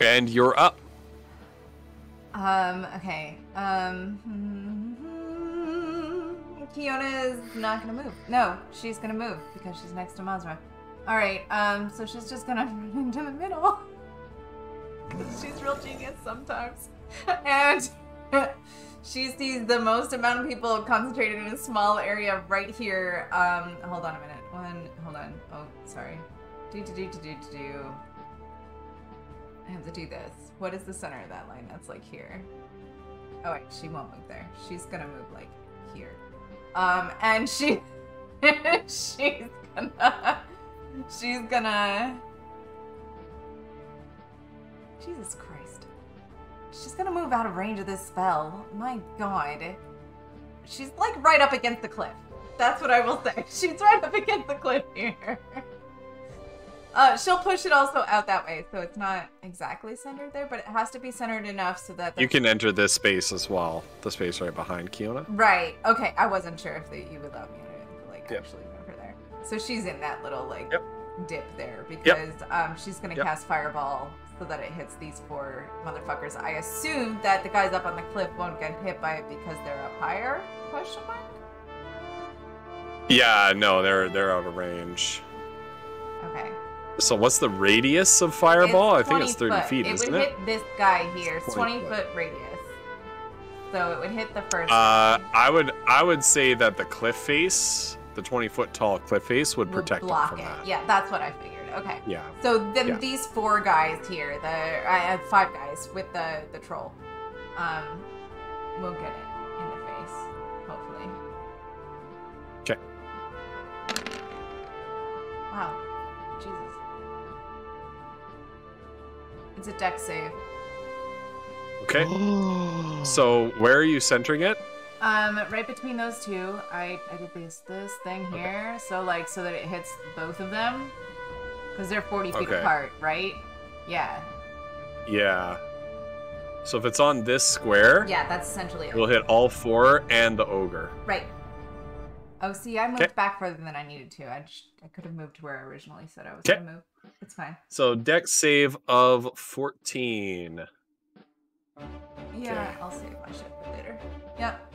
And you're up. Okay. Kiona is not gonna move. No, she's gonna move because she's next to Mazra. Alright, so she's just gonna run into the middle. Because she's real genius sometimes. And she sees the most amount of people concentrated in a small area right here. Hold on a minute. Hold on. Oh, sorry. Do. I have to do this. What is the center of that line? That's like here. Oh wait, she won't move there. She's gonna move like here. And she's gonna Jesus Christ. She's gonna move out of range of this spell. My god. She's like right up against the cliff. That's what I will say. She's right up against the cliff here. She'll push it also out that way, so it's not exactly centered there, but it has to be centered enough so that You can enter this space as well. The space right behind Kiona. Right. Okay. I wasn't sure if you would allow me to actually move her there. So she's in that little dip there because she's gonna cast Fireball so that it hits these 4 motherfuckers. I assume that the guys up on the cliff won't get hit by it because they're up higher? Question mark. Yeah, no, they're out of range. Okay. So what's the radius of Fireball? I think it's 30 foot. feet, isn't It would it? hit this guy here. It's 20 20-foot radius. So it would hit the first I would say that the cliff face, the 20-foot tall cliff face, would protect them block from it. that. Yeah, that's what I figured. Okay. Yeah. So then these 4 guys here, I had 5 guys with the troll, will get it in the face, hopefully. Okay. Wow. Jesus. It's a dex save. Okay. So where are you centering it? Right between those 2, I did this thing here, so that it hits both of them, because they're 40 feet apart, right? Yeah. Yeah. So if it's on this square, Yeah, that's essentially it. we'll hit all 4 and the ogre. Right. Oh, see, I moved back further than I needed to. I could have moved to where I originally said I was going to move. It's fine. So dex save of 14. Yeah, I'll save my shit for later. Yep.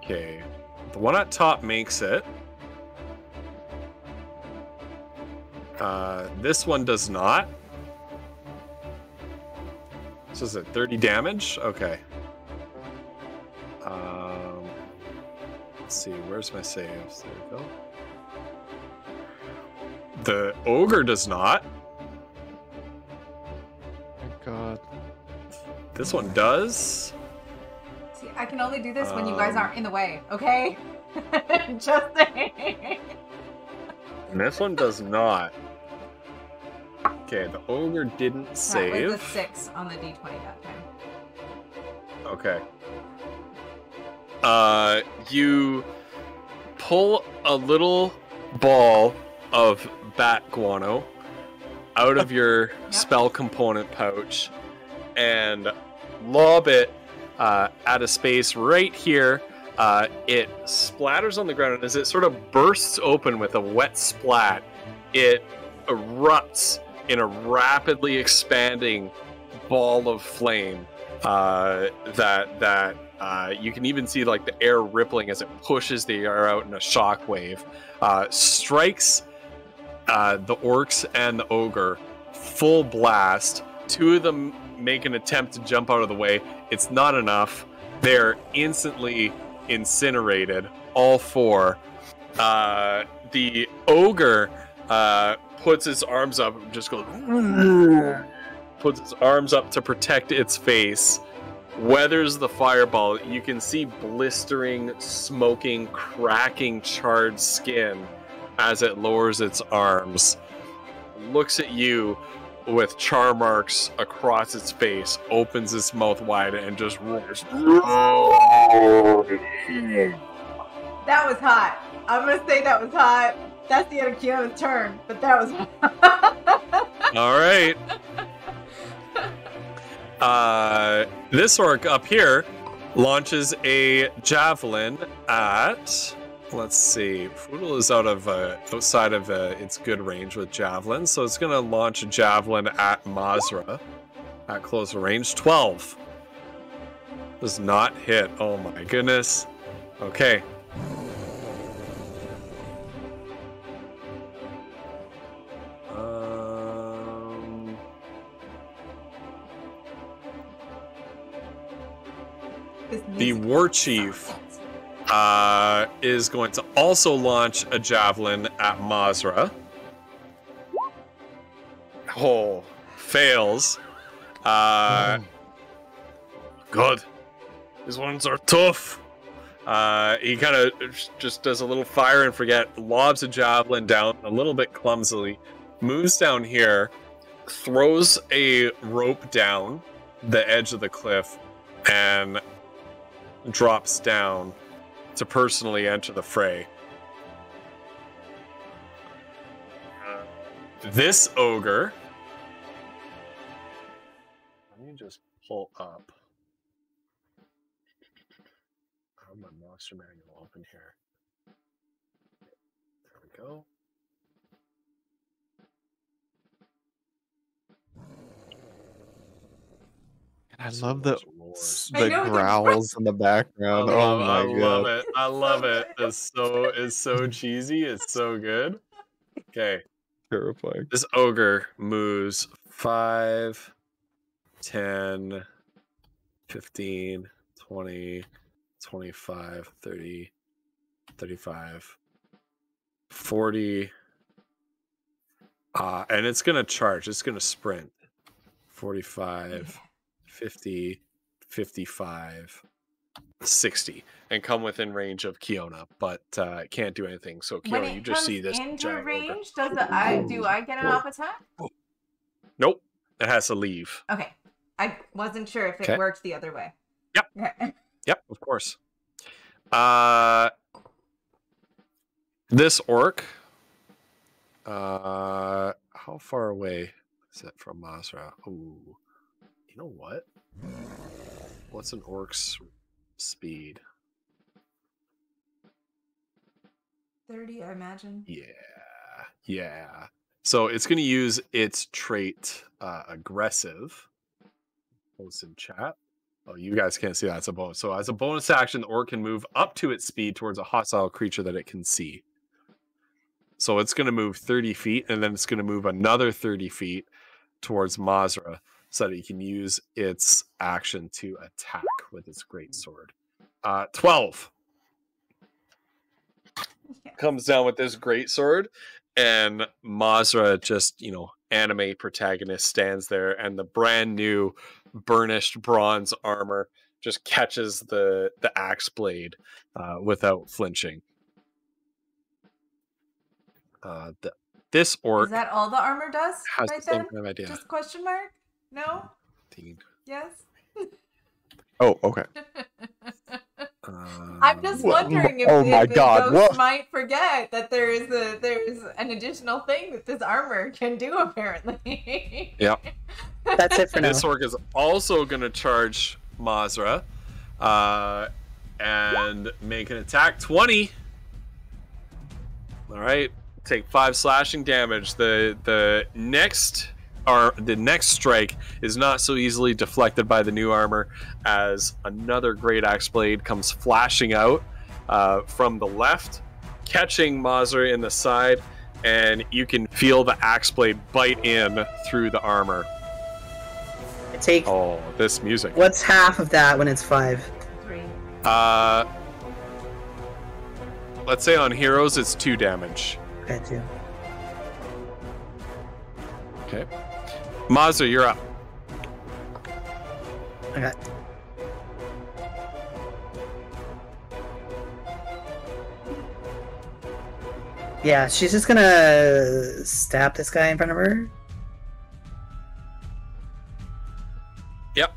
Okay. The one at top makes it. This one does not. So is it 30 damage? Okay. Let's see, where's my saves? There we go. The ogre does not. Oh God. This one does. See, I can only do this when you guys aren't in the way, okay? Just saying. And this one does not. Okay, the ogre didn't save. That was a 6 on the d20 that time. Okay. You pull a little ball of bat guano out of your spell component pouch and lob it at a space right here. It splatters on the ground, and as it sort of bursts open with a wet splat, it erupts in a rapidly expanding ball of flame that you can even see like the air rippling as it pushes the air out in a shockwave. Strikes the orcs and the ogre full blast. 2 of them make an attempt to jump out of the way. It's not enough. They're instantly incinerated, all 4. The ogre puts his arms up and just goes, puts its arms up to protect its face, weathers the fireball. You can see blistering, smoking, cracking, charred skin as it lowers its arms. Looks at you with char marks across its face, opens its mouth wide, and just roars. That was hot. I'm gonna say that was hot. That's the end of Kiona's turn, but that was hot. All right. This orc up here launches a javelin at. Let's see. Foodle is outside of its good range with javelins, so it's going to launch a javelin at Mazra at close range. 12 does not hit. Oh my goodness. Okay. The war chief is going to also launch a javelin at Mazra. Oh, fails. Good. These ones are tough. He kind of just does a little fire and forget, lobs a javelin down a little bit clumsily, moves down here, throws a rope down the edge of the cliff, and drops down to personally enter the fray. This ogre. Let me just pull up. I have my monster manual open here. There we go. I love the know, growls in the background. Oh my god. I love it. It's so cheesy. It's so good. Okay. Terrifying. This ogre moves 5, 10, 15, 20, 25, 30, 35, 40. And it's going to charge. It's going to sprint. 45, 50, 55, 60, and come within range of Kiona, but can't do anything. So Kiona, you just see this into giant range. ogre. Do I get an off attack? Nope, it has to leave. Okay, I wasn't sure if it worked the other way. Yep. Okay. Yep, of course. This orc. How far away is it from Mazra? Ooh. You know what? What's an orc's speed? 30, I imagine. Yeah. So it's going to use its trait aggressive. Post in chat. Oh, you guys can't see that. It's a bonus. So as a bonus action, the orc can move up to its speed towards a hostile creature that it can see. So it's going to move 30 feet, and then it's going to move another 30 feet towards Mazra so that he can use its action to attack with its greatsword. 12. Yeah. Comes down with this greatsword, and Mazra just, anime protagonist stands there, and the brand new burnished bronze armor just catches the axe blade without flinching. This orc Is that all the armor does? has Right the same then? kind of idea. Just question mark? No? 15. Yes? Oh, okay. I'm just wondering if, oh my if God, the what? ghost might forget that there's an additional thing that this armor can do, apparently. Yep. That's it for now. This orc is also going to charge Mazra and make an attack. 20. All right. Take 5 slashing damage. The next strike is not so easily deflected by the new armor, as another great axe blade comes flashing out from the left, catching Mazra in the side, and you can feel the axe blade bite in through the armor. Take. Oh, this music. What's half of that when it's 5? 3. Let's say on heroes it's 2 damage. Okay, 2. Okay. Mazra, you're up. Okay. Yeah, she's just gonna stab this guy in front of her. Yep.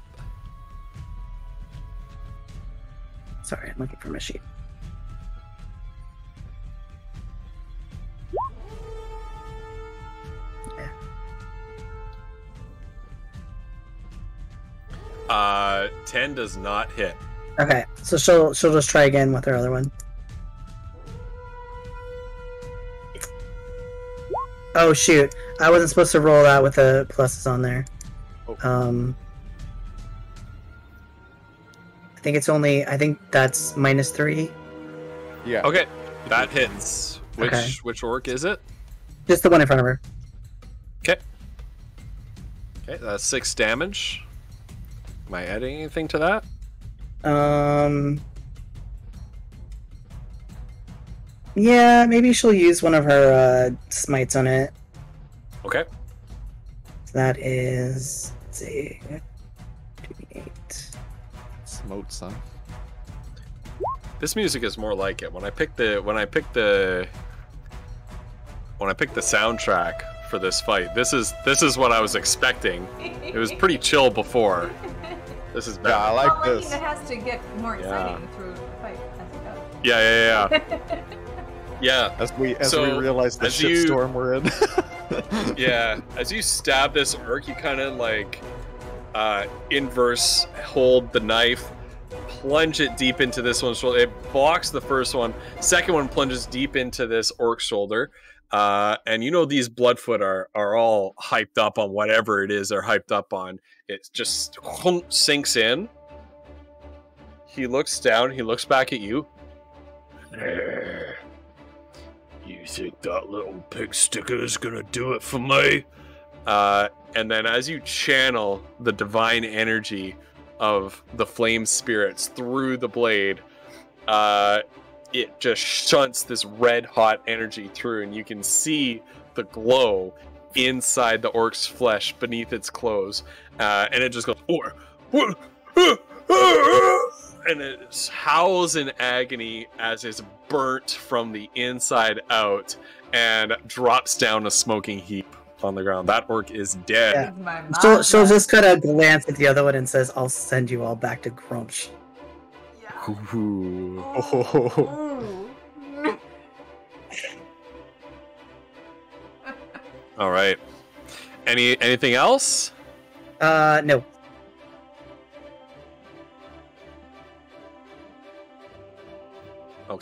Sorry, I'm looking for my sheet. Yeah. 10 does not hit. Okay, so she'll just try again with her other one. Oh shoot! I wasn't supposed to roll that with the pluses on there. Oh. I think that's -3. Yeah. Okay, that hits. Okay. Which orc is it? Just the one in front of her. Okay. Okay, that's 6 damage. Am I adding anything to that? Yeah, maybe she'll use one of her smites on it. Okay. So that is, let's see, 2d8. Smote, son. This music is more like it. When I picked the soundtrack for this fight, this is what I was expecting. It was pretty chill before. This is better. Yeah, I like Well, this. it has to get more exciting through the fight as it goes. Yeah. Yeah. As we So, realize the as you- shitstorm we're in. Yeah. As you stab this orc, you kind of inverse hold the knife, plunge it deep into this one's shoulder. It blocks the first one. Second one plunges deep into this orc's shoulder. And these Bloodfoot are all hyped up on whatever it is they're hyped up on. It just sinks in. He looks down. He looks back at you. You think that little pig sticker is gonna do it for me? And then as you channel the divine energy of the flame spirits through the blade, it just shunts this red hot energy through, and you can see the glow inside the orc's flesh beneath its clothes, and it just goes and it howls in agony as it's burnt from the inside out and drops down a smoking heap on the ground. That orc is dead. Yeah. My She'll just kind of glance at the other one and says, "I'll send you all back to Grumsh." Yeah. Ooh. Ooh. All right. Anything else? No.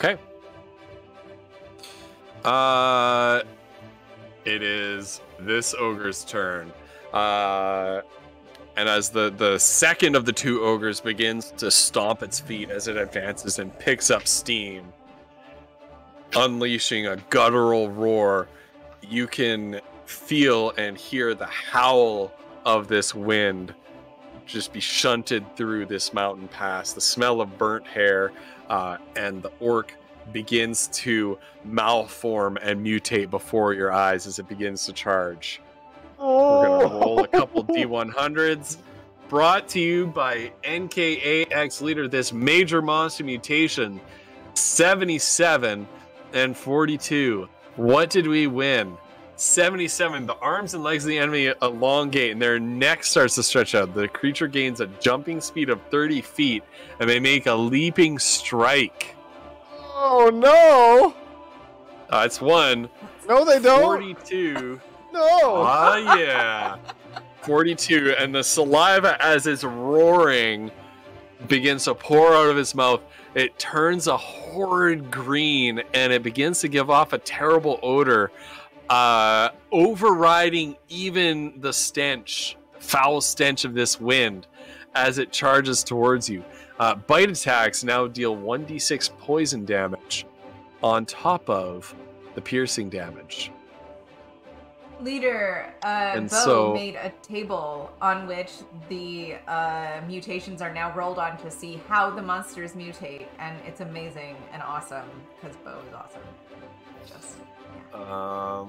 Okay. It is this ogre's turn. And as the second of the two ogres begins to stomp its feet as it advances and picks up steam, unleashing a guttural roar, you can feel and hear the howl of this wind just be shunted through this mountain pass. The smell of burnt hair, and the orc begins to malform and mutate before your eyes as it begins to charge. We're going to roll a couple D100s. Brought to you by NKAX Leader, this major monster mutation, 77 and 42. What did we win? 77. The arms and legs of the enemy elongate and their neck starts to stretch out. The creature gains a jumping speed of 30 feet and they make a leaping strike. Oh no! It's one. No, they don't. 42. No. Yeah. 42, and the saliva as it's roaring begins to pour out of its mouth. It turns a horrid green and it begins to give off a terrible odor, overriding even the stench, foul stench of this wind as it charges towards you. Bite attacks now deal 1d6 poison damage on top of the piercing damage. Leader, Bo made a table on which the mutations are now rolled on to see how the monsters mutate, and it's amazing and awesome because Bo is awesome. Just, yeah.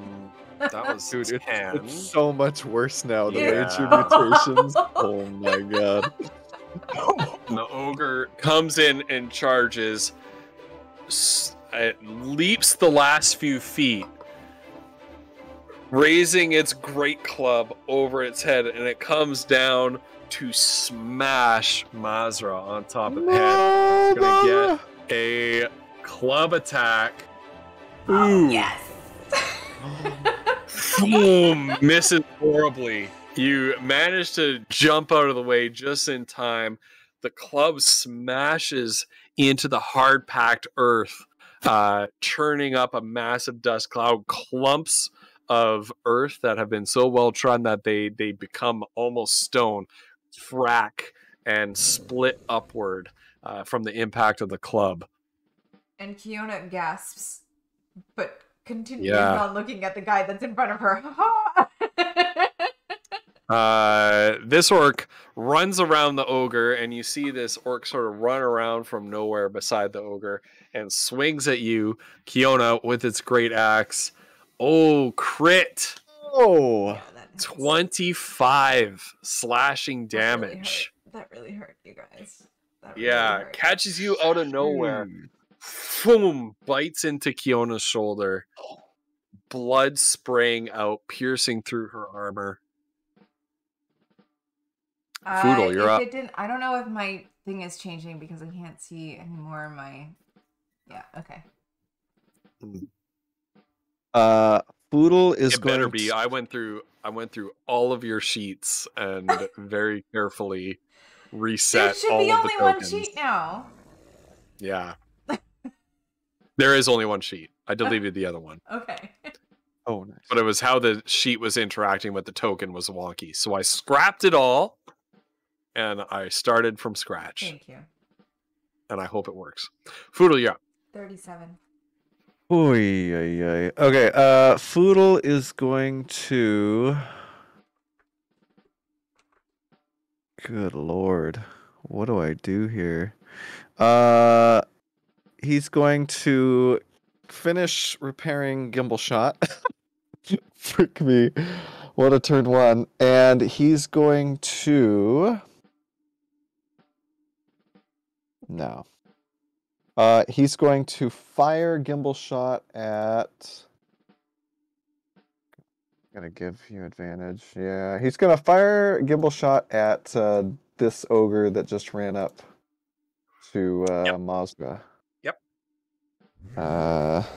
That was Dude, 10. it's so much worse now. The Yeah. major mutations. Oh my god. The ogre comes in and charges. It leaps the last few feet, raising its great club over its head, and it comes down to smash Mazra on top of the head. It's gonna get a club attack. Ooh. Yes! Boom! Misses horribly. You manage to jump out of the way just in time. The club smashes into the hard-packed earth, churning up a massive dust cloud. Clumps of earth that have been so well trodden that they become almost stone, crack and split upward from the impact of the club. And Kiona gasps, but continues on looking at the guy that's in front of her. This orc runs around the ogre, and you see this orc sort of run around from nowhere beside the ogre and swings at you, Kiona, with its great axe. Oh, crit! Oh, Yeah, 25 slashing damage. That really hurt you guys. Hurt. Catches you out of nowhere. Boom! Bites into Kiona's shoulder. Blood spraying out, piercing through her armor. Foodle, you're up. I don't know if my thing is changing because I can't see anymore. Yeah, okay. Foodle is it going better be. I went through all of your sheets and very carefully reset all of the tokens. There should be only one sheet now. Yeah. There is only one sheet. I deleted the other one. Okay. Oh, nice. But it was how the sheet was interacting with the token was wonky. So I scrapped it all and I started from scratch. Thank you. And I hope it works. Foodle, you're up. 37. Oy, oy, oy. Okay, Foodle is going to... Good lord. What do I do here? He's going to finish repairing Gimbal Shot. Frick me. What a turn one. And he's going to... No. He's going to fire Gimbal Shot at... I'm gonna give you advantage. Yeah, he's gonna fire Gimbal Shot at this ogre that just ran up to Mazra. Yep. Let's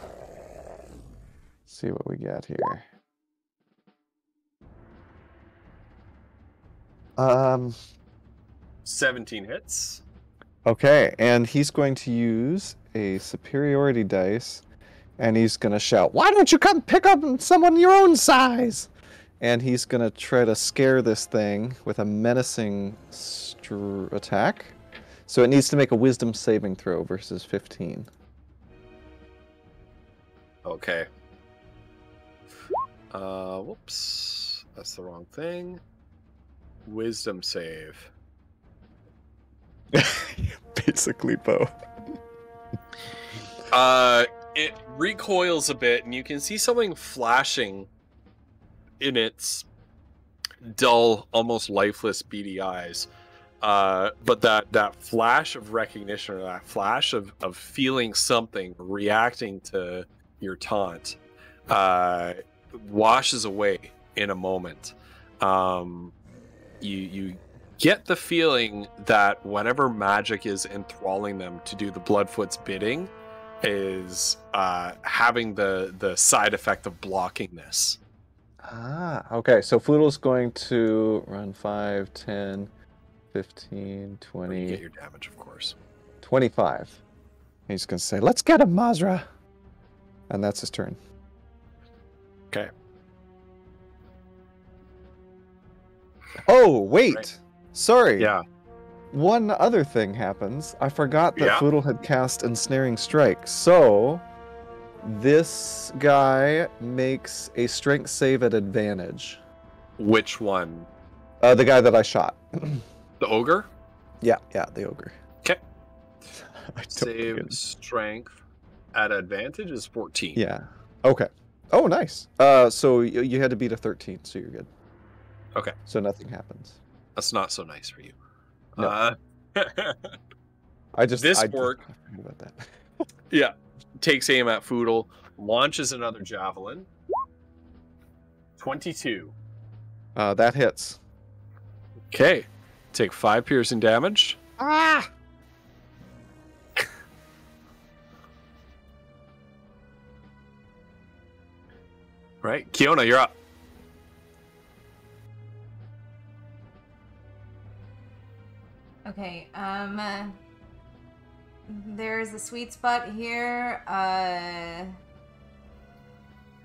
see what we got here. 17 hits. Okay, and he's going to use a superiority dice, and he's gonna shout, "Why don't you come pick up someone your own size?" And he's gonna try to scare this thing with a menacing attack. So it needs to make a wisdom saving throw versus 15. Okay. Whoops. That's the wrong thing. Wisdom save. Basically both. It recoils a bit, and you can see something flashing in its dull, almost lifeless, beady eyes. But that flash of recognition, or that flash of feeling something, reacting to your taunt, washes away in a moment. You get the feeling that whatever magic is enthralling them to do the Bloodfoot's bidding is having the side effect of blocking this. Ah, okay. So Floodle's going to run 5, 10, 15, 20... You get your damage, of course. 25. He's going to say, "Let's get him, Mazra." And that's his turn. Okay. Oh, wait. Right. Sorry. Yeah. One other thing happens. I forgot that Yeah. Floodle had cast Ensnaring Strike. So, this guy makes a strength save at advantage. Which one? The guy that I shot. The ogre? Yeah, the ogre. Okay. I don't Save forget. strength at advantage is 14. Yeah. Okay. Oh, nice. So you had to beat a 13, so you're good. Okay. So nothing happens. That's not so nice for you. No. This I orc- forgot about that. Yeah. Takes aim at Foodle, launches another javelin. 22. That hits. Okay. Take 5 piercing damage. Ah! Right. Kiona, you're up. Okay, there's a sweet spot here,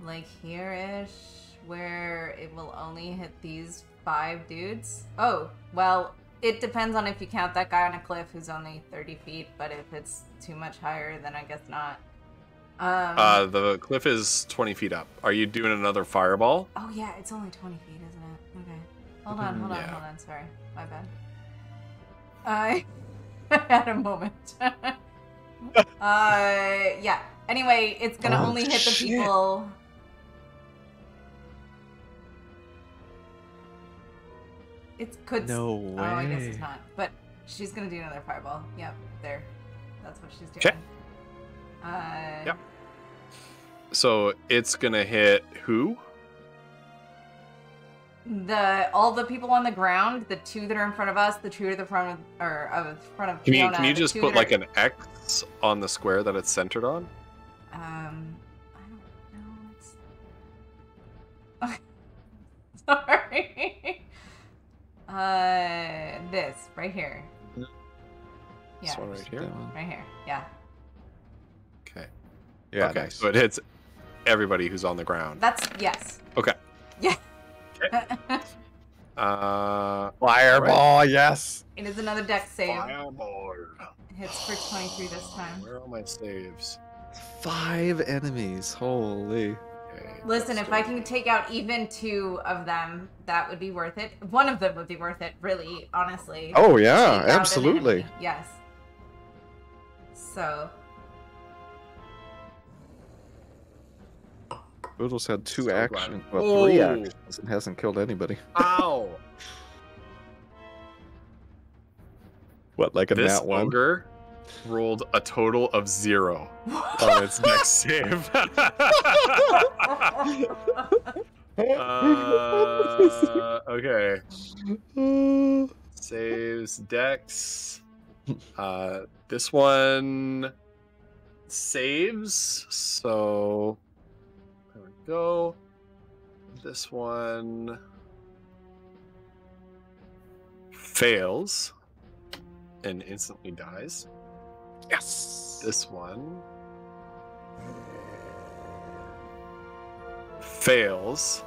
like here-ish, where it will only hit these 5 dudes. Oh, well, it depends on if you count that guy on a cliff who's only 30 feet, but if it's too much higher, then I guess not. The cliff is 20 feet up. Are you doing another fireball? Oh yeah, it's only 20 feet, isn't it? Okay. Hold on, Yeah. sorry. My bad. I had a moment. Yeah. Anyway, it's gonna only hit the people. It could. No way. Oh, I guess it's not. But she's gonna do another fireball. Yep, there. That's what she's doing. Okay. Yep. So it's gonna hit who? All the people on the ground, the 2 that are in front of us, the 2 to the front of front of Fiona, Can you the just 2 put that like are- an X on the square that it's centered on? I don't know. Sorry. This right here. This Yeah, one right here. That one. right here. Yeah. Okay. Yeah, Okay. nice. So it hits everybody who's on the ground. That's yes. Okay. Yeah. Fireball, yes. It is another dex save. Fireball. Hits for 23 this time. Where are my saves? 5 enemies. Holy. Okay, Listen, let's if I do- can take out even 2 of them, that would be worth it. One of them would be worth it, really, honestly. Oh, yeah, Take out an absolutely. enemy. Yes. So, Boodle's had 2 So glad. actions, well, 3 Oh. actions, and hasn't killed anybody. Ow! What, like a This nat 1? ogre rolled a total of 0 on its next save. Okay. Saves Dex. This one saves, so there we go. This one fails and instantly dies. Yes. This one fails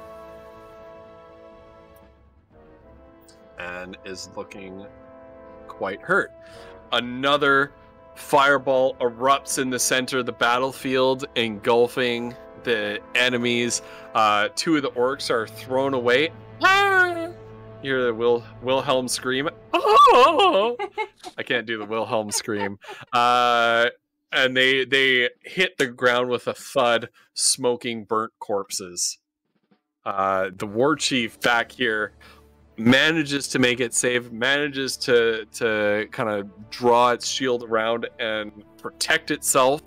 and is looking quite hurt. Another fireball erupts in the center of the battlefield, engulfing the enemies. Two of the orcs are thrown away. You hear the Wilhelm scream. Oh! I can't do the Wilhelm scream. And they hit the ground with a thud, smoking burnt corpses. The war chief back here manages to make it safe, manages to kind of draw its shield around and protect itself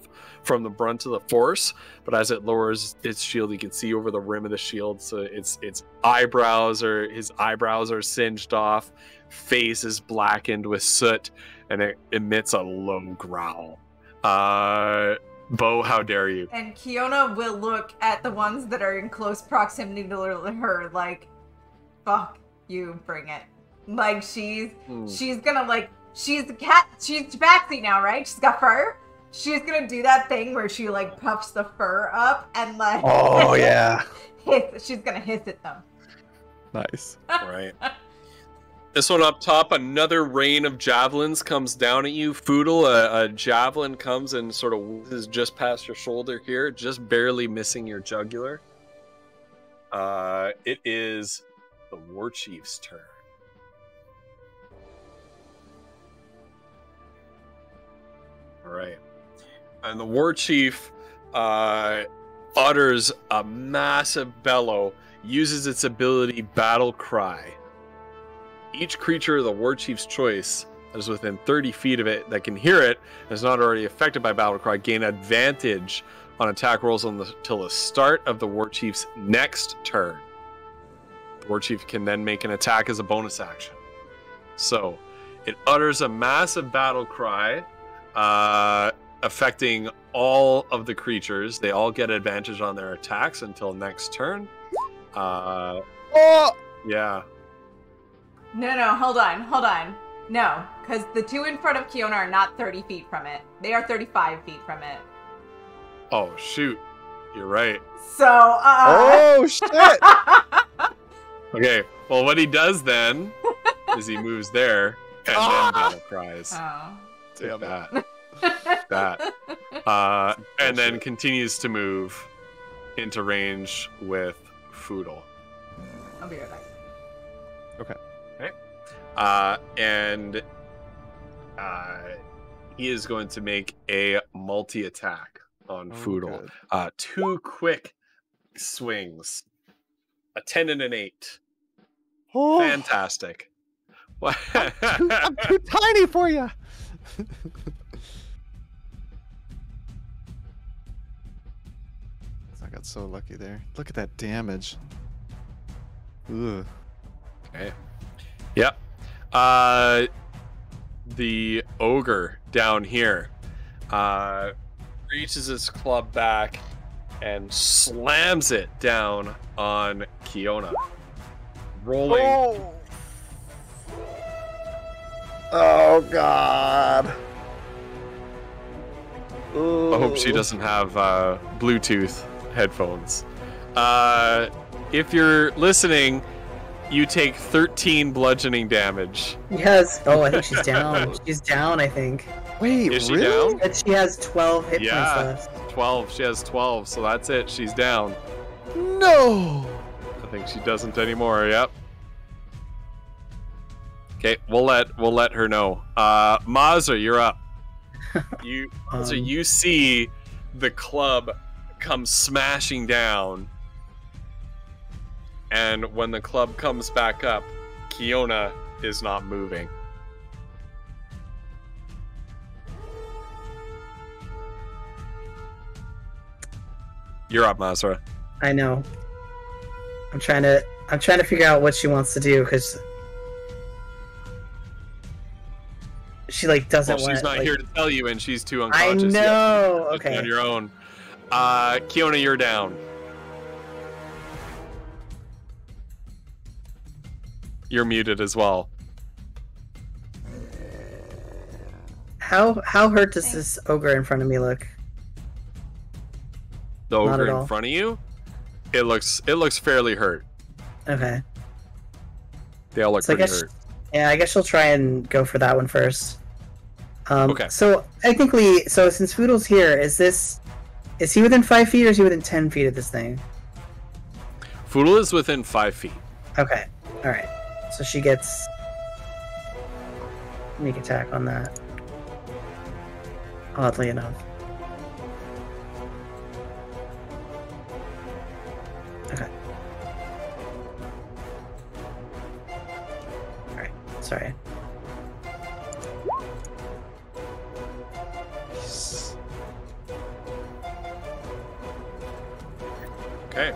from the brunt of the force. But as it lowers its shield, you can see over the rim of the shield, so his eyebrows are singed off, face is blackened with soot, and it emits a low growl. Bo, how dare you? And Kiona will look at the ones that are in close proximity to her like, fuck you, bring it. Like, she's gonna, like, she's backsy now, right? She's got fur. She's gonna do that thing where she, like, puffs the fur up and, like... Oh, yeah. She's gonna hiss at them. Nice. Right. This one up top, another rain of javelins comes down at you. Foodle, a javelin comes and sort of whizzes just past your shoulder here, just barely missing your jugular. It is the war chief's turn. All right. And the war chief utters a massive bellow, uses its ability Battle Cry. Each creature of the war chief's choice that is within 30 feet of it that can hear it and is not already affected by Battle Cry gain advantage on attack rolls until the start of the war chief's next turn. The war chief can then make an attack as a bonus action. So it utters a massive battle cry, affecting all of the creatures. They all get advantage on their attacks until next turn. Yeah. No, hold on. No, because the two in front of Kiona are not 30 feet from it. They are 35 feet from it. Oh, shoot. You're right. So, Oh, shit! Okay, well, what he does then is he moves there and then battle cries. Oh. Damn it. And then continues to move into range with Foodle. I'll be right back. Okay. And he is going to make a multi-attack on Foodle. Good. 2 quick swings. A 10 and an 8. Oh, Fantastic. I'm too tiny for you. I got so lucky there. Look at that damage. Ugh. Okay. Yep. The ogre down here reaches his club back and slams it down on Kiona. Rolling. Oh God. I hope she doesn't have Bluetooth headphones. If you're listening, you take 13 bludgeoning damage. Yes. Oh, I think she's down. She's down, I think. Wait, Is she really? down? And she has 12 hit points Yeah, left. 12. She has 12, so that's it. She's down. No. I think she doesn't anymore. Yep. Okay, we'll let her know. Mazza, you're up. You see the club come smashing down, and when the club comes back up, Kiona is not moving. You're up, Mazra. I know. I'm trying to figure out what she wants to do because she like doesn't want. She's not like, here to tell you, and she's too I unconscious. know. Yet. Okay. On your own. Kiona, you're down. You're muted as well. How hurt does this ogre in front of me look? The Not ogre at in all. front of you, it looks fairly hurt. Okay. They all look So I pretty guess, hurt. yeah, I guess she'll try and go for that one first. Okay. So technically, since Foodle's here, is he within 5 feet or is he within 10 feet of this thing? Foodle is within 5 feet. Okay. All right. So she gets sneak attack on that. Oddly enough. Okay. All right. Sorry. Okay.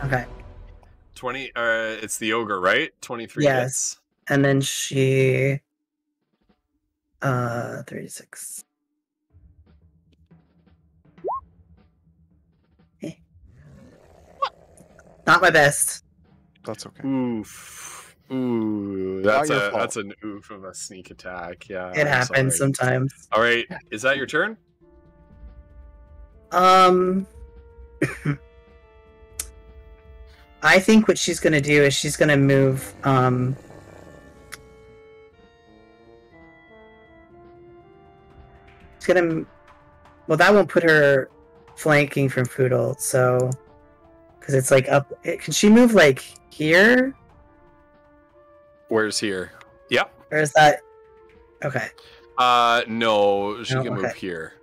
Okay. 20. It's the ogre, right? 23 Yes. hits. And then she 36. Eh. Not my best. That's okay. Oof. Ooh, Not your fault. that's an oof of a sneak attack. Yeah. It I'm happens sorry. sometimes. All right. Is that your turn? I think what she's gonna do is she's gonna move she's gonna, well, that won't put her flanking from Foodle, so because it's like up. Can she move like here, Where's here? Yep. or is that okay? No, she No, can move okay. here.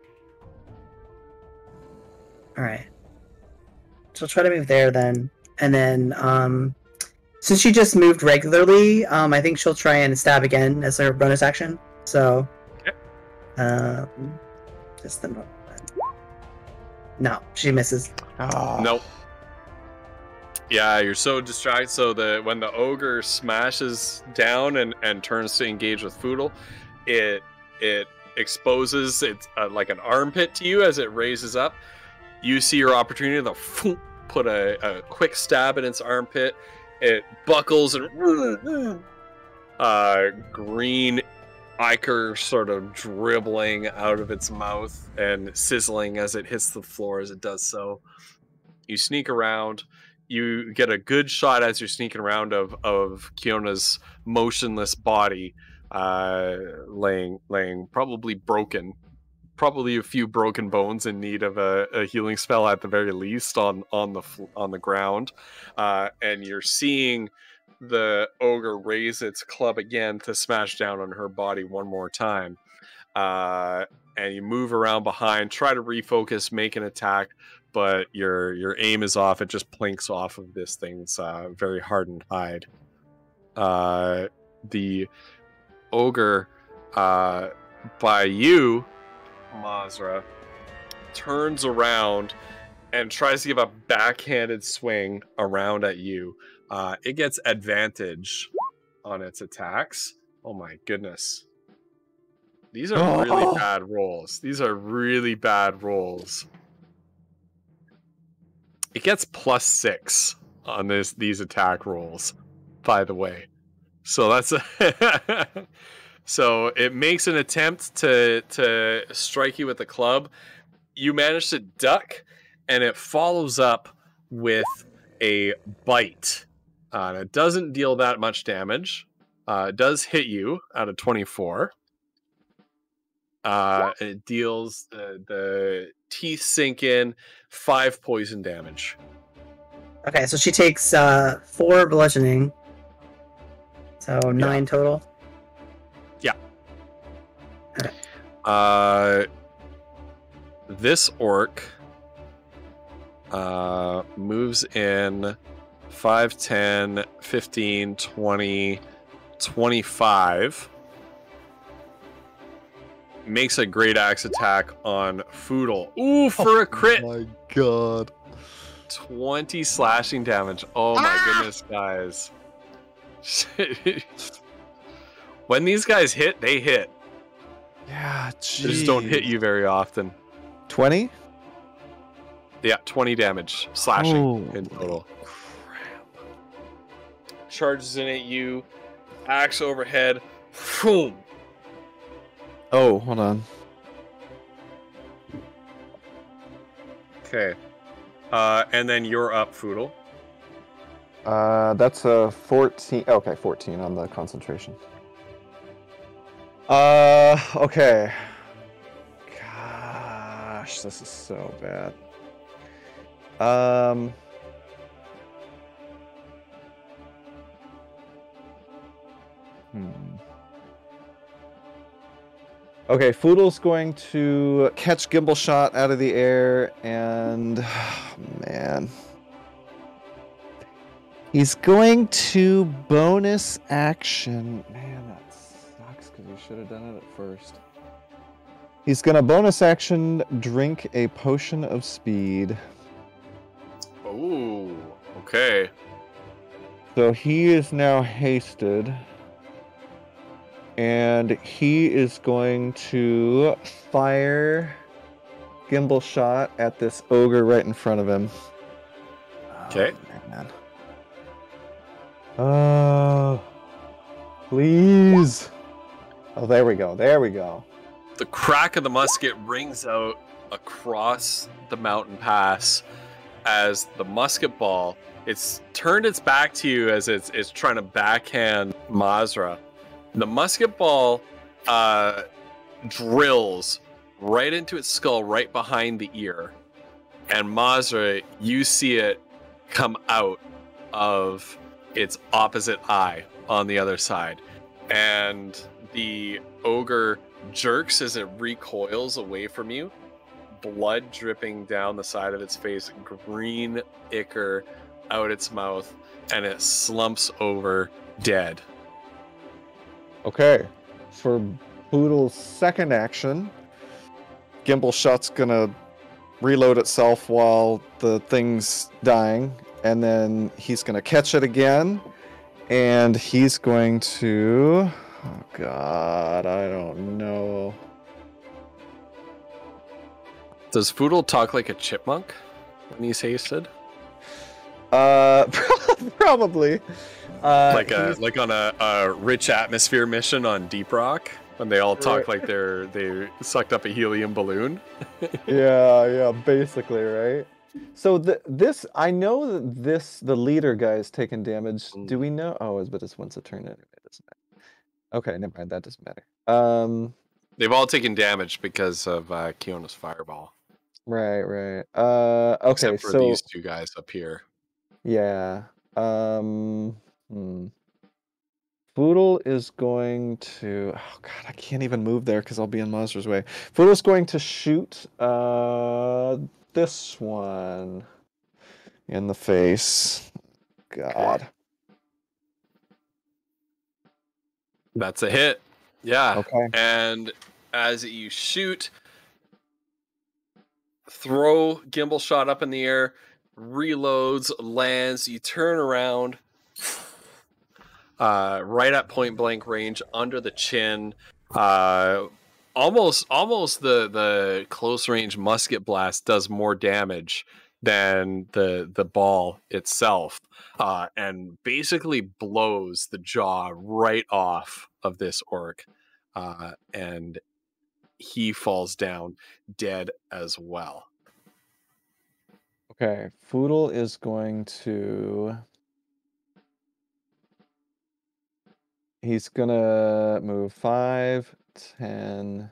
All right. She'll try to move there then, and then since she just moved regularly, I think she'll try and stab again as her bonus action. So, just the moment. No, she misses. Ah. Nope. Yeah, you're so distracted. So when the ogre smashes down and turns to engage with Foodle, it exposes it's like an armpit to you as it raises up. You see your opportunity to put a quick stab in its armpit. It buckles and green ichor sort of dribbling out of its mouth and sizzling as it hits the floor as it does so. You sneak around. You get a good shot as you're sneaking around of Kiona's motionless body, laying probably broken, probably a few broken bones in need of a healing spell at the very least on the ground, and you're seeing the ogre raise its club again to smash down on her body one more time, and you move around behind, try to refocus, make an attack. But your aim is off. It just plinks off of this thing's very hardened hide. The ogre by you, Mazra, turns around and tries to give a backhanded swing around at you. It gets advantage on its attacks. Oh my goodness. These are really bad rolls. These are really bad rolls. It gets +6 on these attack rolls, by the way. So that's so it makes an attempt to strike you with the club. You manage to duck, and it follows up with a bite. It doesn't deal that much damage. It does hit you out of 24. It deals the teeth sink in 5 poison damage. Okay, so she takes 4 bludgeoning, so 9 total. Yeah. Okay. This orc moves in 5, 10, 15, 20, 25. Makes a great axe attack on Foodle. Ooh, for a crit! Oh my god. 20 slashing damage. Oh my goodness, guys. When these guys hit, they hit. Yeah, They just don't hit you very often. 20? Yeah, 20 damage slashing in total. Crap. Charges in at you. Axe overhead. Boom. Oh, hold on. Okay. And then you're up, Foodle. That's a 14. Okay, 14 on the concentration. Okay. Gosh, this is so bad. Okay, Foodle's going to catch Gimbal Shot out of the air, and man, he's going to bonus action. Man, that sucks because he should have done it at first. He's going to bonus action drink a potion of speed. Oh, okay. So he is now hasted. And he is going to fire Gimbal Shot at this ogre right in front of him. Okay. Oh, man. Please. Oh, there we go. There we go. The crack of the musket rings out across the mountain pass as the musket ball, it's turned its back to you as it's trying to backhand Mazra. The musket ball drills right into its skull, right behind the ear. And Mazra, you see it come out of its opposite eye on the other side. And the ogre jerks as it recoils away from you, blood dripping down the side of its face, green ichor out its mouth, and it slumps over dead. Okay. For Boodle's second action, Gimbal Shot's gonna reload itself while the thing's dying, and then he's gonna catch it again, and he's going to... Oh god, I don't know. Does Foodle talk like a chipmunk when he's hasted? Probably. Like on a rich atmosphere mission on Deep Rock when they all talk like they sucked up a helium balloon. yeah, basically, right? So this, I know that the leader guy is taking damage. Do we know? Oh, but it's once a turn anyway. It doesn't matter. Okay, never mind. That doesn't matter. They've all taken damage because of Kiona's fireball. Right. Okay, except for these two guys up here. Yeah. Foodle is going to... Oh god, I can't even move there because I'll be in Mazra's way. Foodle's going to shoot this one in the face. God. Okay. That's a hit. Yeah. Okay. And as you shoot, throw Gimbal Shot up in the air, reloads, lands, you turn around, right at point blank range, under the chin. Almost the close range musket blast does more damage than the ball itself, and basically blows the jaw right off of this orc, and he falls down dead as well. Okay, Foodle is going to... He's gonna move 5, 10,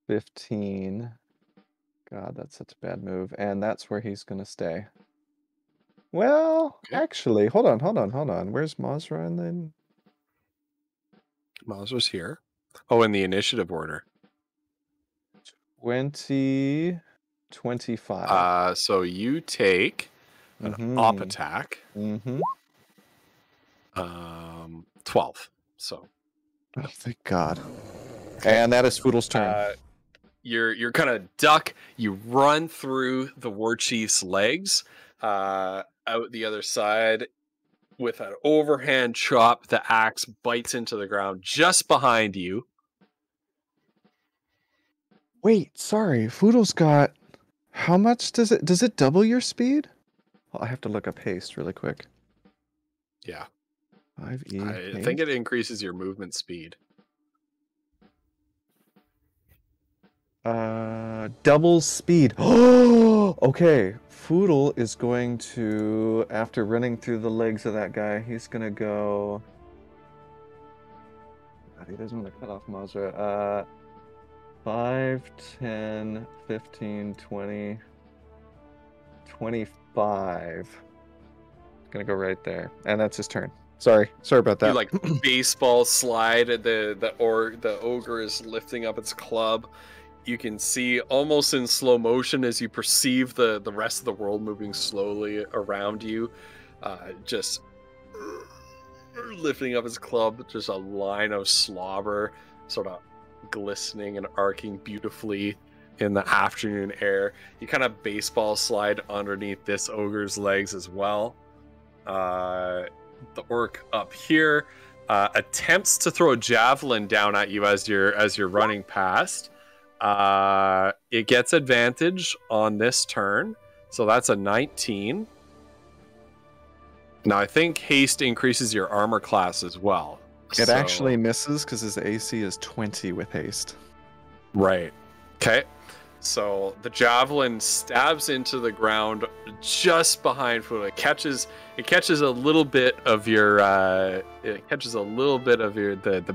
15. God, that's such a bad move. And that's where he's gonna stay. Well, actually, hold on. Where's Mazra and then? Mazra's here. Oh, in the initiative order. 20, 25. So you take an op attack. 12. So. Oh, thank God. And that is Foodle's turn. You're kind of duck. You run through the war chief's legs, out the other side with an overhand chop. The axe bites into the ground just behind you. Wait, sorry. Foodle's got... How much does it double your speed? Well, I have to look up haste really quick. Yeah. 5e. I think it increases your movement speed. Double speed. Oh, okay. Foodle is going to, after running through the legs of that guy, he's gonna go. God, he doesn't want to cut off Mazra. 5, 10, 15, 20, 25. Gonna go right there, and that's his turn. Sorry about that. You like baseball slide. The ogre is lifting up its club. You can see almost in slow motion as you perceive the rest of the world moving slowly around you, just lifting up his club. Just a line of slobber, sort of glistening and arcing beautifully in the afternoon air. You kind of baseball slide underneath this ogre's legs as well. The orc up here attempts to throw a javelin down at you as you're running past. It gets advantage on this turn, so that's a 19. Now I think haste increases your armor class as well. It actually misses because his AC is 20 with haste. Right. Okay. So the javelin stabs into the ground just behind Foodle. It catches a little bit of your the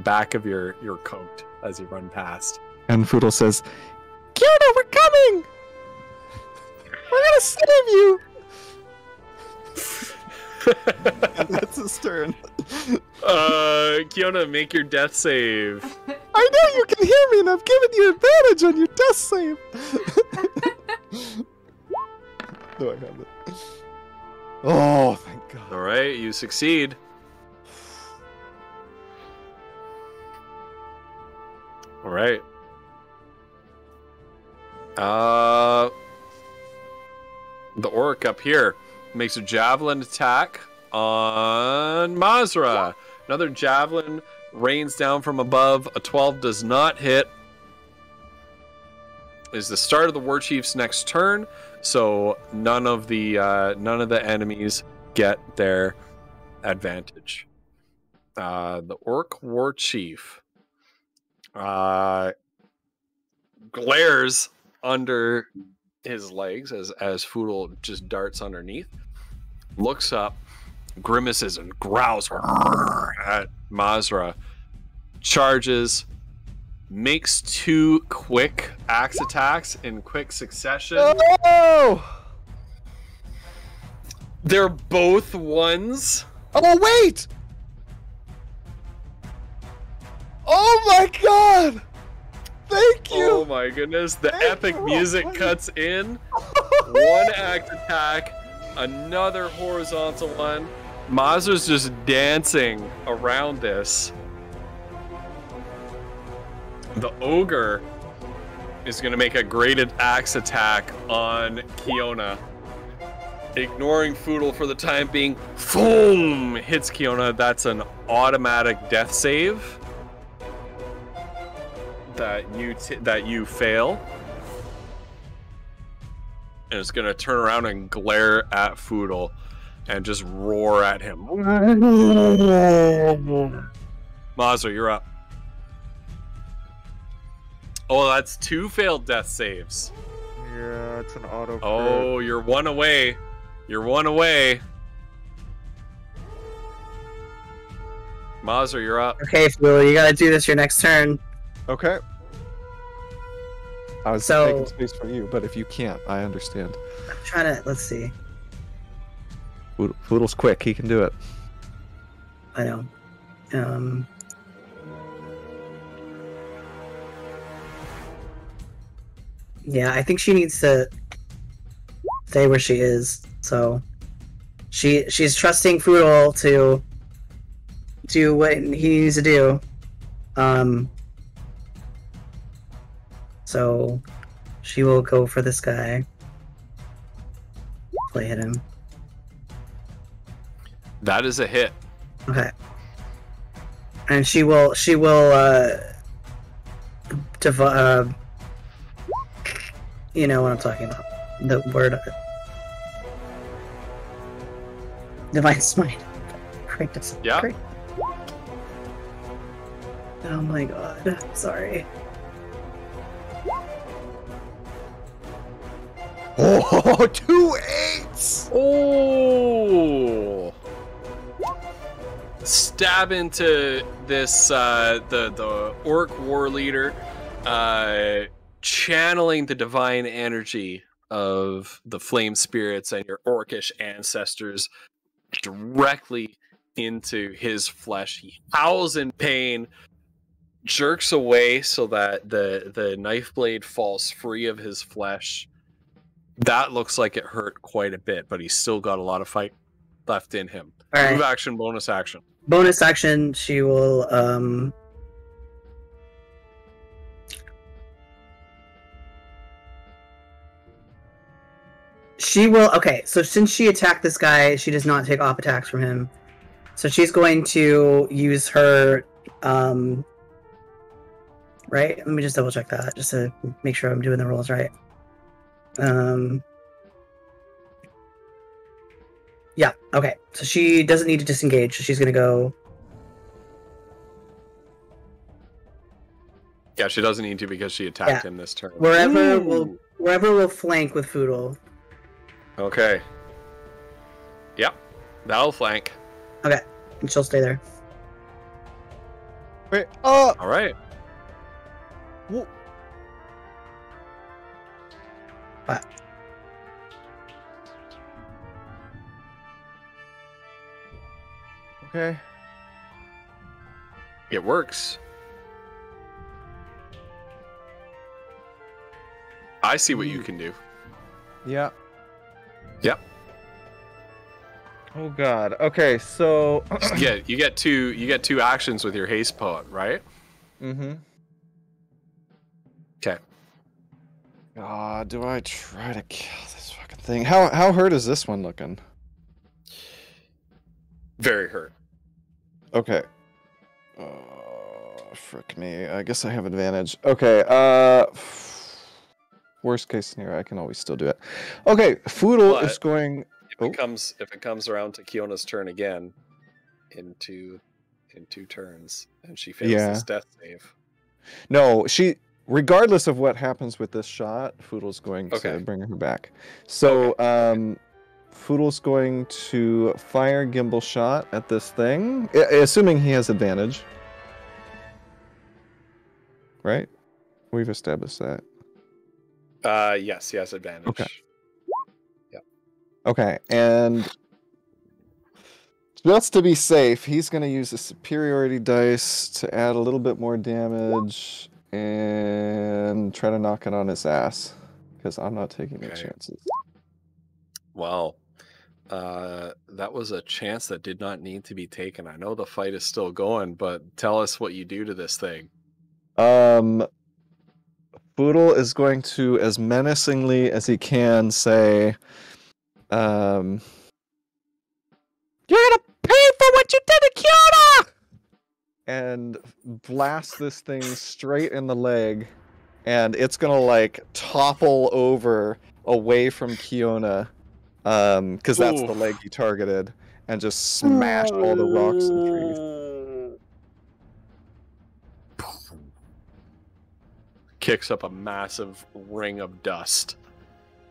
back of your coat as you run past. And Foodle says, "Kiona, we're coming! We're gonna save you!" And that's his turn. Kiona, make your death save. I know you can hear me, and I've given you advantage on your death save. No, I have it. Oh, thank God. All right, you succeed. All right. The orc up here makes a javelin attack on Mazra. Another javelin rains down from above. A 12 does not hit. Is the start of the war chief's next turn, so none of the enemies get their advantage. The orc war chief glares under his legs as Foodle just darts underneath, looks up, grimaces and growls at Mazra, charges, makes 2 quick axe attacks in quick succession. Oh! They're both ones. Oh, wait! Oh my God! Thank you! Oh my goodness, the epic music cuts in. 1 axe attack, another horizontal one. Mazra's just dancing around this. The ogre is going to make a graded axe attack on Kiona. Ignoring Foodle for the time being, boom! Hits Kiona. That's an automatic death save that you fail. And it's going to turn around and glare at Foodle and just roar at him. Mazra, you're up. Oh, that's 2 failed death saves. Yeah, it's an auto. Oh, you're 1 away. You're 1 away. Mazra, you're up. Okay, Phil, you gotta do this your next turn. Okay. I was taking space for you, but if you can't, I understand. I'm trying to, let's see. Foodle's quick, he can do it. I know. Yeah, I think she needs to stay where she is. So she's trusting Foodle to do what he needs to do. So she will go for this guy. Play hit him. That is a hit. Okay. And she will you know what I'm talking about. The word Divine Smite. Great. Yeah. Great. Oh my god. Sorry. Oh, 2 8s! Oh! Stab into this the orc war leader, channeling the divine energy of the flame spirits and your orcish ancestors directly into his flesh. He howls in pain, jerks away so that the knife blade falls free of his flesh. That looks like it hurt quite a bit, but he's still got a lot of fight left in him. All right. Move action, bonus action. Bonus action, she will okay, so since she attacked this guy, she does not take off attacks from him. So she's going to use her right? Let me just double check that just to make sure I'm doing the rolls right. Yeah, okay. So she doesn't need to disengage. She's gonna go. Yeah, she doesn't need to because she attacked him this turn. Wherever we'll flank with Foodle. Okay. Yep, that'll flank. Okay, and she'll stay there. Wait, All right. What? Okay. It works. I see what you can do. Yeah. Yep. Oh god. Okay, so You get two actions with your haste poet, right? mm-hmm. Okay. Do I try to kill this fucking thing? How hurt is this one looking? Very hurt. Okay. Frick me. I guess I have advantage. Okay, worst case scenario, I can always still do it. Okay, Foodle is going... If it comes around to Kiona's turn again, in two turns, and she fails this death save. No, regardless of what happens with this shot, Foodle's going to bring her back. So, Foodle's going to fire Gimbal shot at this thing, assuming he has advantage. Right? We've established that. Yes, he has advantage. Okay. Yeah. Okay, and just to be safe, he's going to use a superiority dice to add a little bit more damage and try to knock it on his ass, because I'm not taking any chances. Wow. That was a chance that did not need to be taken. I know the fight is still going, but tell us what you do to this thing. Boodle is going to, as menacingly as he can, say, "You're gonna pay for what you did to Kiona!" and blast this thing straight in the leg, and it's gonna like topple over away from Kiona, because that's the leg he targeted, and just smash all the rocks and trees. Kicks up a massive ring of dust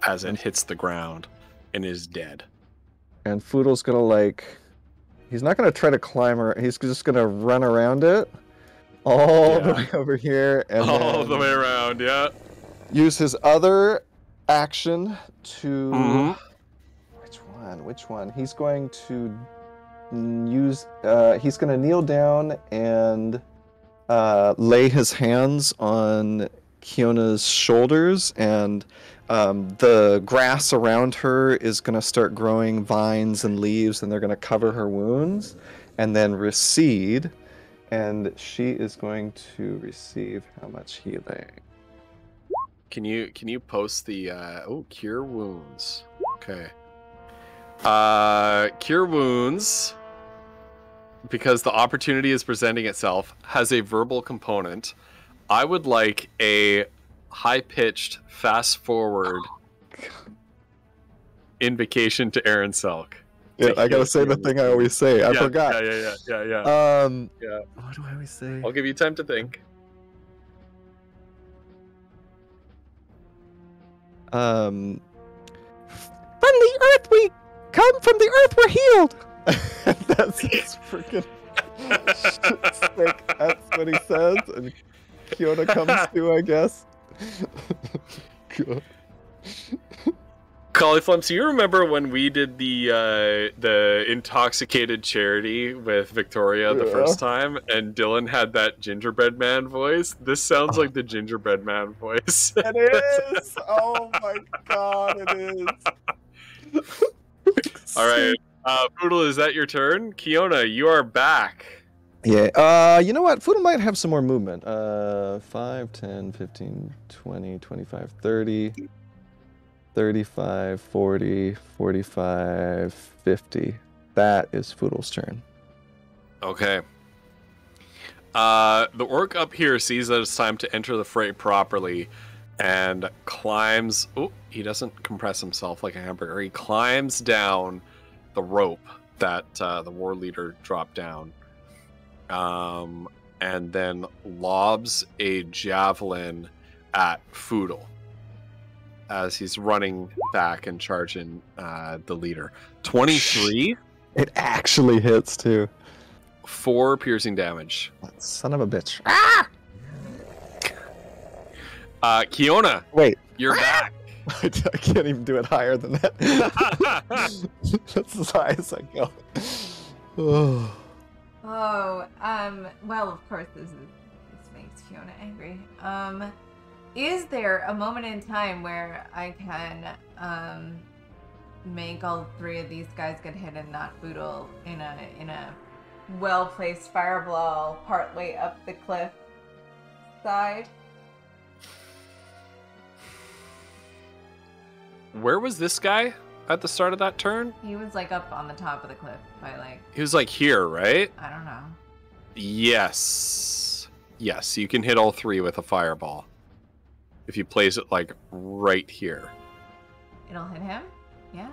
as it hits the ground and is dead. And Foodle's gonna he's not gonna try to climb her, he's just gonna run around it all the way over here and all the way around, use his other action to which one? He's going to use he's gonna kneel down and lay his hands on Kiona's shoulders, and the grass around her is going to start growing vines and leaves, and they're going to cover her wounds and then recede, and she is going to receive how much healing? Can you post the cure wounds? Okay. Cure wounds, because the opportunity is presenting itself, has a verbal component. I would like a high-pitched, fast-forward invocation to Aaron Selk. Yeah, I gotta say the thing I always say. I forgot. Yeah. What do I always say? I'll give you time to think. earth we come, from the earth we're healed. That's his freaking stick. That's what he says, and Kiona comes to, I guess. Cauliflumps, do you remember when we did the intoxicated charity with Victoria the first time, and Dylan had that gingerbread man voice? This sounds like the gingerbread man voice. It is. Oh my god, it is. All right, Poodle, is that your turn? Kiona, you are back. Yeah, you know what? Foodle might have some more movement. 5, 10, 15, 20, 25, 30, 35, 40, 45, 50. That is Foodle's turn. Okay. The orc up here sees that it's time to enter the fray properly and climbs... Oh, he doesn't compress himself like a hamburger. He climbs down the rope that the war leader dropped down. And then lobs a javelin at Foodle as he's running back and charging the leader. 23? It actually hits, too. 4 piercing damage. Son of a bitch. Kiona, Wait. you're back. I can't even do it higher than that. That's as high as I go. Oh. Oh, well, of course, this makes Fiona angry. Is there a moment in time where I can, make all 3 of these guys get hit and not Boodle in a well-placed fireball partway up the cliff side? Where was this guy at the start of that turn? He was, like, up on the top of the cliff by, like... He was, like, here, right? I don't know. Yes. Yes, you can hit all 3 with a fireball. If you place it, like, right here. It'll hit him? Yeah.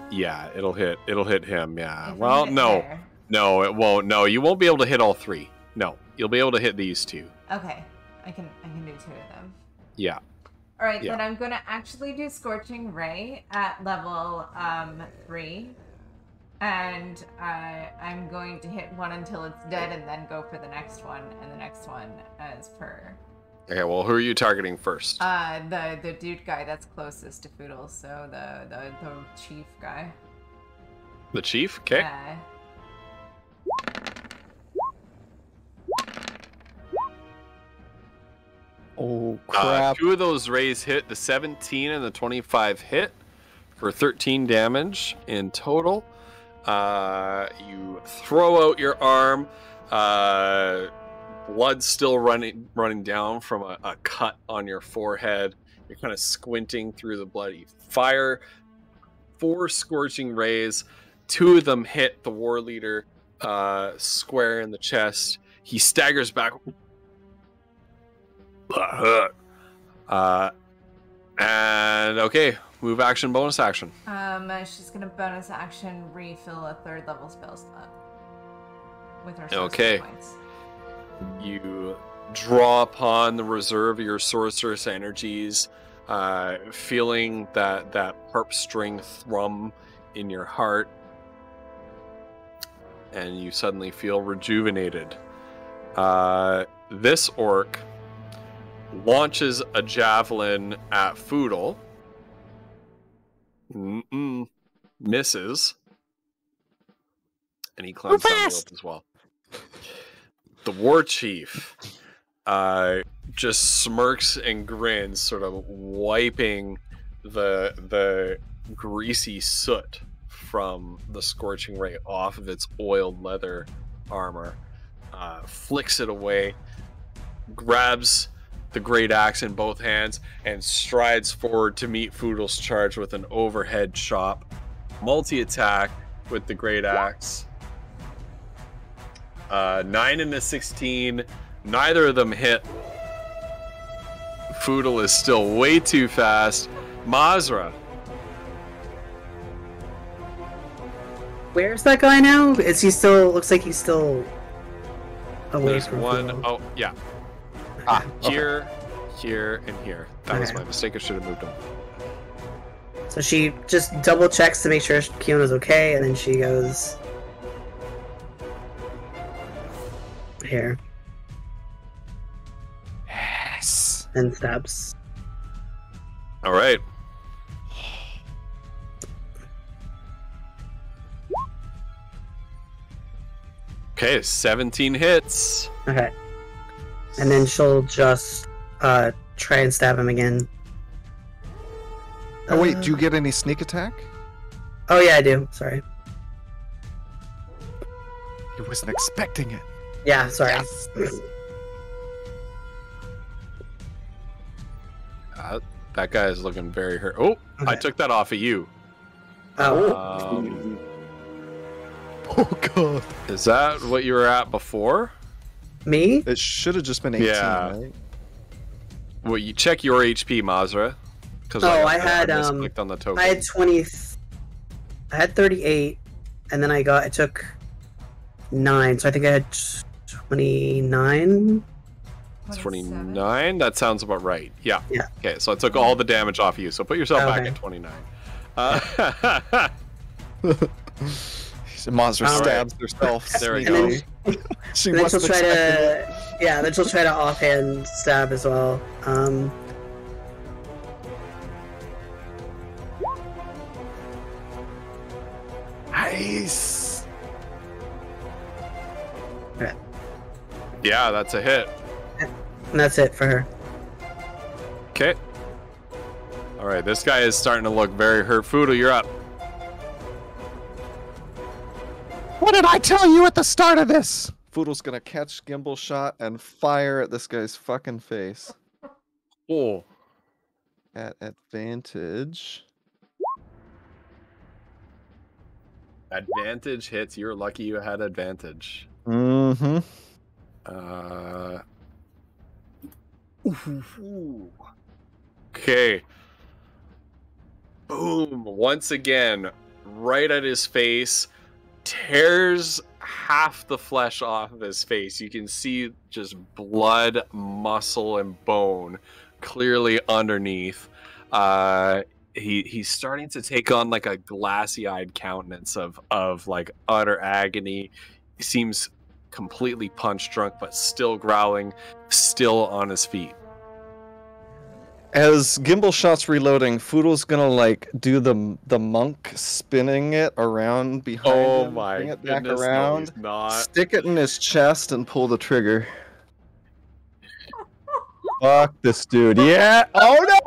Yeah, it'll hit him, yeah. If Well, hit no. there. No, it won't. No, you won't be able to hit all 3. No, you'll be able to hit these 2. Okay. I can do 2 of them. Yeah. All right, Yeah. then I'm going to actually do Scorching Ray at level 3. And I'm going to hit one until it's dead and then go for the next one. And the next one as per... Okay, well, who are you targeting first? The dude guy that's closest to Foodle, so the chief guy. The chief? Okay. Yeah. Oh, crap. 2 of those rays hit. The 17 and the 25 hit for 13 damage in total. You throw out your arm. Blood still running down from a cut on your forehead. You're kind of squinting through the blood. You fire 4 scorching rays. 2 of them hit the war leader square in the chest. He staggers back. And okay, move action, bonus action. She's gonna bonus action refill a 3rd level spell slot with her Okay. points. You draw upon the reserve of your sorceress energies, feeling that harp string thrum in your heart, and you suddenly feel rejuvenated. This orc launches a javelin at Foodle. Misses. And he climbs down the rope as well. The war chief just smirks and grins, sort of wiping the greasy soot from the scorching ray off of its oiled leather armor, flicks it away, grabs the great axe in both hands, and strides forward to meet Foodle's charge with an overhead chop. Multi-attack with the great axe. 9 and a 16. Neither of them hit. Foodle is still way too fast. Mazra. Where's that guy now? Is he still? Looks like he's still away There's from one. Foodle. Oh, yeah. Here, here, and here. That was my mistake. I should have moved him. So she just double checks to make sure Kiona's okay, and then she goes here. Yes. And stabs. All right. Okay, 17 hits. Okay. And then she'll just try and stab him again. Oh wait, do you get any sneak attack? Oh yeah, I do. Sorry. He wasn't expecting it. Yeah, sorry. Yes. That guy is looking very hurt. Oh, I Okay. took that off of you. Oh. Oh god. Is that what you were at before? Me? It should have just been 18, Yeah. right? Well, you check your HP, Mazra. Because Oh, I had, misclicked on the token. I had 20. I had 38, and then I took 9, so I think I had 29. 29? That sounds about right. Yeah. Yeah. Okay, so I took all the damage off you, so put yourself back Okay. at 29. Monster All right. stabs herself. There we sneakily. go. She And then wasn't she'll try expecting to, yeah, then she'll try to offhand stab as well. Nice. Yeah, that's a hit. And that's it for her. Okay. All right, this guy is starting to look very hurt. Foodle, you're up. What did I tell you at the start of this? Foodle's gonna catch gimbal shot and fire at this guy's fucking face. Oh. At advantage. Advantage hits. You're lucky you had advantage. Mm-hmm. Okay. Boom. Once again, right at his face, tears half the flesh off of his face. You can see just blood, muscle, and bone clearly underneath. He's starting to take on like a glassy-eyed countenance of like utter agony. He seems completely punch drunk, but still growling, still on his feet. As gimbal shot's reloading, Foodle's gonna like do the monk spinning it around behind Oh him, my bring it back goodness, no, around, he's not. stick it in his chest, and pull the trigger. Fuck this dude. Yeah. Oh no!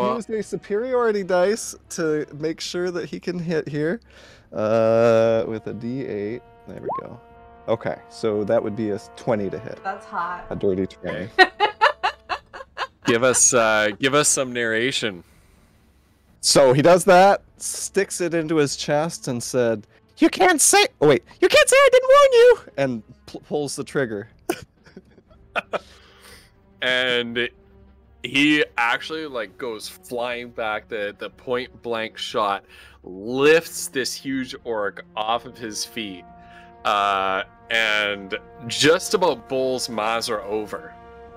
Wait, he's gonna use a superiority dice to make sure that he can hit here. With a D8. There we go. Okay, so that would be a 20 to hit. That's hot. A dirty 20. Give us some narration. So he does that, sticks it into his chest, and said, "You can't say. Oh wait, you can't say I didn't warn you." And pulls the trigger. And he actually like goes flying back. The point blank shot lifts this huge orc off of his feet, and just about bowls Mazra over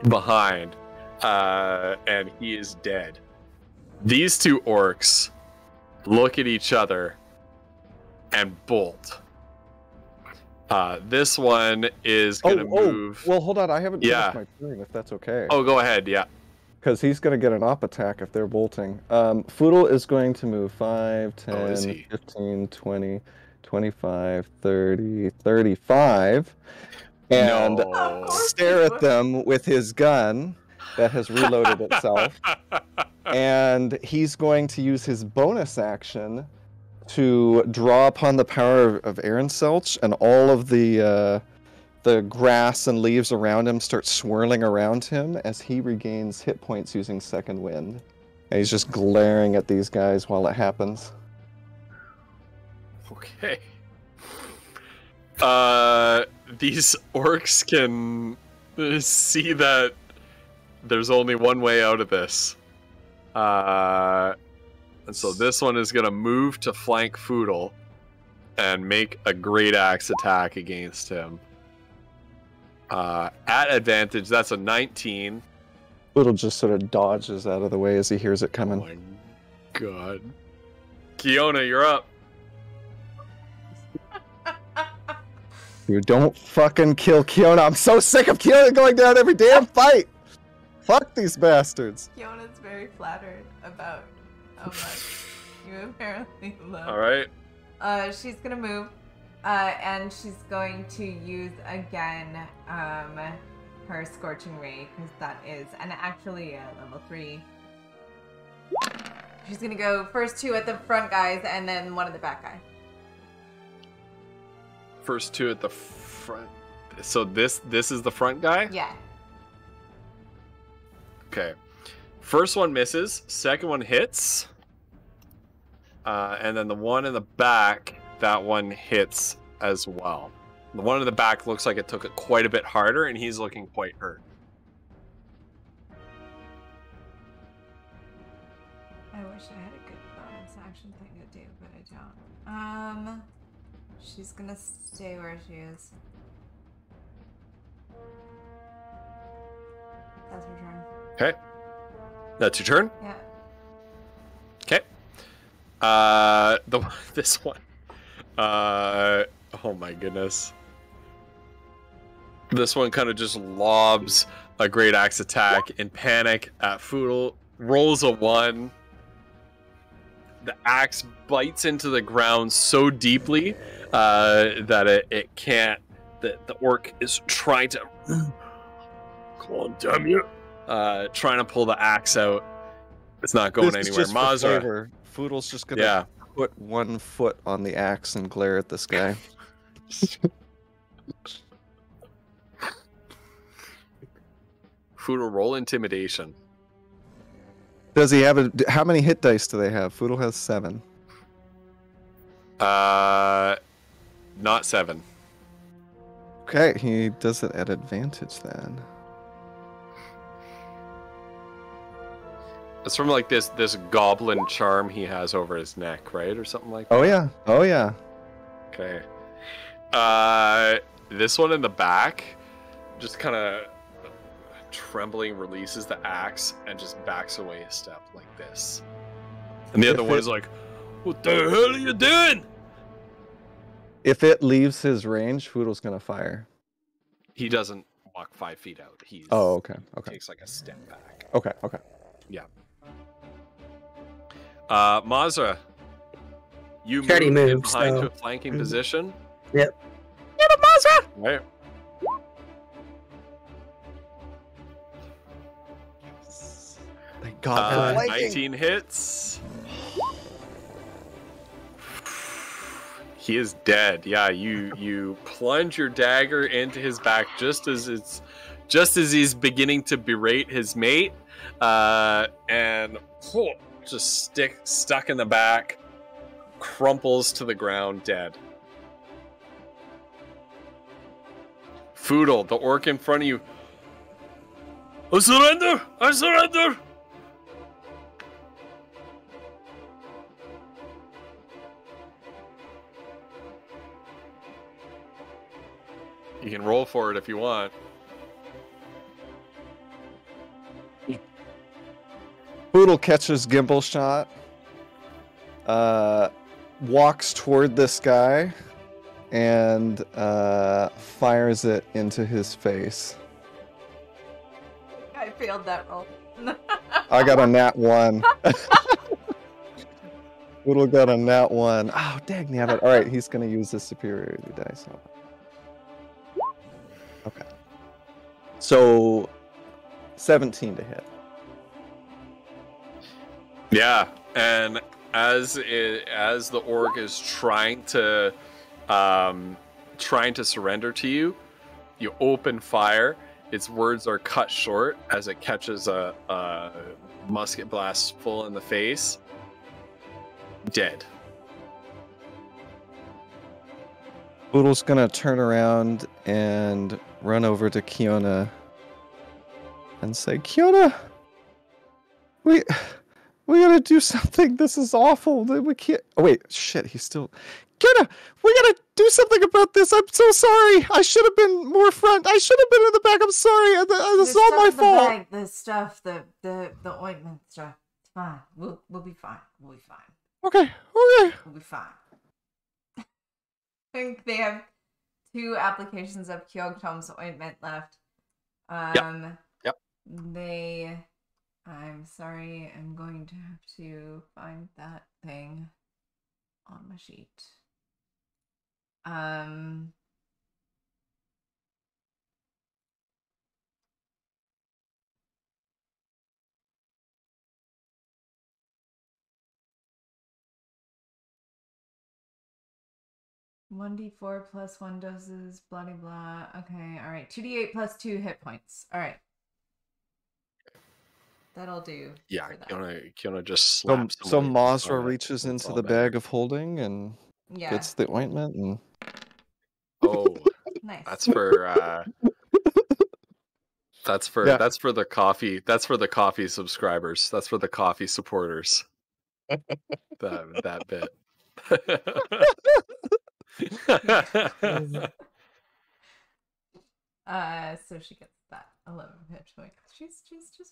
behind, and he is dead. These two orcs look at each other and bolt. This one is gonna move. Well, hold on. I haven't Yeah. finished my turn, if that's okay. Oh, go ahead. Yeah. Because he's going to get an op attack if they're bolting. Foodle is going to move 5, 10, Oh, is he? 15, 20, 25, 30, 35. And No. stare at them with his gun that has reloaded itself. And he's going to use his bonus action to draw upon the power of Aaron Selch, and all of the grass and leaves around him start swirling around him as he regains hit points using Second Wind. And he's just glaring at these guys while it happens. Okay. These orcs can see that there's only one way out of this. And so this one is going to move to flank Foodle and make a great axe attack against him. At advantage, that's a 19. Foodle just sort of dodges out of the way as he hears it coming. God. Kiona, you're up. You don't fucking kill Kiona. I'm so sick of Kiona going down every damn fight. Fuck these bastards. Fiona's very flattered about how much you apparently love. All right. She's gonna move, and she's going to use again her Scorching Ray, because that is, and actually level 3. She's gonna go first 2 at the front guys, and then 1 at the back guy. First 2 at the front. So this is the front guy? Yeah. Okay. First one misses. Second one hits. And then the one in the back, that one hits as well. The one in the back looks like it took it quite a bit harder, and he's looking quite hurt. I wish I had a good bonus action thing to do, but I don't. She's gonna stay where she is. That's her turn. Okay. That's your turn? Yeah. Okay. This one. Oh my goodness. This one kind of just lobs a great axe attack in panic at Foodle, rolls a 1. The axe bites into the ground so deeply that it can't. The orc is trying to. Come on, damn you! Trying to pull the axe out. It's not going anywhere. Mazra. Foodle's just gonna put 1 foot on the axe and glare at this guy. Foodle, roll intimidation. Does he have how many hit dice do they have? Foodle has 7. Not 7. Okay, he does it at advantage then. It's from like this goblin charm he has over his neck, right, or something like that. Oh yeah, oh yeah. Okay. This one in the back, just kind of trembling, releases the axe and just backs away a step like this. And the other one is like, "What the hell are you doing?" If it leaves his range, Foodle's gonna fire. He doesn't walk 5 feet out. He's okay. takes like a step back. Okay. Yeah. Mazra, you already moved moved, behind so- to a flanking position. Yep. Get it, Mazra! Right. Thank God. 19 hits. He is dead. Yeah, you plunge your dagger into his back just as he's beginning to berate his mate, and just stuck in the back, crumples to the ground, dead. Foodle, the orc in front of you. I surrender! I surrender! You can roll for it if you want. Foodle catches gimbal shot, walks toward this guy, and fires it into his face. I failed that roll. I got a nat 1. Foodle got a nat 1. Oh, dang nabbit. All right, he's going to use his superiority dice. Okay. So, 17 to hit. Yeah, and as the orc is trying to surrender to you, you open fire. Its words are cut short as it catches a musket blast full in the face. Dead. Foodle's gonna turn around and run over to Kiona and say, "Kiona, we gotta do something. This is awful. We can't." Oh wait, shit. He's still. Kiona, we gotta do something about this. I'm so sorry. I should have been more front. I should have been in the back. I'm sorry. This is all my fault. The stuff, the ointment stuff. fine. We'll be fine. We'll be fine. Okay. Okay. We'll be fine. I think they have 2 applications of Kyogtom's ointment left. Yep. I'm sorry, I'm going to have to find that thing on my sheet. 1d4 plus 1 doses, blah blah blah. Okay, alright. 2d8 plus 2 hit points. Alright. That'll do. Yeah, for that. Kiona just slaps So some weights Mazra on it, reaches and it's into all the better. bag of holding and Yeah. gets the ointment and Oh, Nice. that's for that's for Yeah. that's for the coffee. That's for the coffee subscribers. That's for the coffee supporters. that bit. So she gets that 11 hit points. She's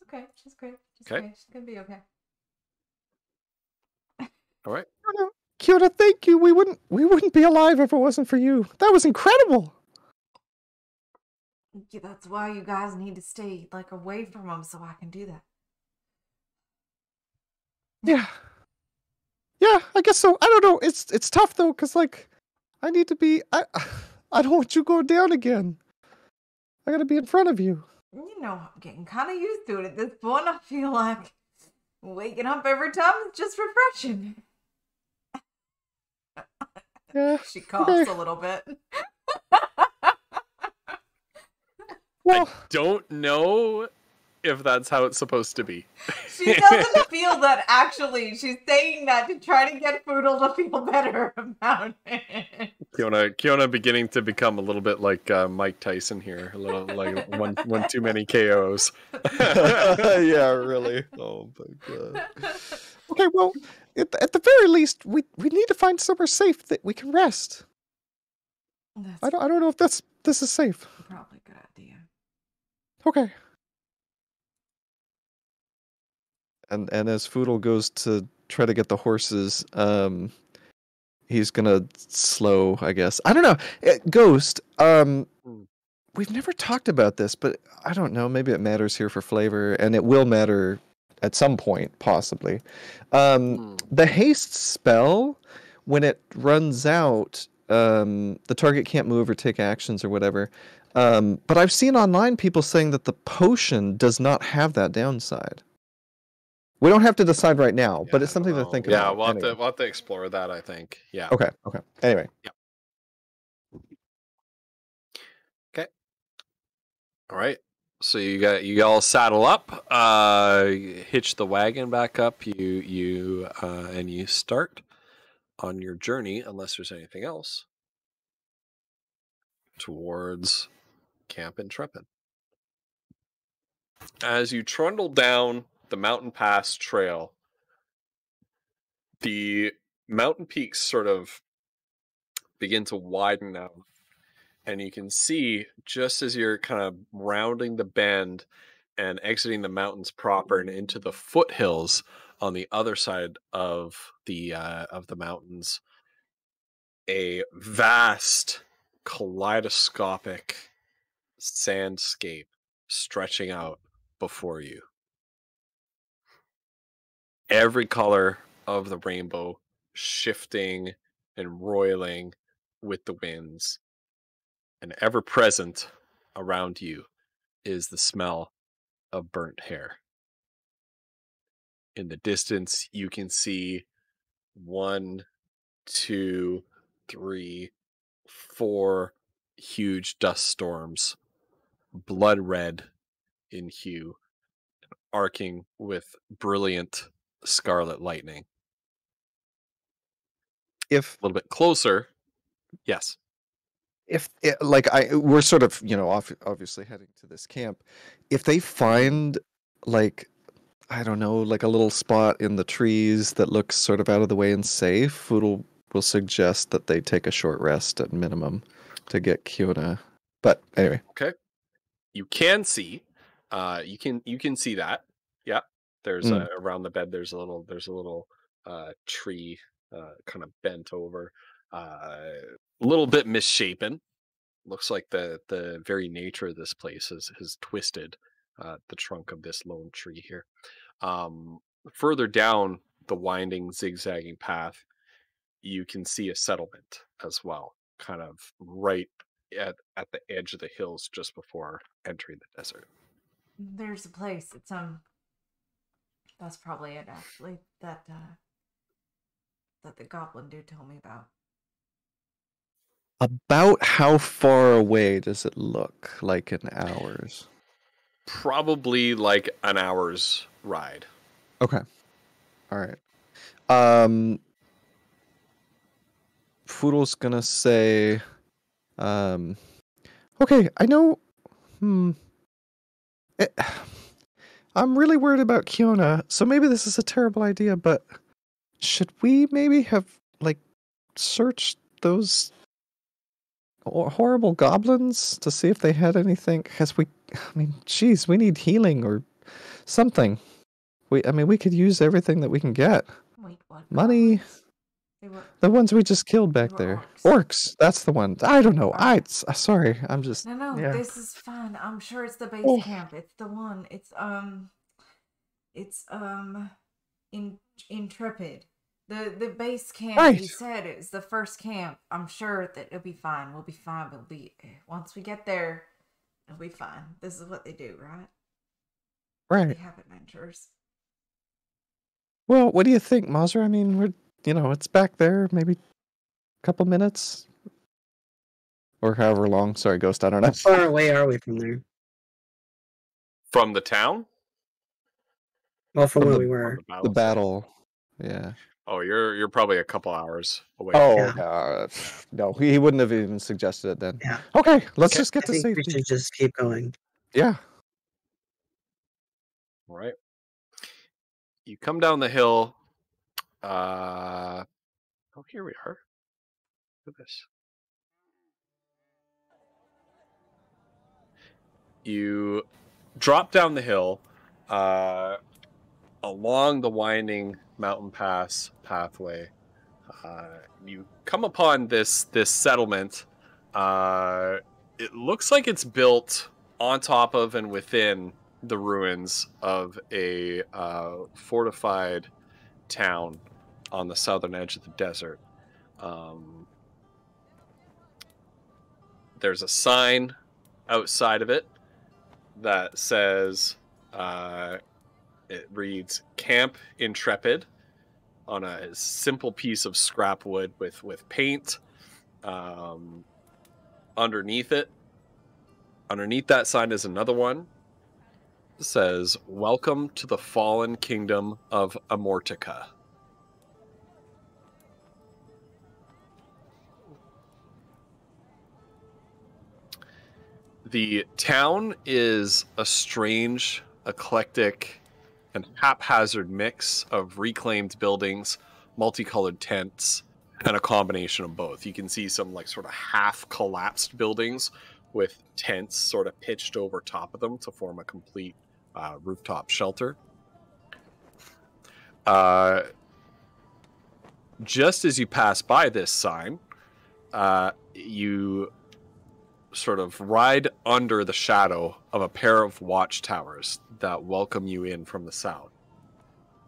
okay. She's great. She's Okay. okay. She's gonna be okay. All right. Kiona, thank you. We wouldn't be alive if it wasn't for you. That was incredible. Yeah, that's why you guys need to stay like away from them so I can do that. Yeah. Yeah, I guess so. I don't know. It's tough though, cause like I need to be. I don't want you going down again. I gotta be in front of you. You know, I'm getting kind of used to it at this point. I feel like waking up every time is just refreshing. Yeah. She coughs a little bit. Well, I don't know if that's how it's supposed to be. She doesn't feel that actually. She's saying that to try to get Foodle to feel better about it. Kiona beginning to become a little bit like Mike Tyson here, a little like one too many KOs. yeah, really. Oh my god. Okay, well, at the very least, we need to find somewhere safe that we can rest. That's I don't know if this is safe. probably a good idea. Okay. And as Foodle goes to try to get the horses, he's gonna slow, I guess. I don't know. Ghost, we've never talked about this, but I don't know. Maybe it matters here for flavor, and it will matter at some point, possibly. The haste spell, when it runs out, the target can't move or take actions or whatever. But I've seen online people saying that the potion does not have that downside. We don't have to decide right now, but it's something to think about. Yeah, we'll anyway. have to explore that, I think. Yeah. Okay. Anyway. Okay. All right. So you all saddle up, hitch the wagon back up, and you start on your journey, unless there's anything else, towards Camp Intrepid. As you trundle down the mountain pass trail, the mountain peaks sort of begin to widen out, and you can see just as you're kind of rounding the bend and exiting the mountains proper and into the foothills on the other side of the mountains, a vast kaleidoscopic sandscape stretching out before you. Every color of the rainbow shifting and roiling with the winds, and ever present around you is the smell of burnt hair. In the distance, you can see 1, 2, 3, 4 huge dust storms, blood red in hue, arcing with brilliant scarlet lightning. If A little bit closer, yes. we're sort of, obviously heading to this camp. If they find like, I don't know, like a little spot in the trees that looks sort of out of the way and safe, Foodle will suggest that they take a short rest at minimum to get Kiona. But anyway. Okay. You can see, you can see that. Yeah. There's around the bed. There's a little tree, kind of bent over, a little bit misshapen. Looks like the very nature of this place has twisted the trunk of this lone tree here. Um, Further down the winding, zigzagging path, you can see a settlement as well, kind of right at the edge of the hills just before entering the desert. There's a place. It's that's probably it actually that the goblin dude told me about. About how far away does it look, like in hours? Probably like an hour's ride. Okay. All right. Foodle's gonna say, okay, I know, I'm really worried about Kiona, so maybe this is a terrible idea, but should we maybe have, like, searched those horrible goblins to see if they had anything? Because geez, we need healing or something. We could use everything that we can get. Wait, what? Money. The ones we just killed back there. Orcs. That's the one. I don't know. Sorry. I'm just. No. Yeah. This is fine. I'm sure it's the base camp. It's the one. It's Intrepid. The base camp. Right. He said it's the first camp. I'm sure that it'll be fine. We'll be fine. Once we get there, it'll be fine. This is what they do, right? Right. They have adventures. Well, what do you think, Mazra? I mean, it's back there, maybe a couple minutes. Or however long. Sorry, Ghost, I don't know. How far away are we from there? From the town? Well, from where we were. The battle. Yeah. Oh, you're probably a couple hours away. Oh, Yeah. no, he wouldn't have even suggested it then. Yeah. Okay, let's just get I to think safety. we should just keep going. Yeah. All right. You come down the hill. Oh, here we are. Look at this. You drop down the hill along the winding mountain pathway. You come upon this settlement. It looks like it's built on top of and within the ruins of a fortified town on the southern edge of the desert. There's a sign outside of it that says, it reads Camp Intrepid on a simple piece of scrap wood with paint underneath it. Underneath that sign is another one. It says, Welcome to the fallen kingdom of Amortica. The town is a strange, eclectic, and haphazard mix of reclaimed buildings, multicolored tents, and a combination of both. You can see some sort of half-collapsed buildings with tents sort of pitched over top of them to form a complete rooftop shelter. Just as you pass by this sign, you sort of ride under the shadow of a pair of watchtowers that welcome you in from the south.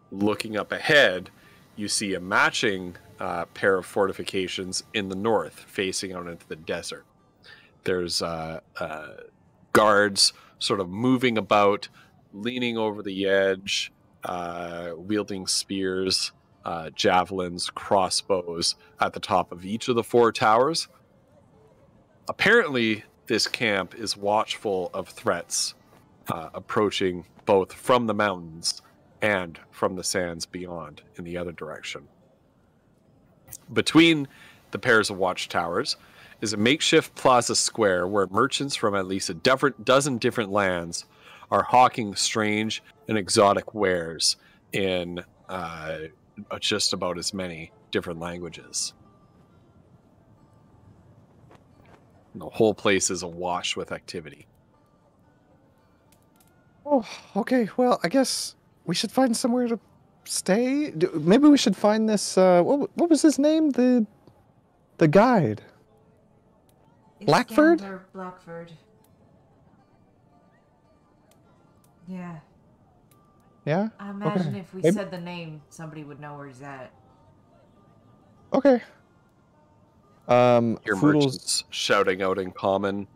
Looking up ahead, you see a matching pair of fortifications in the north, facing out into the desert. There's guards sort of moving about, leaning over the edge, wielding spears, javelins, crossbows at the top of each of the four towers. Apparently, this camp is watchful of threats approaching both from the mountains and from the sands beyond in the other direction. Between the pairs of watchtowers is a makeshift plaza square where merchants from at least a dozen different lands are hawking strange and exotic wares in just about as many different languages. The whole place is awash with activity. Oh, okay. Well, I guess we should find somewhere to stay. Maybe we should find this. What was his name? The guide. Blackford? Iskander Blackford. Yeah. Yeah. I imagine Okay. if we Maybe- said the name, somebody would know where he's at. Okay. Your Foodles. merchants shouting out in common.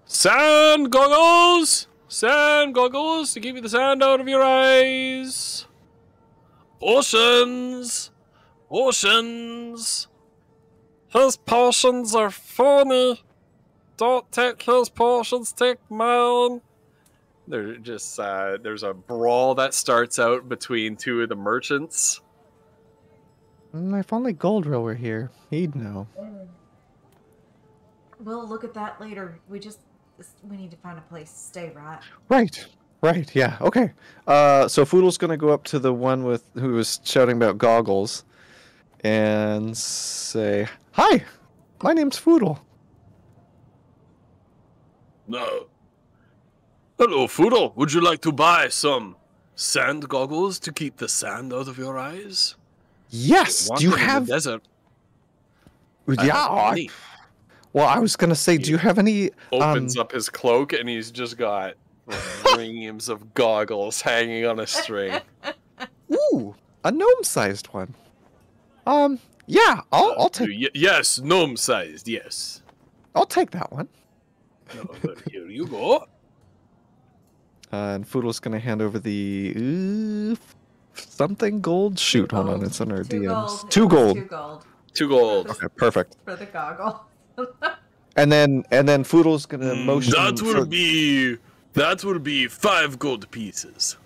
Sand goggles! Sand goggles to keep the sand out of your eyes. Oceans! Oceans! His potions are funny. Don't take his potions, take mine. They're just, there's a brawl that starts out between two of the merchants. If only Goldrill were here, he'd know. We'll look at that later. We need to find a place to stay, right? Right, yeah, okay. So Foodle's gonna go up to the one who was shouting about goggles and say, "Hi, my name's Foodle." No. Hello, Foodle. Would you like to buy some sand goggles to keep the sand out of your eyes? Yes, do you Walking in the have... desert? Yeah, well, I was gonna say, do you have any... Opens up his cloak and he's just got reams of goggles hanging on a string. Ooh, a gnome-sized one. Yeah, I'll take... Yes, gnome-sized, yes. I'll take that one. Here you go. And Foodle's gonna hand over the something gold. Shoot, hold on, it's on our DMs. 2 gold. 2 gold 2 gold. Okay, perfect. for the goggle. And then Foodle's gonna motion. That will be 5 gold pieces.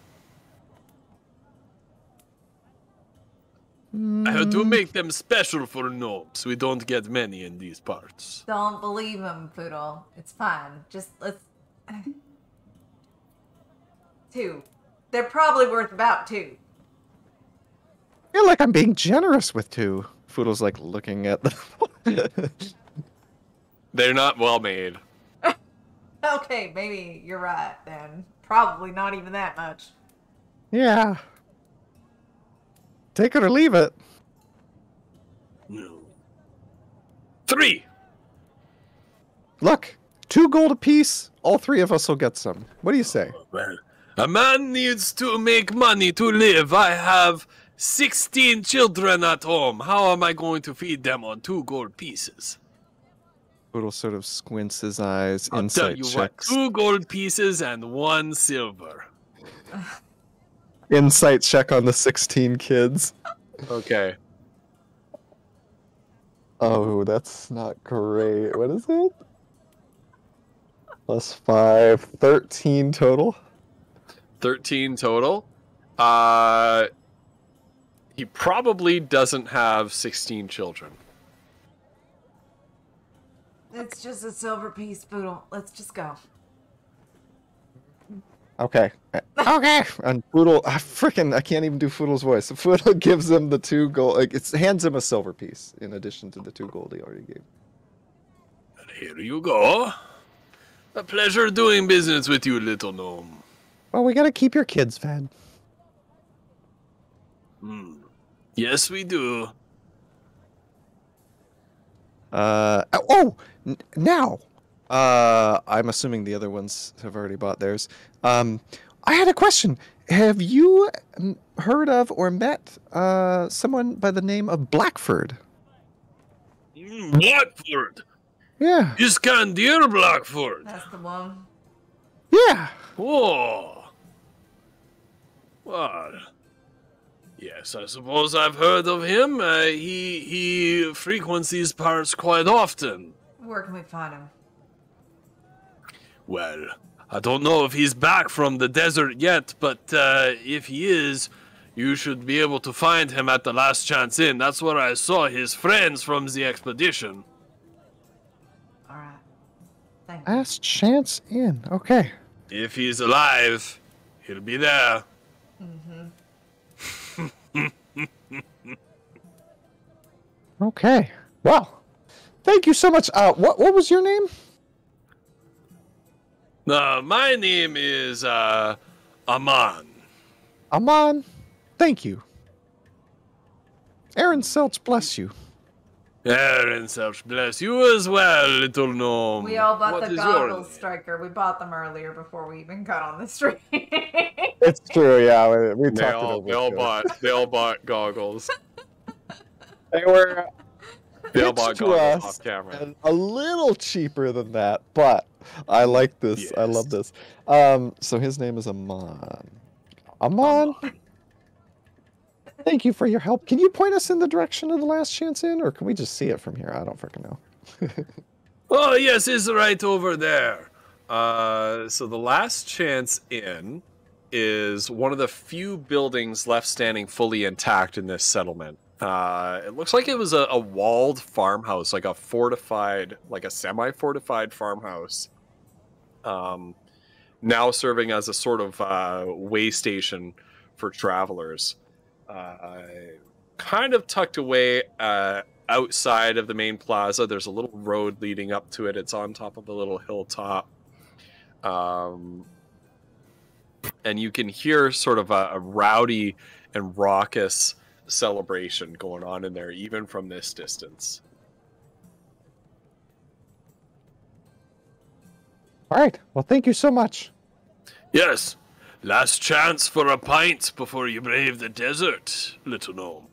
I had to make them special for gnomes. We don't get many in these parts. Don't believe him, Poodle. It's fine. Just let's... 2. They're probably worth about 2. I feel like I'm being generous with 2. Foodle's like looking at the. They're not well made. Okay, maybe you're right then. Probably not even that much. Yeah. Take it or leave it. No. 3. Look, 2 gold apiece. All 3 of us will get some. What do you say? Well, a man needs to make money to live. I have 16 children at home. How am I going to feed them on 2 gold pieces? Foodle sort of squints his eyes. I'll tell Insight you checks. what, 2 gold pieces and 1 silver. Insight check on the 16 kids. Okay. Oh, that's not great. What is it? Plus 5, 13 total. 13 total. He probably doesn't have 16 children. It's just a silver piece, Poodle. Let's just go. Okay. Okay. And Foodle, I can't even do Foodle's voice. Foodle gives him the 2 gold. Like, it hands him a silver piece in addition to the 2 gold he already gave. And here you go. A pleasure doing business with you, little gnome. Well, we gotta keep your kids fed. Yes, we do. Now, I'm assuming the other ones have already bought theirs. I had a question. Have you heard of or met someone by the name of Blackford? Blackford. Yeah. Iskander Blackford. That's the one. Yeah. Oh. Well. Yes, I suppose I've heard of him. He frequents these parts quite often. Where can we find him? Well, I don't know if he's back from the desert yet, but if he is, you should be able to find him at the Last Chance Inn. That's where I saw his friends from the expedition. All right. Thank you. Last Chance Inn. Okay. If he's alive, he'll be there. Okay. Well, thank you so much. What was your name? My name is Aman. Amon, thank you. Aaron Selch, bless you. Aaron Selch, bless you as well, little gnome. We all bought What the is your goggles, name? Striker. We bought them earlier before we even got on the street. It's true, yeah. We talked it over. They all bought goggles. They were They all pitched bought to goggles us off camera. and a little cheaper than that, but I like this. I love Yes. this. So his name is Amon. Amon, thank you for your help. Can you point us in the direction of the Last Chance Inn, or can we just see it from here? I don't freaking know. Oh, yes, it's right over there. So the Last Chance Inn is one of the few buildings left standing fully intact in this settlement. It looks like it was a walled farmhouse, like a fortified, like a semi-fortified farmhouse. Now serving as a sort of way station for travelers. Kind of tucked away outside of the main plaza. There's a little road leading up to it. It's on top of a little hilltop. And you can hear sort of a rowdy and raucous celebration going on in there, even from this distance. All right. Well, thank you so much. Yes, last chance for a pint before you brave the desert, little gnome.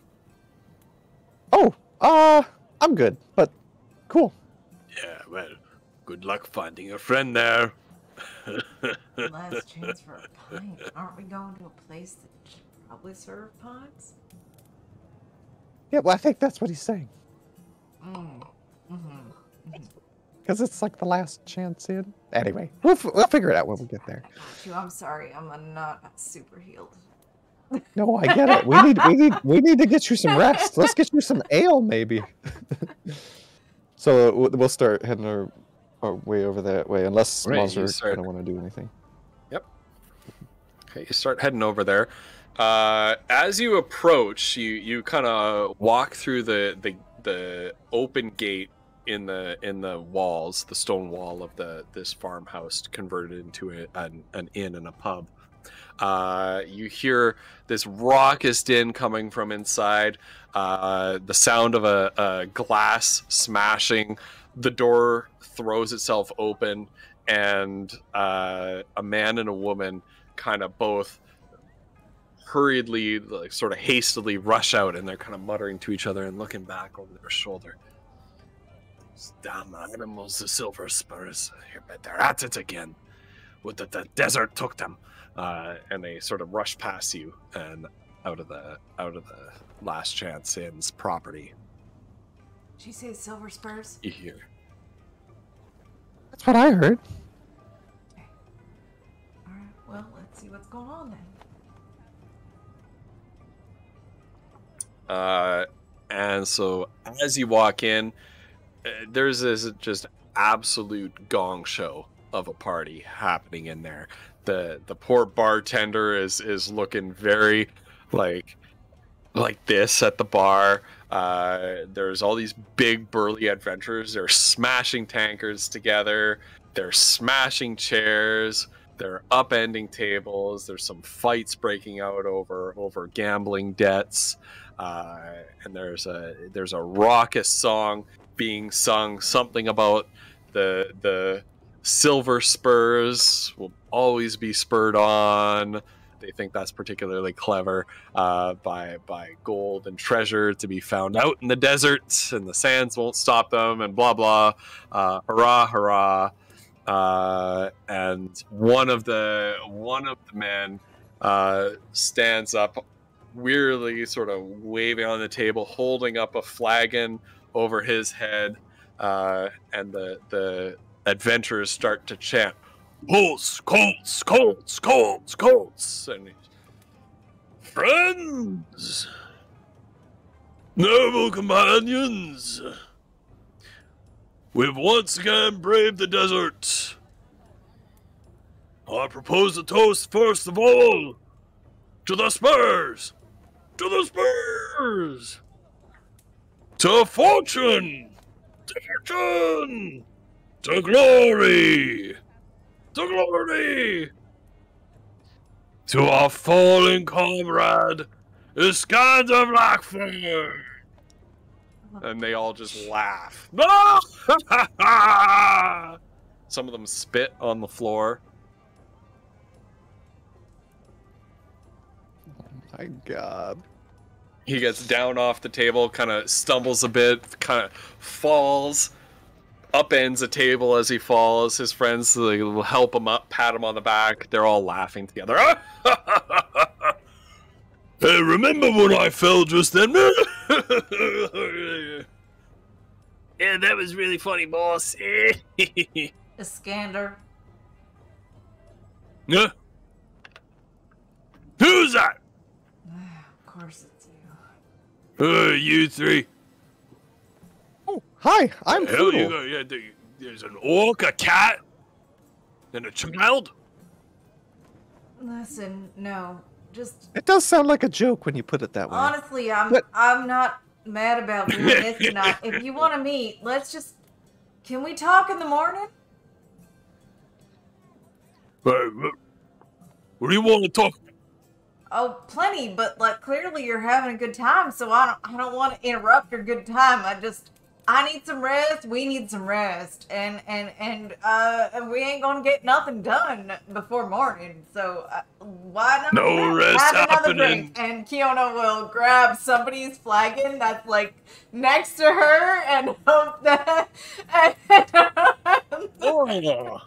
Oh, I'm good, but cool. Yeah, well, good luck finding a friend there. Last chance for a pint. Aren't we going to a place that should probably serve pints? Yeah, well, I think that's what he's saying. Because it's like the Last Chance Inn. Anyway, we'll figure it out when we get there. I'm sorry, I'm not super healed. No, I get it. We need to get you some rest. Let's get you some ale, maybe. So we'll start heading our way over that way, unless Right, Monster you start- don't want to do anything. Yep. Okay, you start heading over there. As you approach, you kind of walk through the open gate in the walls, the stone wall of this farmhouse converted into an inn and a pub. You hear this raucous din coming from inside. The sound of a glass smashing. The door throws itself open, and a man and a woman kind of both hurriedly, like sort of hastily rush out, and they're kind of muttering to each other and looking back over their shoulder. Those damn animals, the silver spurs. They're at it again. The desert took them. And they sort of rush past you and out of the Last Chance Inn's property. Did you say silver spurs? You hear. That's what I heard. Okay. Alright, well, let's see what's going on then. And so as you walk in, there's this just absolute gong show of a party happening in there. The poor bartender is looking very like this at the bar. There's all these big burly adventurers. They're smashing tankards together. They're smashing chairs. They're upending tables. There's some fights breaking out over gambling debts. And there's a raucous song being sung, something about the silver spurs will always be spurred on. They think that's particularly clever, by gold and treasure to be found out in the desert, and the sands won't stop them, and blah blah. Hurrah, hurrah! And one of the men stands up, wearily sort of waving on the table, holding up a flagon over his head, and the adventurers start to chant, "Colts, Colts, Colts, Colts, Colts," and friends, noble companions, we've once again braved the desert. I propose a toast first of all to the Spurs, to the Spurs, to fortune, to fortune, to glory, to glory. To our fallen comrade, Iskander Blackfur! And they all just laugh. No! Some of them spit on the floor. Oh my god. He gets down off the table, kind of stumbles a bit, kind of falls, upends a table as he falls. His friends will help him up, pat him on the back. They're all laughing together. Hey, remember when I fell just then? Yeah, that was really funny, boss. Iskander. Huh? Who's that? Of course it's you. You three. Oh, hi, I'm Hell, you Poodle. got, there's an orc, a cat, and a child? Listen, no. Just It does sound like a joke when you put it that way. honestly, I'm not mad about doing this tonight. If you want to meet, let's just. Can we talk in the morning? What do you want to talk about? Oh, plenty, but like clearly you're having a good time, so I don't want to interrupt your good time. I need some rest. We need some rest, and we ain't gonna get nothing done before morning. So why not No rest have another happening. drink? And Kiona will grab somebody's flagon that's like next to her and hope that. Oh.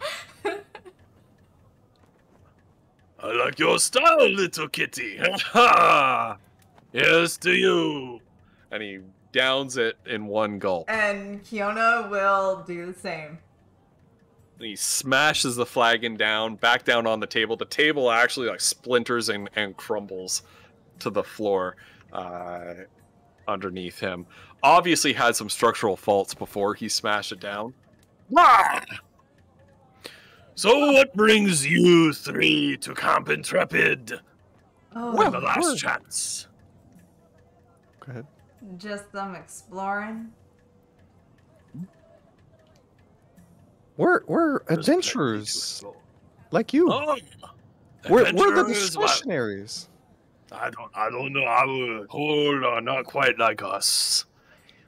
I like your style, little kitty. Yes, to you. And he downs it in one gulp. And Kiona will do the same. He smashes the flagon down, back down on the table. The table actually like splinters and crumbles to the floor underneath him. Obviously had some structural faults before he smashed it down. Ah! So what brings you three to Camp Intrepid? Oh, On the last chance. Go ahead. just some exploring. We're adventurers like you. Oh, We're the adventurers, well, discretionaries. I don't know. I would hold on, not quite like us.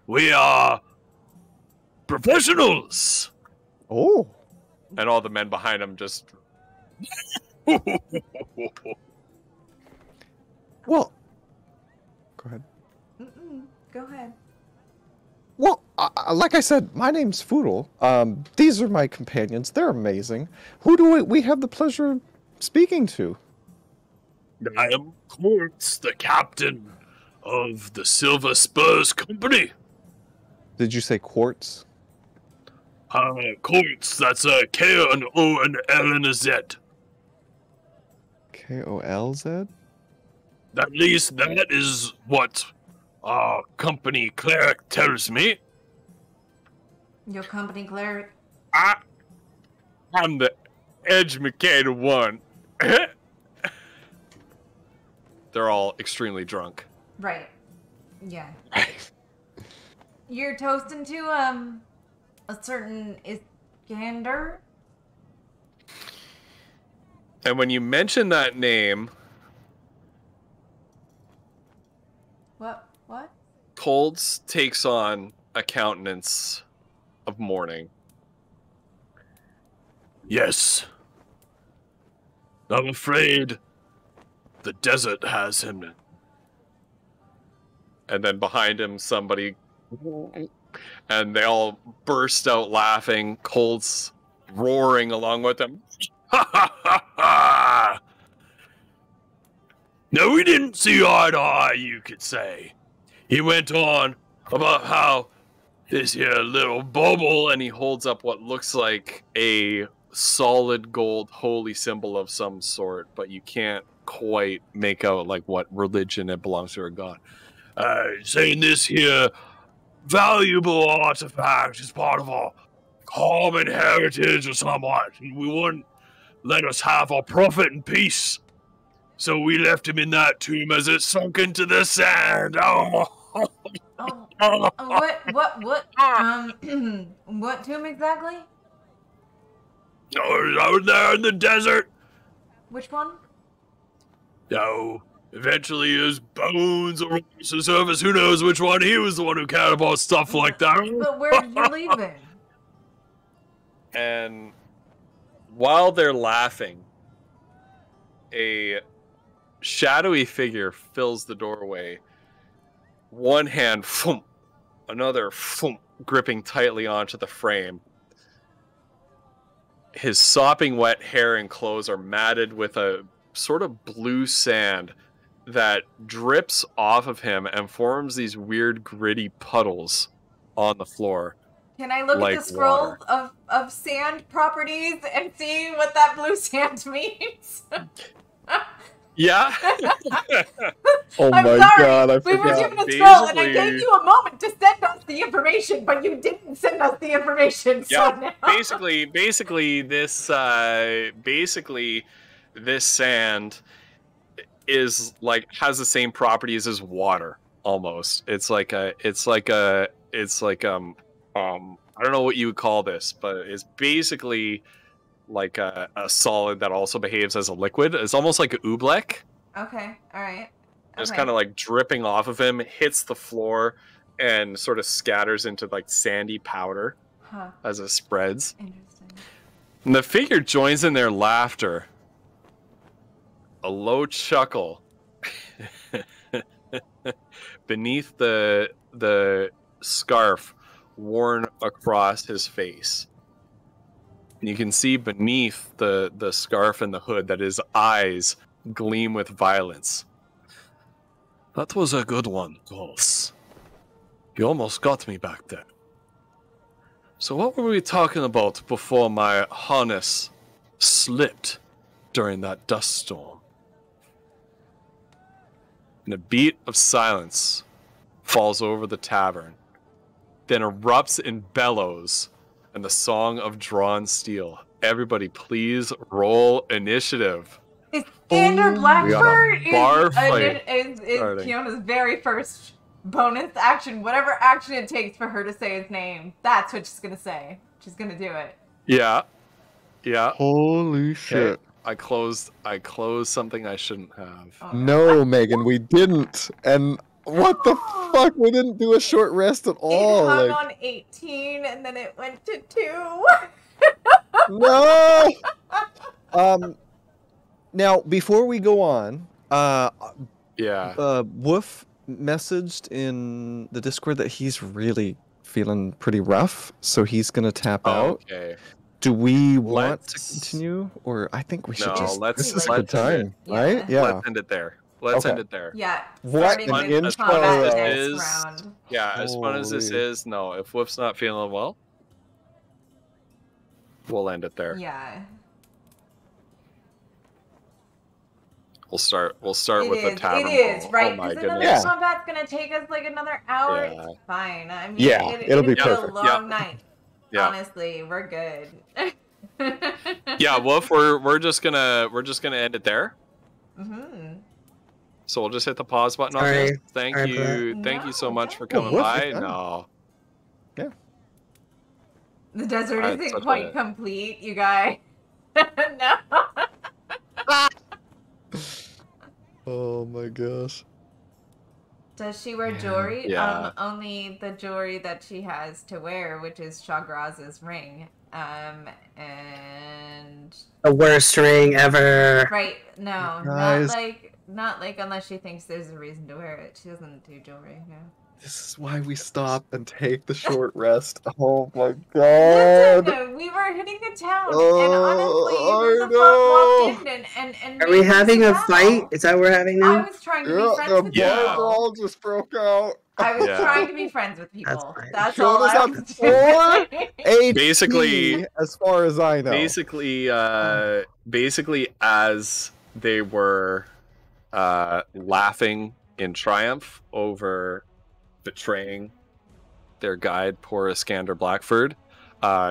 We are professionals. Oh, And all the men behind him just well. Go ahead. Go ahead. Well, like I said, my name's Foodle. These are my companions. They're amazing. Who do we have the pleasure of speaking to? I am Quartz, the captain of the Silver Spurs Company. Did you say quartz? Quartz, that's a K, an O, an L, and a Z. Kolz? At least that is what our company cleric tells me. Your company cleric. I'm the educated one. They're all extremely drunk. Right. Yeah. You're toasting to a certain Iskander. And when you mention that name, What? Colds takes on a countenance of mourning. Yes. I'm afraid the desert has him. And then behind him, somebody... And they all burst out laughing, Colds roaring along with them. Ha ha ha ha! No, we didn't see eye to eye, you could say. He went on about how this here little bubble, And he holds up what looks like a solid gold holy symbol of some sort, but you can't quite make out like what religion it belongs to or god. saying this here valuable artifact is part of our common heritage or somewhat, and we wouldn't let us have our profit in peace. So we left him in that tomb as it sunk into the sand. Oh. What tomb exactly? Out there in the desert. Which one? No. Eventually his bones will rise to the surface. Who knows which one? He was the one who cared about stuff like that. But where did you leave it? And while they're laughing, a shadowy figure fills the doorway. One hand, thump, another, thump, gripping tightly onto the frame. His sopping wet hair and clothes are matted with a sort of blue sand that drips off of him and forms these weird gritty puddles on the floor. Can I look Like at the scroll water. of sand properties and see what that blue sand means? Yeah. Oh I'm my sorry. god, I We were forgot. given a scroll, and I Basically- gave you a moment to send us the information, but you didn't send us the information. So Yeah, now... basically this sand is like has the same properties as water almost. It's like I don't know what you would call this, but it's basically like a solid that also behaves as a liquid. It's almost like a oobleck. Okay, all right. It's Okay. kind of like dripping off of him, hits the floor, and sort of scatters into like sandy powder Huh. as it spreads. Interesting. And the figure joins in their laughter. A low chuckle beneath the scarf worn across his face. And you can see beneath the scarf and the hood that his eyes gleam with violence. That was a good one, Dulce. You almost got me back there. So what were we talking about before my harness slipped during that dust storm? And a beat of silence falls over the tavern, then erupts in bellows and the song of drawn steel. Everybody please roll initiative. Is Xander Blackbird bar fight is starting. Fiona's very first bonus action, whatever action it takes for her to say his name. That's what she's gonna say. She's gonna do it. Yeah. Holy shit. I closed something I shouldn't have. Oh, No, Megan, we didn't. And what the fuck? We didn't do a short rest at all. It hung Like, on 18 and then it went to 2. no. Now before we go on, Yeah. Woof messaged in the Discord that he's really feeling pretty rough, so he's gonna tap out. Okay. Do we want to Let's- continue, or I think we should No, just? let's- This is a let's good end time, it. right? Yeah. Yeah. Let's end it there. Let's Okay. end it there. Yeah. What starting an with intro. combat As next is- round. Yeah, as fun as this Holy. is, no, if Wolf's not feeling well, we'll end it there. Yeah. We'll start It with the is, tavern. it is, brawl. right? Oh my Because another goodness. Yeah. combat's gonna take us like another hour. Yeah. It's fine. I mean, Yeah, it'll be a perfect. long Yeah. night. Yeah. Honestly, we're good. Yeah, Wolf, we're just gonna end it there. Mm-hmm. So we'll just hit the pause button on Sorry. this. Thank Sorry for you. Thank you so No, much for don't coming worry. by. Wolf, No. The desert I- isn't such quite a- complete, you guys. No. Oh my gosh. Does she wear jewelry? Yeah. Only the jewelry that she has to wear, which is Shagraz's ring. And The worst ring ever. right, no, Guys. not like unless she thinks there's a reason to wear it. She doesn't do jewelry. No. This is why we stop and take the short rest. Oh my god. Listen, we were hitting a town, and Oh, honestly, I who the fuck walked know. in and Are we made this having a battle? fight? Is that what we're having I now? was trying to be Yeah, friends the with Yeah. bar people. brawl just broke out. I was Yeah. trying to be friends with people. fine. That's all Showed us I up was before. doing. HP, Basically- as far as I know. Basically, as they were laughing in triumph over betraying their guide, poor Iskander Blackford,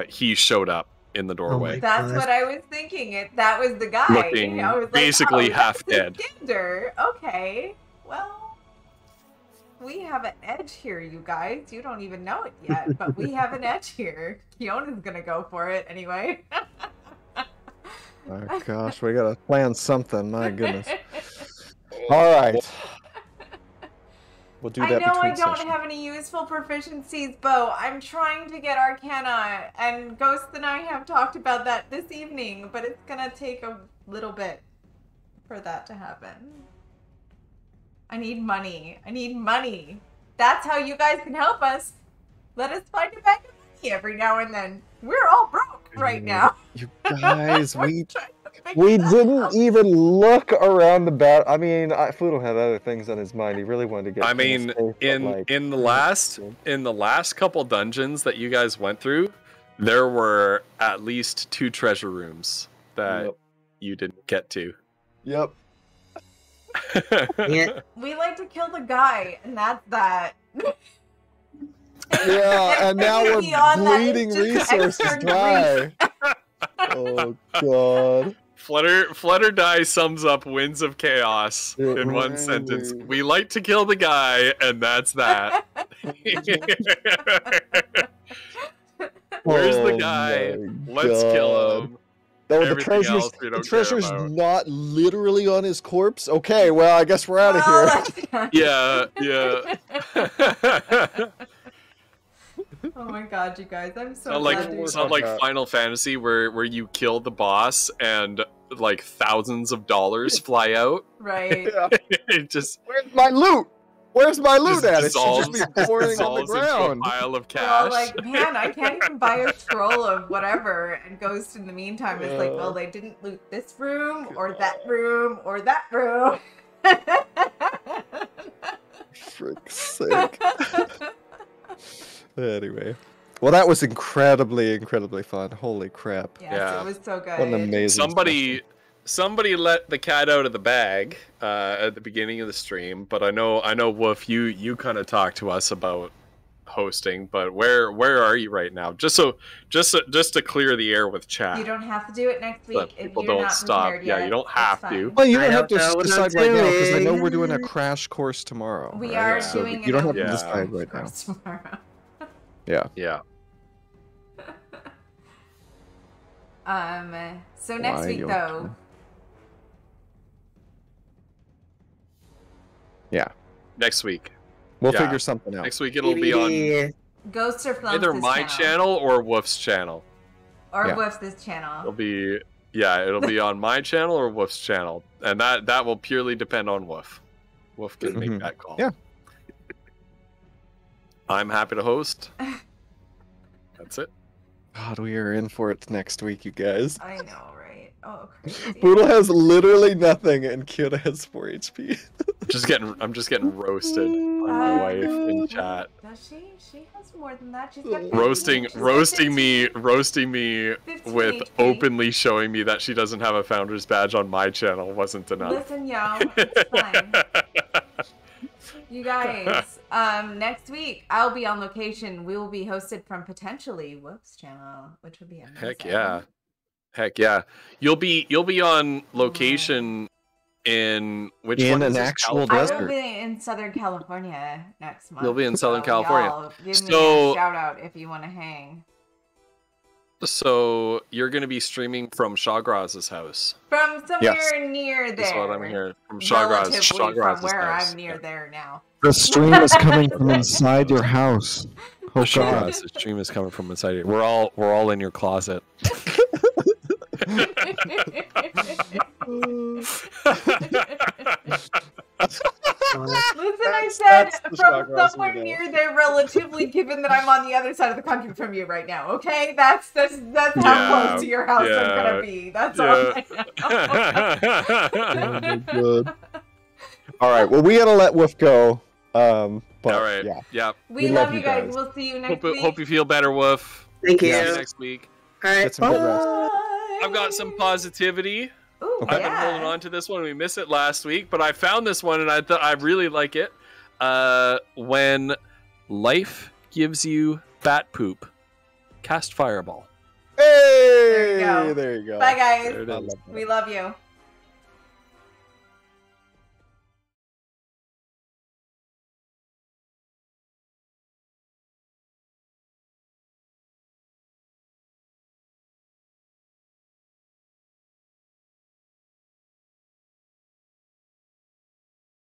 he showed up in the doorway. That's what I was thinking. That was the guy. Looking I was like, basically oh, half that's dead. Iskander. Okay, well, we have an edge here, you guys. You don't even know it yet, but we have an edge here. Kiona's gonna go for it anyway. Oh gosh, we gotta plan something. My goodness. All right. We'll do I that know I between don't sessions. have any useful proficiencies, Bo. I'm trying to get Arcana, and Ghost and I have talked about that this evening, but it's gonna take a little bit for that to happen. I need money. I need money. That's how you guys can help us. Let us find a bag of money every now and then. We're all broke right now. You guys, We're we trying to figure that didn't out. even look around the bat. I mean, Foodle had other things on his mind. He really wanted to get. I mean, in the last couple dungeons that you guys went through, there were at least 2 treasure rooms that you didn't get to. Yep. Yeah. We like to kill the guy, and that's that. Yeah, and now we're Beyond that, it's bleeding just resources extra dry. Oh god. Flutter Die sums up Winds of Chaos in one Right. sentence. We like to kill the guy, and that's that. Where's the Oh guy? my Let's kill God. him. Oh, the Everything treasure's, else we the don't care treasure's about. not literally on his corpse? Okay, well, I guess we're out of here. Yeah. Oh my god, you guys! I'm so Not glad like you. it's not like Final Fantasy where you kill the boss and like thousands of dollars fly out. Right. Yeah. It just Where's my loot? Where's my loot Just at? It should just be pouring on the dissolves into a ground. pile of We're all cash. like, man, I can't even buy a scroll of whatever. And Ghost in the meantime is like, well, they didn't loot this room or that room or that room. Frick's sake. Anyway. Well, that was incredibly fun. Holy crap. Yes, Yeah. it was so good. What an amazing Somebody let the cat out of the bag at the beginning of the stream, but I know Wolf, you kind of talked to us about hosting, but where are you right now? Just to clear the air with chat. You don't have to do it next week But if people you're don't not stop. prepared Yeah, yet. you don't It's have fine. to. Well, you I don't have don't know to what decide I'm right now because I know doing. we're doing a crash course tomorrow. We right? are So doing you don't an have to open decide right now. course tomorrow. Yeah. Yeah. So next Why week you're though, kidding. Yeah. Next week. We'll Yeah. figure something out. Next week it'll be on Maybe- Ghosts or Flumps either this my channel or Wolf's channel. or Yeah. Wolf's this channel. It'll be on my channel or Wolf's channel, and that will purely depend on Wolf. Wolf can make Mhm. that call. Yeah. I'm happy to host. That's it. God, we are in for it next week, you guys. I know, right? Oh, crazy. Poodle has literally nothing, and Kyoto has 4 HP. I'm just getting roasted by my wife in chat. Does she? She has more than that. She's got 15. Roasting She's got me 15 with HP. openly showing me that she doesn't have a founder's badge on my channel wasn't enough. Listen, yo, it's fine. You guys, next week I'll be on location. We will be hosted from potentially Wolf's channel, which would be amazing. Heck yeah. You'll be on location in which In one is an this? actual I desert. will be in Southern California next month. You'll be in Southern so California. y'all give me So- a shout out if you want to hang. So you're going to be streaming from Shawgraz's house. From somewhere near there. That's what I'm hearing. From Shawgraz. Relatively from Shawgraz's where house. I'm near there now. The stream is coming from inside your house. Oh God. Shawgraz's stream is coming from inside it. We're all in your closet. Listen, I said that's the from Shawgraz somewhere we know. near there, relatively, given that I'm on the other side of the country from you right now. Okay, that's how Yeah, close to your house yeah, I'm gonna be. That's all yeah. I know. Good. All right. Well, we gotta let Wolf go. But All right. yeah. Yeah. We love you guys. We'll see you next week. Hope you feel better, Wolf. Thank you. See you next week. All right. Get some good rest. Bye. I've got some positivity. Ooh, Okay. I've been holding on to this one. We missed it last week, but I found this one and I thought I really like it. When life gives you bat poop, cast fireball. Hey! There you go. There you go. Bye, guys. There it I is. love that. We love you.